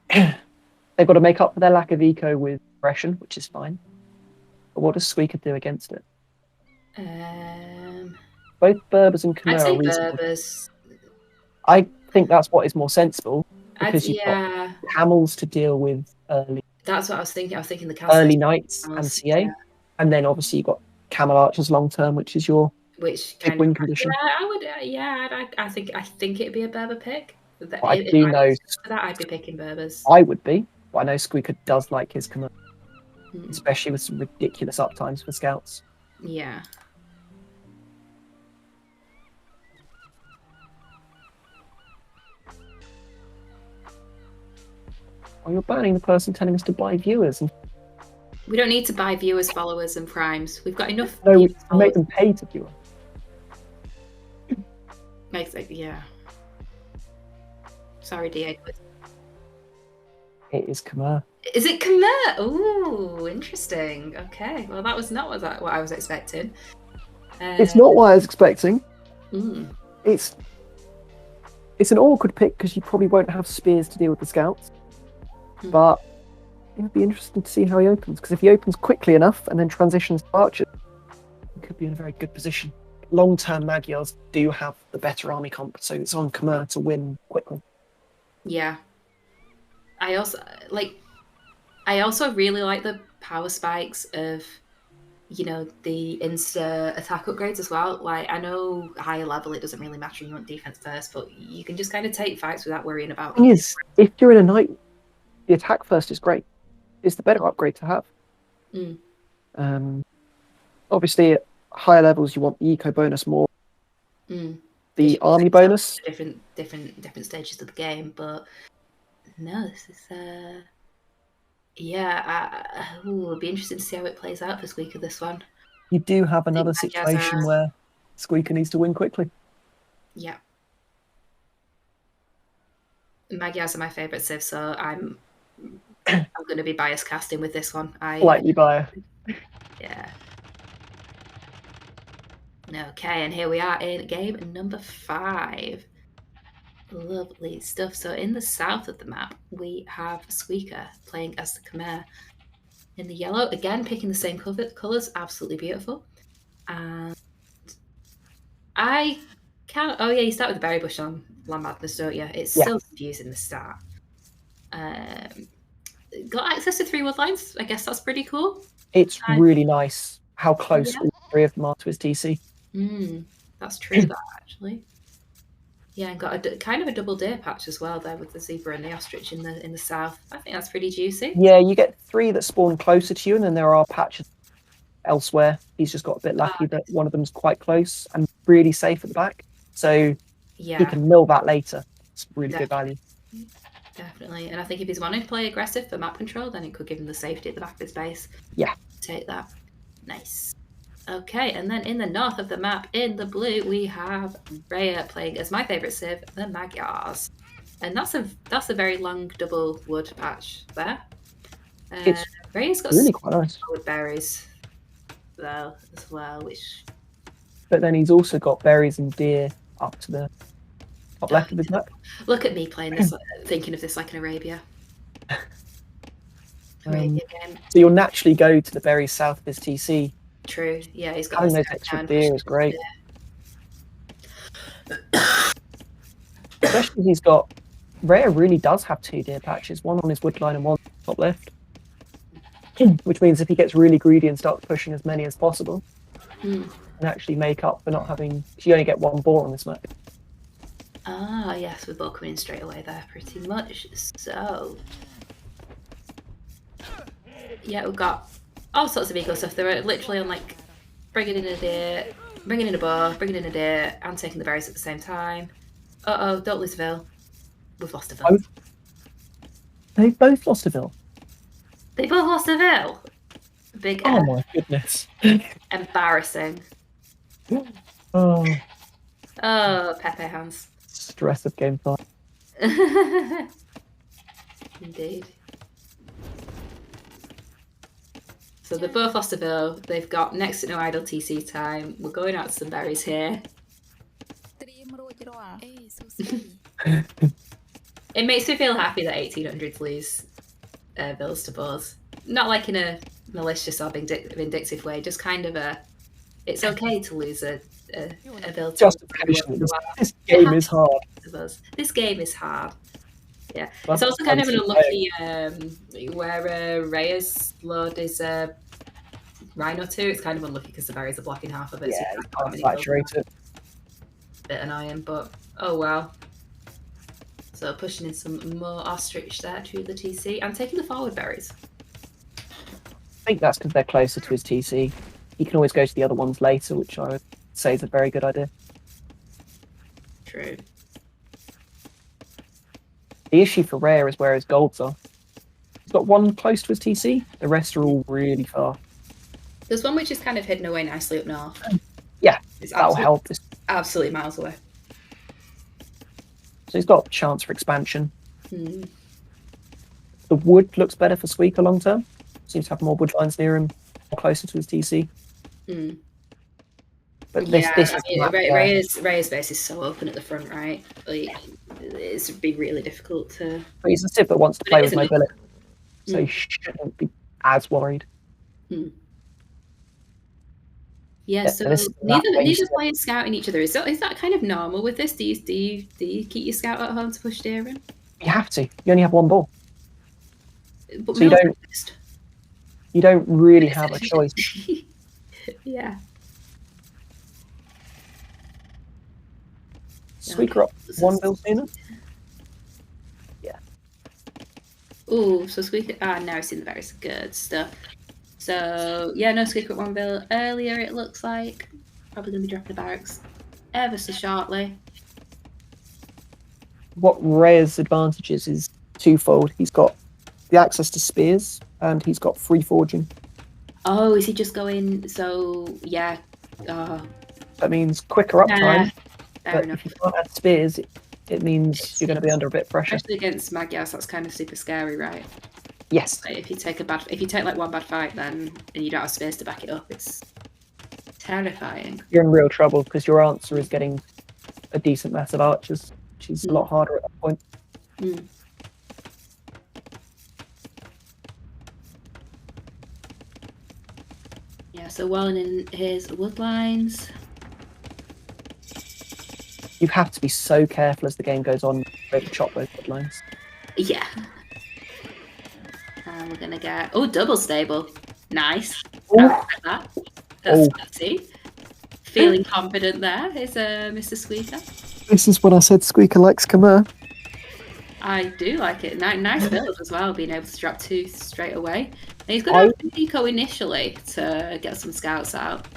They've got to make up for their lack of eco with aggression, which is fine. But what does Squeaker do against it? Both Berbers and Khmer are reasonable. Berbers. I think that's what is more sensible, because you've got camels to deal with early. That's what I was thinking. I was thinking the early Knights and CA, and then obviously you've got Camel Archers long term, which is your big win condition. Yeah, I would. I think it'd be a Berber pick. I do know for that I'd be picking Berbers. I would be, but I know Squeaker does like his Khmer, especially with some ridiculous uptimes for scouts. Yeah. Well, you're banning the person telling us to buy viewers. We don't need to buy viewers, followers, and primes. We've got enough. No, we make them pay to view. Yeah. Sorry, DA. It is Khmer. Is it Khmer? Ooh, interesting. Okay, well, that was not what I was expecting. It's not what I was expecting. It's an awkward pick because you probably won't have spears to deal with the scouts. But it would be interesting to see how he opens, because if he opens quickly enough and then transitions to archers, he could be in a very good position. Long-term Magyars do have the better army comp, so it's on Khmer to win quickly. Yeah. I also really like the power spikes of, the insta attack upgrades as well. Like, I know higher level it doesn't really matter, you want defense first, but you can just kind of take fights without worrying about. The thing is, if you're in a knight, the attack first is great. It's the better upgrade to have. Obviously, at higher levels, you want the eco bonus more. The army bonus. Different stages of the game, but no, this is it'll be interesting to see how it plays out for Squeaker this one. You do have another situation where Squeaker needs to win quickly. Yeah. Magyars are my favourite civ, so I'm going to be bias casting with this one. Slightly biased. Yeah. Okay, and here we are in game number 5. Lovely stuff. So in the south of the map, we have Squeaker playing as the Khmer. In the yellow, again, picking the same colours, absolutely beautiful. And I can't... Oh yeah, you start with the berry bush on Land Madness, don't you? It's so confusing, the start. Got access to 3 woodlines. I guess that's pretty cool. It's really nice how close all 3 of them are to his TC. That's true, that actually. Yeah, and got kind of a double deer patch as well there with the zebra and the ostrich in the south. I think that's pretty juicy. Yeah, you get 3 that spawn closer to you, and then there are patches elsewhere. He's just got a bit lucky that one of them's quite close and really safe at the back. So he can mill that later. It's really good value. Definitely. And I think if he's wanting to play aggressive for map control, then it could give him the safety at the back of his base. Yeah. Take that. Nice. Okay, and then in the north of the map, in the blue, we have Rhea playing as my favourite civ, the Magyars. And that's a very long double wood patch there. It's Rhea's got really quite nice. with berries though as well, which. But then he's also got berries and deer up to the top left of his map. Look at me playing this, thinking of this like an Arabia. Arabia game. So you'll naturally go to the berries south of his TC. True. Yeah, he's got having those extra deer is great. Especially he's got. Rhea really does have 2 deer patches, one on his wood line and one top left. Which means if he gets really greedy and starts pushing as many as possible, and actually make up for not having. You only get 1 boar on this map. Ah, yes, we're both coming in straight away there, pretty much. So, yeah, we've got all sorts of eco stuff. They're literally on like bringing in a deer, bringing in a boar, bringing in a deer, and taking the berries at the same time. Uh-oh, don't lose a Ville. We've lost a Ville. They've both lost a Ville. They both lost a Ville. Big Oh my goodness. Embarrassing. Oh, Pepe hands. Stress of game 5. Indeed. So they're both lost a Ville. They've got next to no idle TC time. We're going out to some berries here. It makes me feel happy that 1800s lose Villes to boars. Not like in a malicious or vindictive way, just kind of it's okay to lose a Ville. Justification. This game is hard. This game is hard. Yeah. It's also kind of an unlucky where Rhea's load is Rhino 2. It's kind of unlucky because the berries are blocking half of it. Yeah, so you can't saturate it. Bit annoying, but oh well. So pushing in some more ostrich there to the TC and taking the forward berries. I think that's because they're closer to his TC. He can always go to the other ones later, which I would say is a very good idea. True. The issue for Rhea is where his golds are. He's got 1 close to his TC. The rest are all really far. There's one which is kind of hidden away nicely up north. Yeah, it's that'll help. Absolutely miles away. So he's got a chance for expansion. The wood looks better for Squeaker long term. Seems to have more wood lines near him, more closer to his TC. But this Rhea's base is so open at the front, right? Like, it's be really difficult to. But he's a Civ that wants to play with mobility, so he shouldn't be as worried. Yeah, so neither players scouting each other. Is that kind of normal with this? Do you keep your scout at home to push deer in? You have to. You only have 1 ball. But so you don't really have a choice. Yeah. Squeaker up 1 Ville sooner? Yeah. Ooh, so Squeaker. Now I've seen the berries. Good stuff. So, yeah, no Squeaker at 1 Ville earlier, it looks like. Probably going to be dropping the barracks ever so shortly. What Rhea's advantages is twofold. He's got the access to spears, and he's got free forging. Oh, is he just going... So, yeah. That means quicker uptime. Fair enough. If you can't add spears, it means you're going to be under a bit of pressure. Especially against Magyars, that's kind of super scary, right? Yes. Like if you take like 1 bad fight, then and you don't have space to back it up, it's terrifying. You're in real trouble because your answer is getting a decent mass of archers, which is a lot harder at that point. Yeah, so walling in his wood lines. You have to be so careful as the game goes on where to chop those wood lines. Yeah. And we're gonna get double stable. Nice. That's fancy. Feeling confident there is Mr. Squeaker. This is when I said Squeaker likes Khmer. I do like it. Nice build as well, being able to drop 2 straight away. And he's going to have to eco initially to get some scouts out.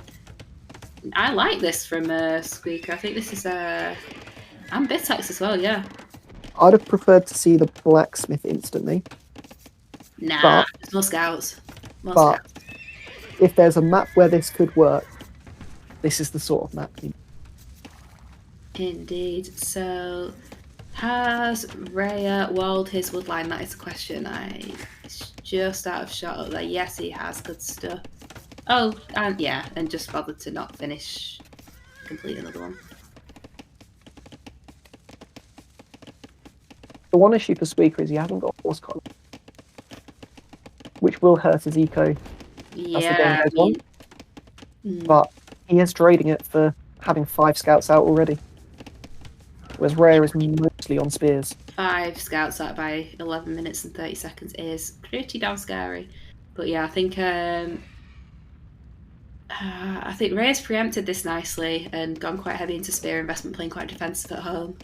I like this from Squeaker. I think this is and Bitex as well, yeah. I'd have preferred to see the blacksmith instantly. Nah, there's more scouts. Scouts. If there's a map where this could work, this is the sort of map. Indeed. So, has Rhea walled his woodline? That is the question. I just out of shot up there. Yes, he has. Good stuff. Oh, and yeah, and just bothered to not complete another one. The one issue for Squeaker is he hasn't got horse collar, which will hurt his eco as the game goes on. But he is trading it for having 5 scouts out already. Whereas Rhea is mostly on spears. 5 scouts out by 11 minutes and 30 seconds is pretty damn scary. But yeah, I think Rhea's preempted this nicely and gone quite heavy into spear investment, playing quite defensive at home.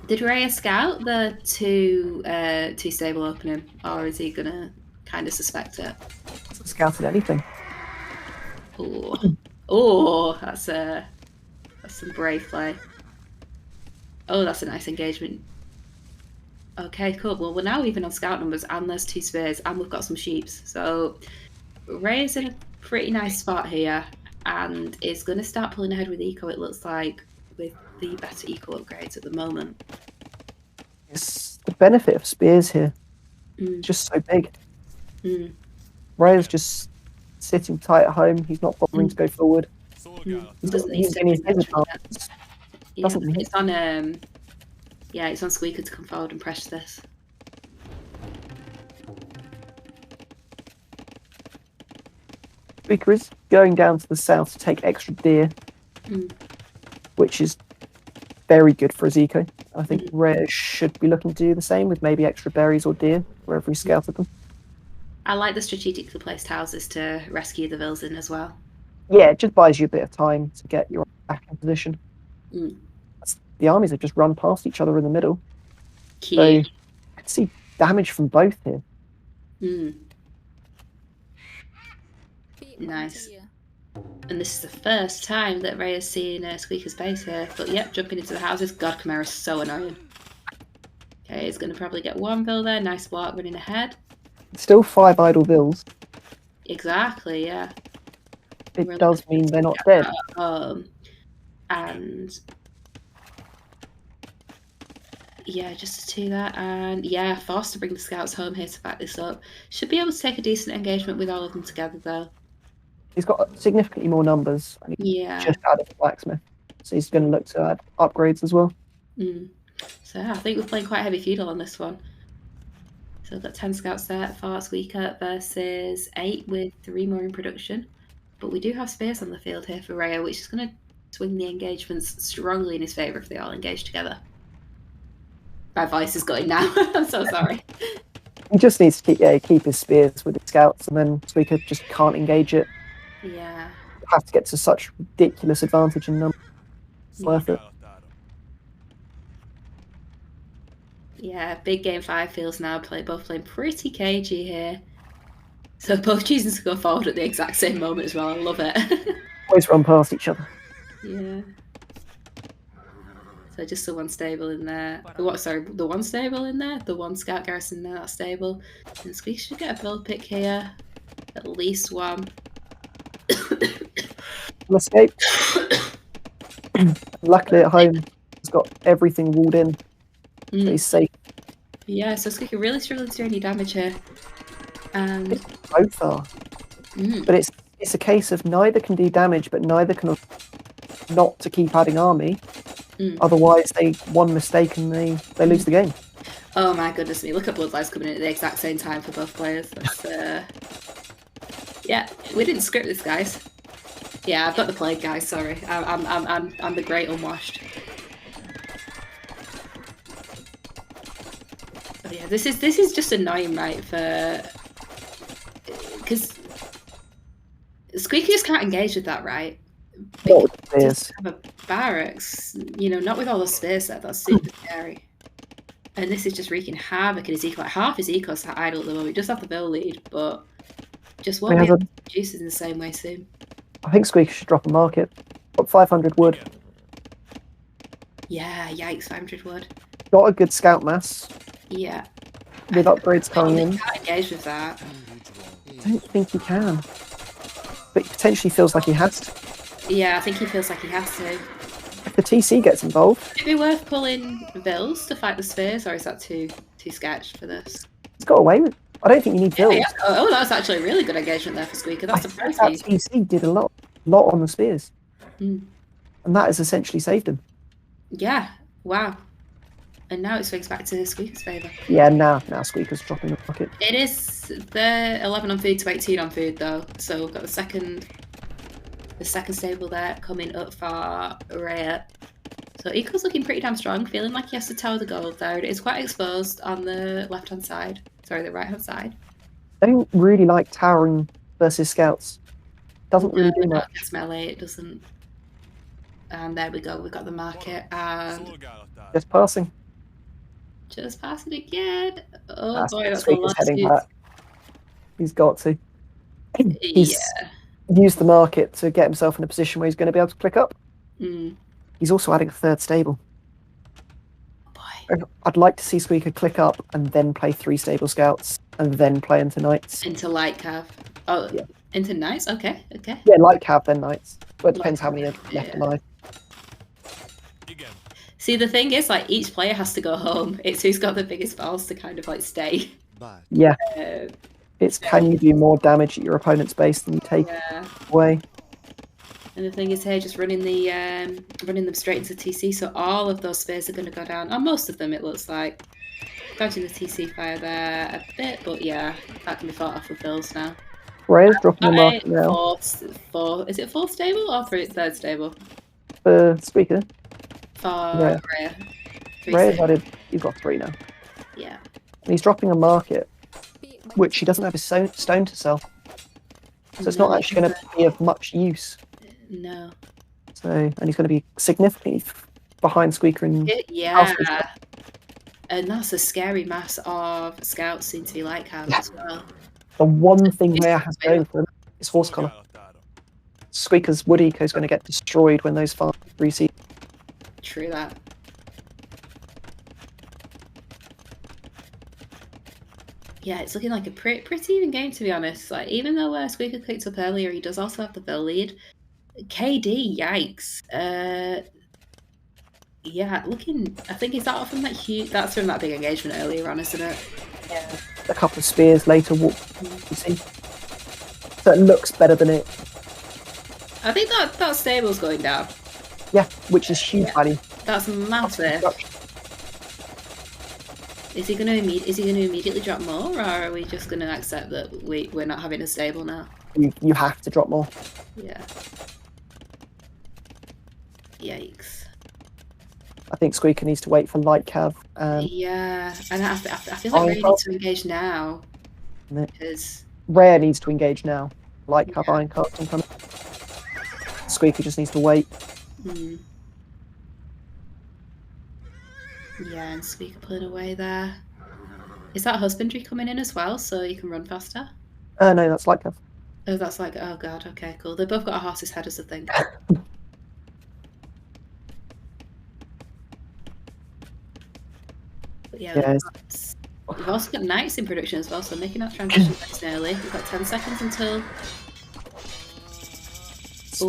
Did Rhea scout the two stable opening, or is he gonna kind of suspect it? Hasn't scouted anything. Oh, that's some brave play. Oh, that's a nice engagement. Okay, cool. Well, we're now even on scout numbers, and there's 2 spears, and we've got some sheeps. So Rhea's in a pretty nice spot here, and is going to start pulling ahead with eco, it looks like, with the better eco upgrades at the moment. It's the benefit of spears here. Just so big. Rhea's just sitting tight at home. He's not bothering to go forward. He doesn't need to any it's on Squeaker to come forward and pressure this. Squeaker is going down to the south to take extra deer, which is very good for his eco. I think Rhea should be looking to do the same with maybe extra berries or deer wherever he scouted them. I like the strategically placed houses to rescue the vills in as well. Yeah, it just buys you a bit of time to get your back in position. The armies have just run past each other in the middle. Cute. So you can see damage from both here. Nice. And this is the first time that Rhea has seen Squeaker's base here. But yep, jumping into the houses. God, Chimera's so annoying. Okay, he's going to probably get 1 vill there. Nice block running ahead. Still 5 idle vills. Exactly, yeah. It does mean they're not dead. And yeah, just to do that. And yeah, forced to bring the scouts home here to back this up. Should be able to take a decent engagement with all of them together, though. He's got significantly more numbers. And he's just added the blacksmith. So he's going to look to add upgrades as well. So I think we're playing quite heavy feudal on this one. So we've got 10 scouts there for Squeaker versus 8 with 3 more in production. But we do have spears on the field here for Rhea, which is going to swing the engagements strongly in his favour if they all engage together. My voice is going now. I'm so sorry. He just needs to keep his spears with his scouts, and then Squeaker just can't engage it. Yeah. Have to get to such ridiculous advantage in numbers. It's worth it. Yeah, big game 5 feels now both playing pretty cagey here. So both choosing to go forward at the exact same moment as well. I love it. Always run past each other. Yeah. So just the 1 stable in there. The 1 stable in there. The 1 scout garrison in that stable. And Squeak should get a build pick here. At least 1. Escape. Luckily at home, he's got everything walled in. So he's safe. Yeah, so Squeak really struggling to do any damage here. And both are. But it's a case of neither can do damage, but neither can not to keep adding army. Otherwise, one mistake and they lose the game. Oh my goodness me! Look at Bloodlines coming in at the exact same time for both players. That's, yeah, we didn't script this, guys. Yeah, I've got the plague, guys. Sorry, I'm the great unwashed. But yeah, this is just annoying, right? Because Squeaky just can't engage with that, right? Just have a barracks, not with all the space there. That's super scary. And this is just wreaking havoc in his eco. Like half his eco's idle at the moment. He does have the bill lead, but just won't be able to produce in the same way soon. I think Squeaky should drop a market. Got 500 wood. Yeah, yikes, 500 wood. Got a good scout mass. Yeah. With upgrades coming in. Can't engage with that. I don't think he can. But he potentially feels like he has to. Yeah, I think he feels like he has to. If the TC gets involved. Would it be worth pulling Vills to fight the Spheres, or is that too sketched for this? He's got away with. I don't think you need builds. Yeah. Oh, that was actually a really good engagement there for Squeaker. That surprised That me. TC did a lot on the spears, Mm. and that has essentially saved him. Yeah. Wow. And now it swings back to Squeaker's favour. Yeah, now Squeaker's dropping the bucket. It is the 11 on food to 18 on food though, so we've got the second stable there coming up for Rhea. So Eco's looking pretty damn strong, feeling like he has to tower the gold there. It is quite exposed on the left-hand side. Sorry, the right-hand side. I don't really like towering versus scouts. Doesn't really do much. It's melee, it doesn't. And there we go, we've got the market and Just passing. just passing again. Oh That's boy, that's a Squeaker's lot. heading back. He's got to. He's Yeah. used the market to get himself in a position where he's going to be able to click up. Mm. He's also adding a third stable. Oh boy. I'd like to see Squeaker click up and then play 3 stable scouts and then play into knights. Into light cav. Oh, yeah. Into knights? Okay, okay. Yeah, light cav, then knights. Well, it depends how many are left alive. See, the thing is, like, each player has to go home. It's who's got the biggest balls to kind of, like, stay. Yeah. It's can you do more damage at your opponent's base than you take away. And the thing is here, just running them straight into TC, so all of those spears are going to go down. On most of them, it looks like. Dodging the TC fire there a bit, but yeah, that can be fought off with bills now. Rhea's dropping the market now. Is it 4th stable or 3rd stable? For Squeaker? For Rhea. Rhea's added, he's got 3 now. Yeah. And he's dropping a market, which he doesn't have his stone to sell. So it's not actually going to be of much use. No. So, and he's going to be significantly behind Squeaker and yeah. And that's a scary mass of scouts seem to be like cav as well. The one thing Rhea has going for him is horse collar. Squeaker's wood eco is going to get destroyed when those farms reseed. True that. Yeah, it's looking like a pretty even game, to be honest. Like, even though Squeaker clicked up earlier, he does also have the build lead. KD, yikes. Yeah, looking. I think is that from that huge? That's from that big engagement earlier on, isn't it? Yeah. A couple of spears later, you see. So it looks better than it. I think that stable's going down. Yeah, which is huge value. That's massive. Is he going to immediately drop more, or are we just going to accept that we're not having a stable now? You have to drop more. Yeah. Yikes. I think Squeaker needs to wait for light cav. Yeah, and I feel like Rhea needs to engage now. Because Rhea needs to engage now. Light cav, iron casting coming. Squeaker just needs to wait. Hmm. Yeah, and Squeaker pulling away there. Is that husbandry coming in as well, so you can run faster? No, that's light cav. Oh, that's like, oh god, okay, cool. They've both got a horse's head as a thing. But yeah, we've also got knights in production as well, so making that transition nice and early. We've got 10 seconds until...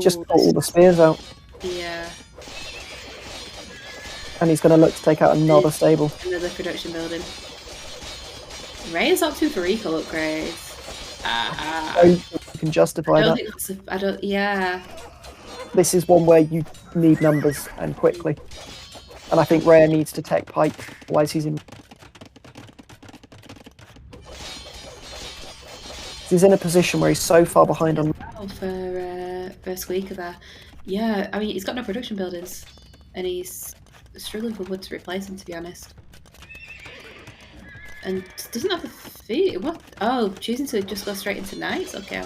Just got all the spears out. Yeah. And he's going to look to take out another stable. Another production building. Rhea's opting for eco upgrades. You can justify that. Yeah. This is one where you need numbers and quickly. And I think Rhea needs to tech pipe, otherwise he's in. He's in a position where he's so far behind on. For Squeaker there. Yeah, I mean, he's got no production buildings. And he's struggling for wood to replace him, to be honest. And doesn't have the food. What? Oh, choosing to just go straight into knights? Okay.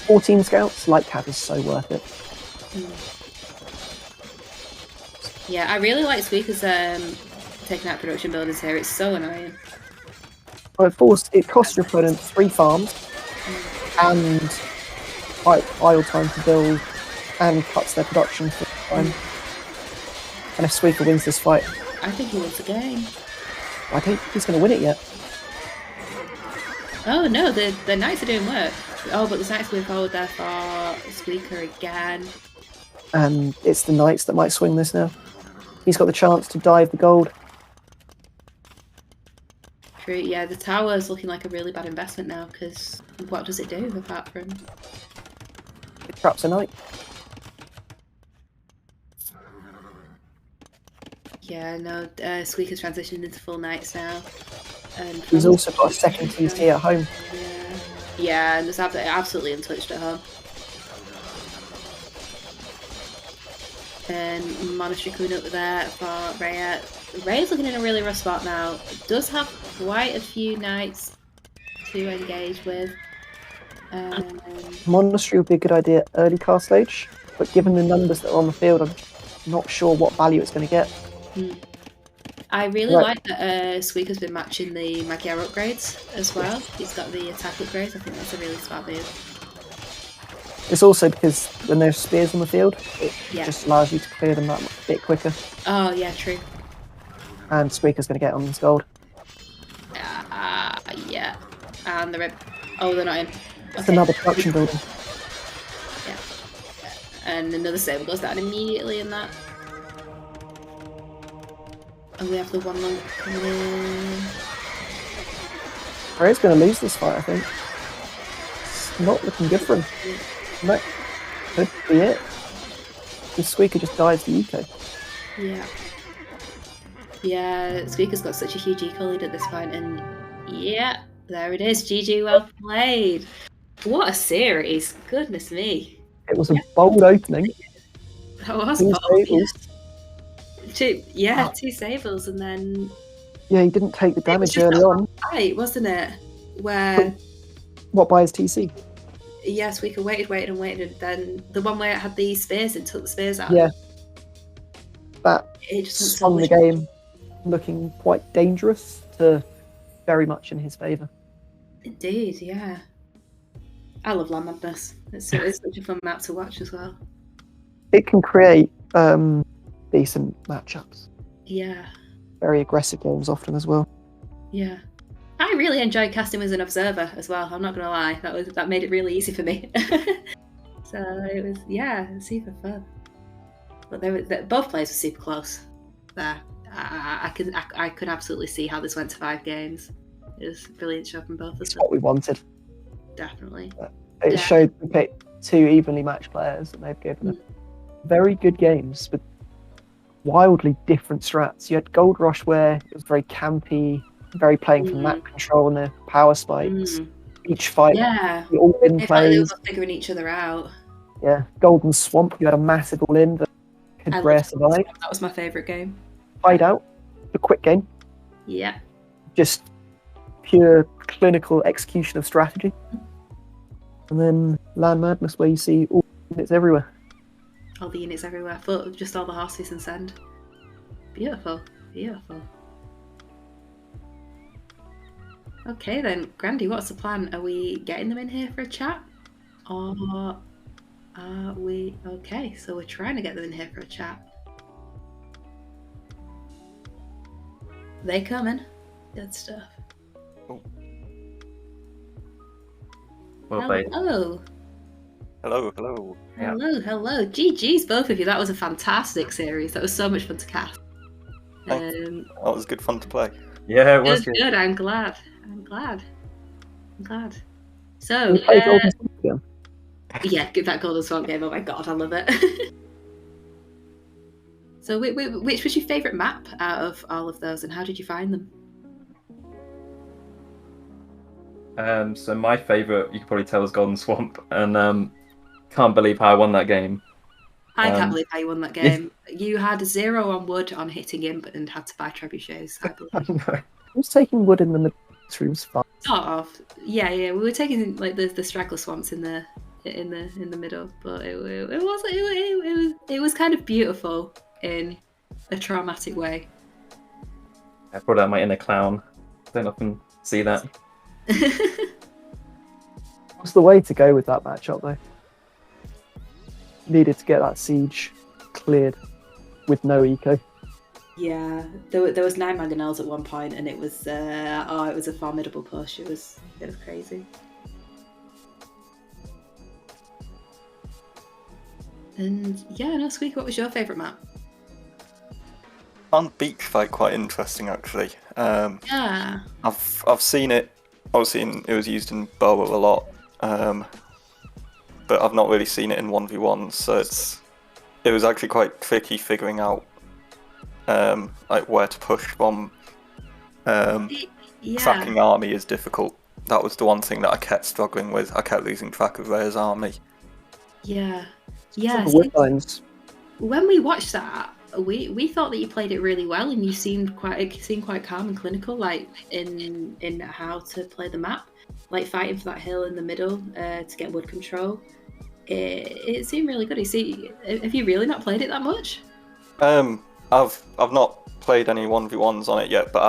14 scouts, light cav is so worth it. Yeah, I really like Squeaker's taking out production buildings here. It's so annoying. Well, it costs your opponent 3 farms and idle time to build and cuts their production for time. And if Squeaker wins this fight, I think he wins the game. I don't think he's going to win it yet. Oh no, the knights are doing work. Oh, but the knights moving forward there for Squeaker again. And it's the knights that might swing this now. He's got the chance to dive the gold. True. Yeah, the tower is looking like a really bad investment now because what does it do apart from? It traps a knight. Yeah, no. Squeaker's transitioned into full knights now, and He's also got a second TC at home. Yeah. Yeah, and it's absolutely untouched at home. And Monastery coming up there for Rhea. Rhea's looking in a really rough spot now. Does have quite a few knights to engage with. Monastery would be a good idea early cast stage, but given the numbers that are on the field, I'm not sure what value it's going to get. I really like that Squeaker's been matching the Magyar upgrades as well. He's got the attack upgrades. I think that's a really smart move. It's also because when there's spears on the field, it just allows you to clear them that bit quicker. Oh, yeah, true. And Squeaker's going to get on this gold. Yeah. And they're in. Oh, they're not in. It's another production building. Yeah. And another saber goes down immediately in that. And we have the one long coming in. Rhea's going to lose this fight, I think. It's not looking good for him. That could be it. The Squeaker just dives the eco. Yeah. Yeah, Squeaker's got such a huge eco lead at this point, and yeah, there it is. GG, well played. What a series. Goodness me. It was a bold opening. That was Two bold. sables. Two sables, and then... Yeah, he didn't take the damage early on. Right, wasn't it? Where... What, by his TC? Yes, Squeaker waited, and then the one where it had the spears and took the spears out. Yeah. That it just swung the game looking quite dangerous to very much in his favour. Indeed, yeah. I love LAN Madness. It's such a fun map to watch as well. It can create decent matchups. Yeah. Very aggressive games often as well. Yeah. I really enjoyed casting as an observer as well. I'm not gonna lie, that made it really easy for me. So it was super fun. But both players were super close. There, I could absolutely see how this went to 5 games. It was a brilliant show from both of them. It's what we wanted. Definitely. It showed we picked 2 evenly matched players, and they've given them very good games with wildly different strats. You had Gold Rush where it was very campy, very playing for map control and the power spikes. Each fight, the all-in plays. They were figuring each other out. Yeah, Golden Swamp, you had a massive all-in that could Rhea survive. That was my favourite game. Hideout, a quick game. Yeah. Just pure clinical execution of strategy. And then LAN Madness, where you see all the units everywhere. All the units everywhere, just all the horses and send. Beautiful, beautiful. Okay then, Grandy, what's the plan? Are we getting them in here for a chat? Or are we... Okay, so we're trying to get them in here for a chat. They coming. Good stuff. Oh. Hello. Hello. Yeah. Hello. GG's both of you. That was a fantastic series. That was so much fun to cast. That was good fun to play. Yeah, it was good. I'm glad. So, yeah, get that Golden Swamp game. Oh my god, I love it. So, which was your favourite map out of all of those, and how did you find them? So my favourite, you can probably tell, is Golden Swamp, and can't believe how I won that game. I can't believe how you won that game. You had 0 on wood on hitting him, and had to buy trebuchets, I believe. I was taking wood in the middle rooms fast. Sort of. Yeah. We were taking like the straggler swamps in the middle, but it was kind of beautiful in a traumatic way. I brought out my inner clown. Don't often see that. What's the way to go with that matchup though? Needed to get that siege cleared with no eco. Yeah, there was 9 mangonels at one point, and it was it was a formidable push. It was crazy. And yeah, no, Squeak, what was your favourite map? found beach fight quite interesting actually. Yeah. I've seen it. Obviously, it was used in Boa a lot, but I've not really seen it in 1v1. So it was actually quite tricky figuring out like where to push from. Yeah. Tracking army is difficult. That was the one thing that I kept struggling with. I kept losing track of Rhea's army. Yeah. Yeah. The whip lines. When we watched that, we thought that you played it really well, and you seemed quite calm and clinical, like in how to play the map, like fighting for that hill in the middle to get wood control. It seemed really good. Have you really not played it that much? I've not played any 1v1s on it yet, but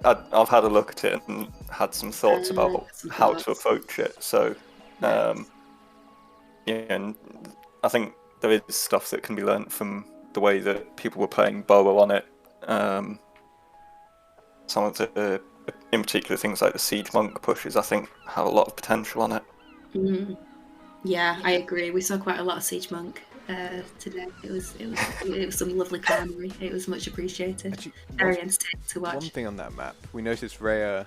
I've had a look at it and had some thoughts about how to approach it. So, yeah, and I think there is stuff that can be learnt from the way that people were playing Boa on it. Some of the, in particular, things like the Siege Monk pushes, I think, have a lot of potential on it. Mm. Yeah, I agree. We saw quite a lot of Siege Monk today. It was some lovely comedy. It was much appreciated. Actually, Very entertaining to watch. One thing on that map, we noticed Rhea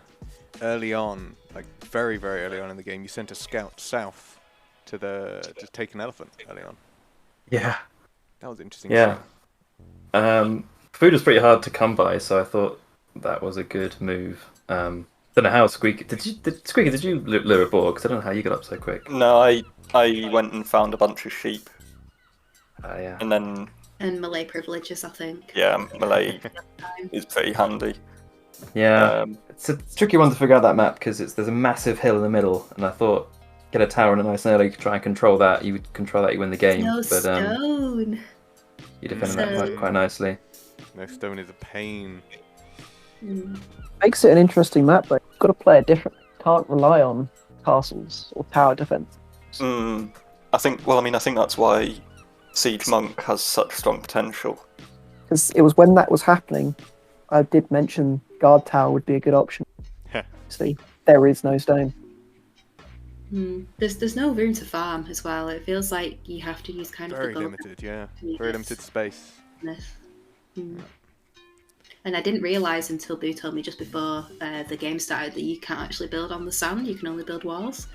early on, like very, very early on in the game, you sent a scout south to take an elephant early on. Yeah. That was interesting. Yeah. Food was pretty hard to come by, so I thought that was a good move. Don't know how Squeaky did you lure a boar? Because I don't know how you got up so quick. No, I went and found a bunch of sheep. Yeah. And then. And Malay privileges, I think. Yeah, Malay is pretty handy. Yeah. It's a tricky one to figure out that map because there's a massive hill in the middle, and I thought get a tower in a nice early, try and control that. You would control that, you win the game. No but stone. you defended that quite nicely. No stone is a pain. Makes it an interesting map, but you've got to play it differently. Can't rely on castles or tower defense. I think that's why Siege Monk has such strong potential. Because it was when that was happening, I did mention guard tower would be a good option. See, there is no stone. There's no room to farm as well. It feels like you have to use kind of Very the limited, yeah. Very limited space. And I didn't realise until Boo told me just before the game started that you can't actually build on the sand. You can only build walls.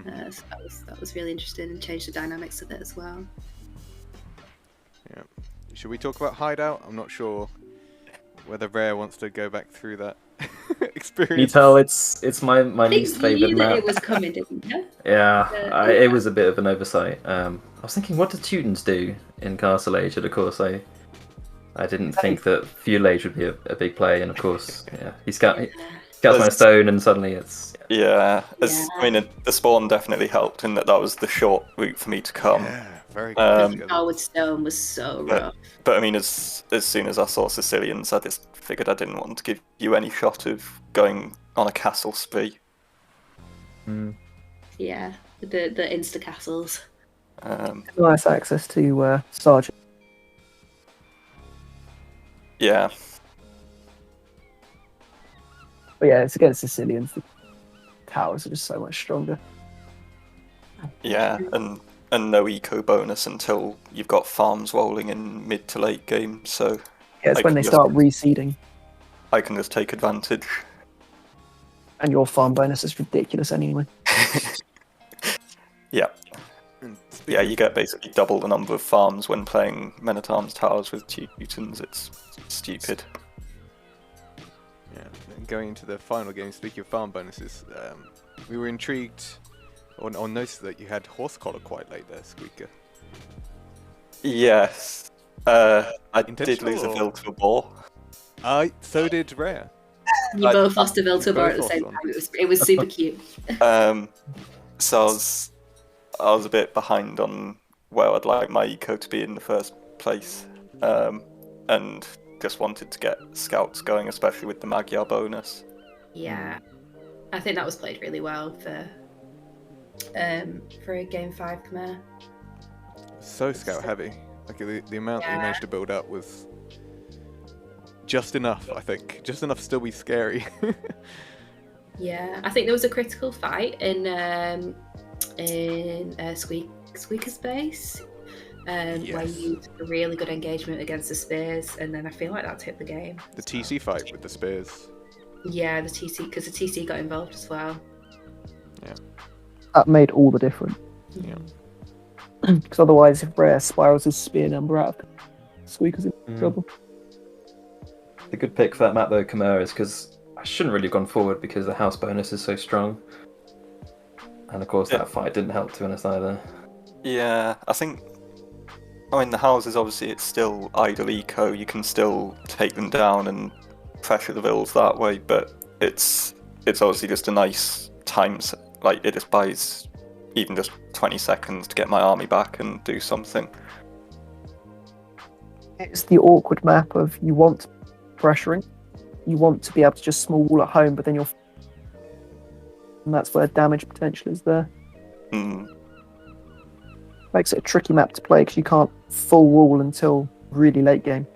So that was really interesting and changed the dynamics of it as well. Yeah. Should we talk about Hideout? I'm not sure whether Rhea wants to go back through that experience. Can you tell it's my least favourite map? It was coming, didn't you? Yeah, it was a bit of an oversight. I was thinking, what do Teutons do in Castle Age? And of course, I didn't think that Fuel Age would be a big play, and of course, yeah, he scouts my stone, and suddenly it's... Yeah, I mean, the spawn definitely helped in that was the short route for me to come. Yeah, very good. Forward stone was so rough. But I mean, as soon as I saw Sicilians, I just figured I didn't want to give you any shot of going on a castle spree. Yeah, the insta castles. Nice access to Sergeant. Yeah. But yeah, it's against Sicilians. The towers are just so much stronger. Yeah, and no eco bonus until you've got farms rolling in mid to late game, so... Yeah, it's when they start reseeding. I can just take advantage. And your farm bonus is ridiculous anyway. Yeah. Yeah, you get basically double the number of farms when playing Men-at-Arms towers with Teutons. It's stupid. Yeah, and going into the final game, speaking of farm bonuses, we were intrigued or noticed that you had Horse Collar quite late there, Squeaker. Yes. I did lose a Vil to a boar. So did Rhea. You both lost a Vil to a boar at the same time. It was super cute. So I was a bit behind on where I'd like my eco to be in the first place, and just wanted to get scouts going, especially with the Magyar bonus. Yeah, I think that was played really well for a game 5 Khmer. So scout heavy. Like the amount that you managed to build up was just enough, I think. Just enough to still be scary. Yeah, I think there was a critical fight in Squeaker's base. where Yes. you use really good engagement against the spears, and then I feel like that tipped the game. The TC fight with the spears. Yeah, the TC, because the TC got involved as well. That made all the difference. Yeah. Because otherwise, if Rhea spirals his spear number out, Squeaker's in trouble. The good pick for that map though, Chimera, is because I shouldn't really have gone forward because the house bonus is so strong. And of course, that fight didn't help, to be honest, either. Yeah, I think. I mean, the houses, obviously, it's still idle eco. You can still take them down and pressure the vills that way, but it's obviously just a nice time. Like, it just buys even just 20 seconds to get my army back and do something. It's the awkward map of you want pressuring, you want to be able to just small wall at home, but then you're. And that's where damage potential is there. Makes it a tricky map to play because you can't full wall until really late game.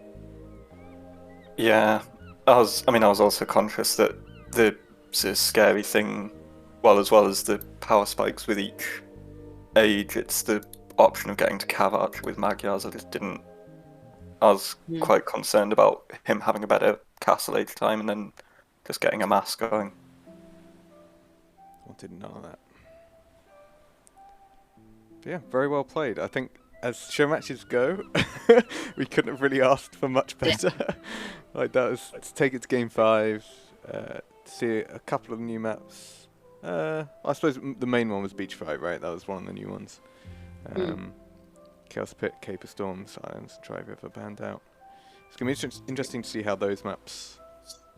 Yeah, I was also conscious that the scary thing, as well as the power spikes with each age, it's the option of getting to Cav Archer with Magyars. I was quite concerned about him having a better castle age time and then just getting a mass going. Wanted none of that. But yeah, very well played. I think as show matches go, we couldn't have really asked for much better. Like that was to take it to game 5, to see a couple of new maps. I suppose the main one was Beach Fight, right? That was one of the new ones. Chaos Pit, Caper Storm, Silence, Dry River, Band Out. It's going to be interesting to see how those maps,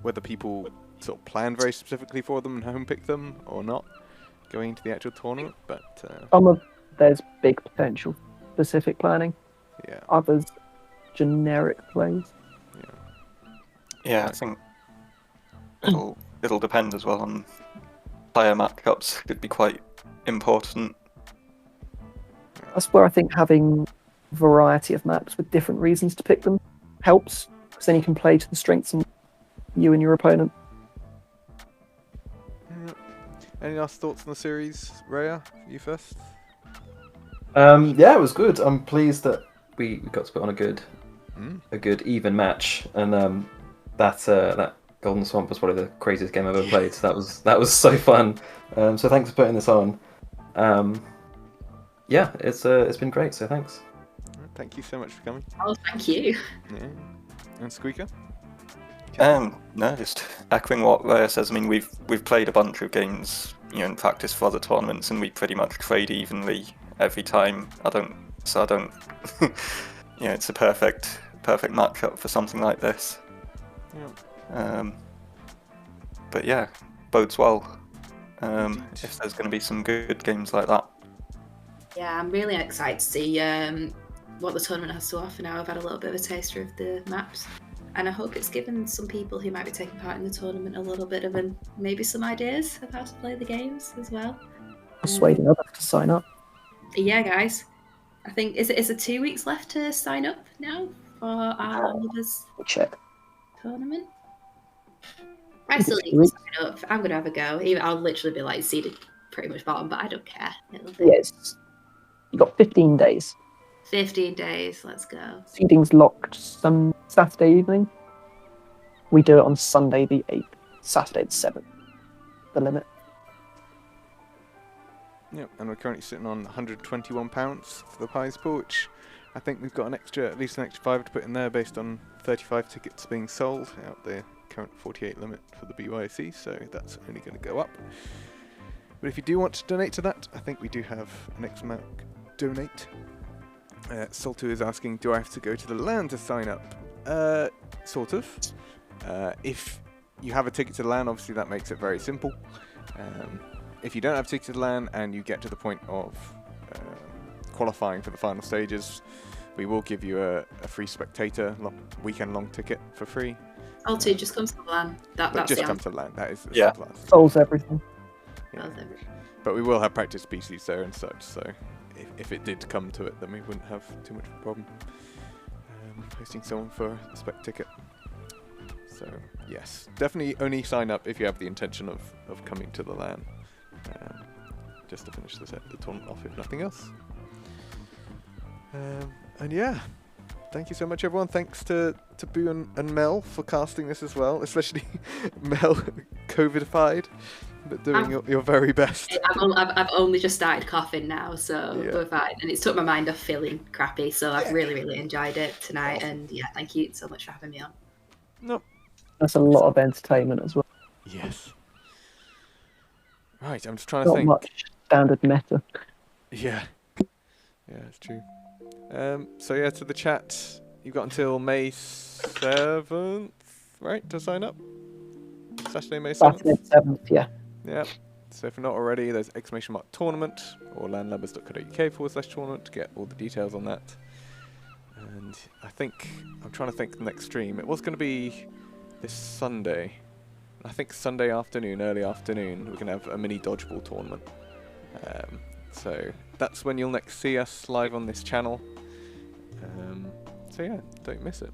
whether people sort of plan very specifically for them and home pick them or not, going into the actual tournament. But there's big potential, specific planning. Yeah. Others, generic plays. Yeah, I think it'll depend as well on player matchups. Could be quite important. That's where I think having variety of maps with different reasons to pick them helps, because then you can play to the strengths of you and your opponent. Any last thoughts on the series, Rhea? You first. Yeah, it was good. I'm pleased that we got to put on a good even match, and that Golden Swamp was probably the craziest game I've ever played. So that was so fun. So thanks for putting this on. Yeah, it's been great. So thanks. Thank you so much for coming. Oh, thank you. Yeah. And Squeaker. No, just echoing what Rhea says. I mean, we've played a bunch of games, in practice for other tournaments, and we pretty much trade evenly every time. I don't. It's a perfect matchup for something like this. Yeah. But yeah, bodes well. If there's going to be some good games like that. Yeah, I'm really excited to see what the tournament has to offer now. I've had a little bit of a taster of the maps, and I hope it's given some people who might be taking part in the tournament a little bit of maybe some ideas of how to play the games as well. Persuading others to sign up. Yeah, guys. I think is it 2 weeks left to sign up now for our Lubbers tournament? I still need to sign up. I'm gonna have a go. I'll literally be like seeded pretty much bottom, but I don't care. Yes. You got 15 days. 15 days. Let's go. Seeding's locked some Saturday evening. We do it on Sunday the 8th, Saturday the 7th. The limit. Yep, and we're currently sitting on £121 for the prize pool, which I think we've got at least an extra 5 to put in there based on 35 tickets being sold out the current 48 limit for the BYC, so that's only going to go up. But if you do want to donate to that, I think we do have an X amount donate. Saltu is asking, do I have to go to the LAN to sign up? Sort of. If you have a ticket to the LAN, obviously that makes it very simple. If you don't have a ticket to the LAN and you get to the point of qualifying for the final stages, we will give you a free spectator weekend-long ticket for free. Saltu, just come to the LAN. That's just the come to the LAN. That is the Yeah. simple answer. Solves everything. Yeah. Solves everything. But we will have practice species there and such, so if it did come to it, then we wouldn't have too much of a problem hosting someone for a spec ticket. So yes, definitely only sign up if you have the intention of coming to the LAN, just to finish the tournament off, if nothing else. And yeah, thank you so much, everyone. Thanks to Boo and Mel for casting this as well, especially Mel, COVID-fied, but doing your very best. I've only just started coughing now, so Yeah. we're fine. And it's took my mind off feeling crappy, so I've really, really enjoyed it tonight. Awesome. And yeah, thank you so much for having me on. No. That's a lot of entertainment as well. Yes. Right, I'm just trying to Not think. much standard meta. Yeah. Yeah, it's true. So yeah, to the chat, you've got until May 7th, right, to sign up? Saturday, May 7th? Saturday 7th, yeah. Yeah. So if you're not already, there's !tournament or landlubbers.co.uk/tournament to get all the details on that. And I'm trying to think the next stream. It was going to be this Sunday. I think Sunday afternoon, early afternoon, we're going to have a mini dodgeball tournament. So that's when you'll next see us live on this channel. So yeah, don't miss it.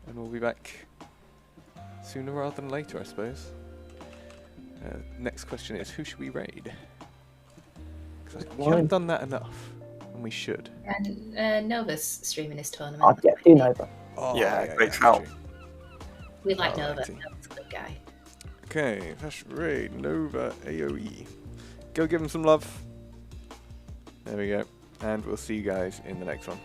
And we'll be back sooner rather than later, I suppose. Next question is, who should we raid? Because we haven't done that enough, and we should. And Nova's streaming his tournament. I'd get do Nova. Oh, Yeah, great shout. true. We like Nova. Alrighty. Nova's a good guy. Okay, that's raid Nova AOE. Go give him some love. There we go. And we'll see you guys in the next one.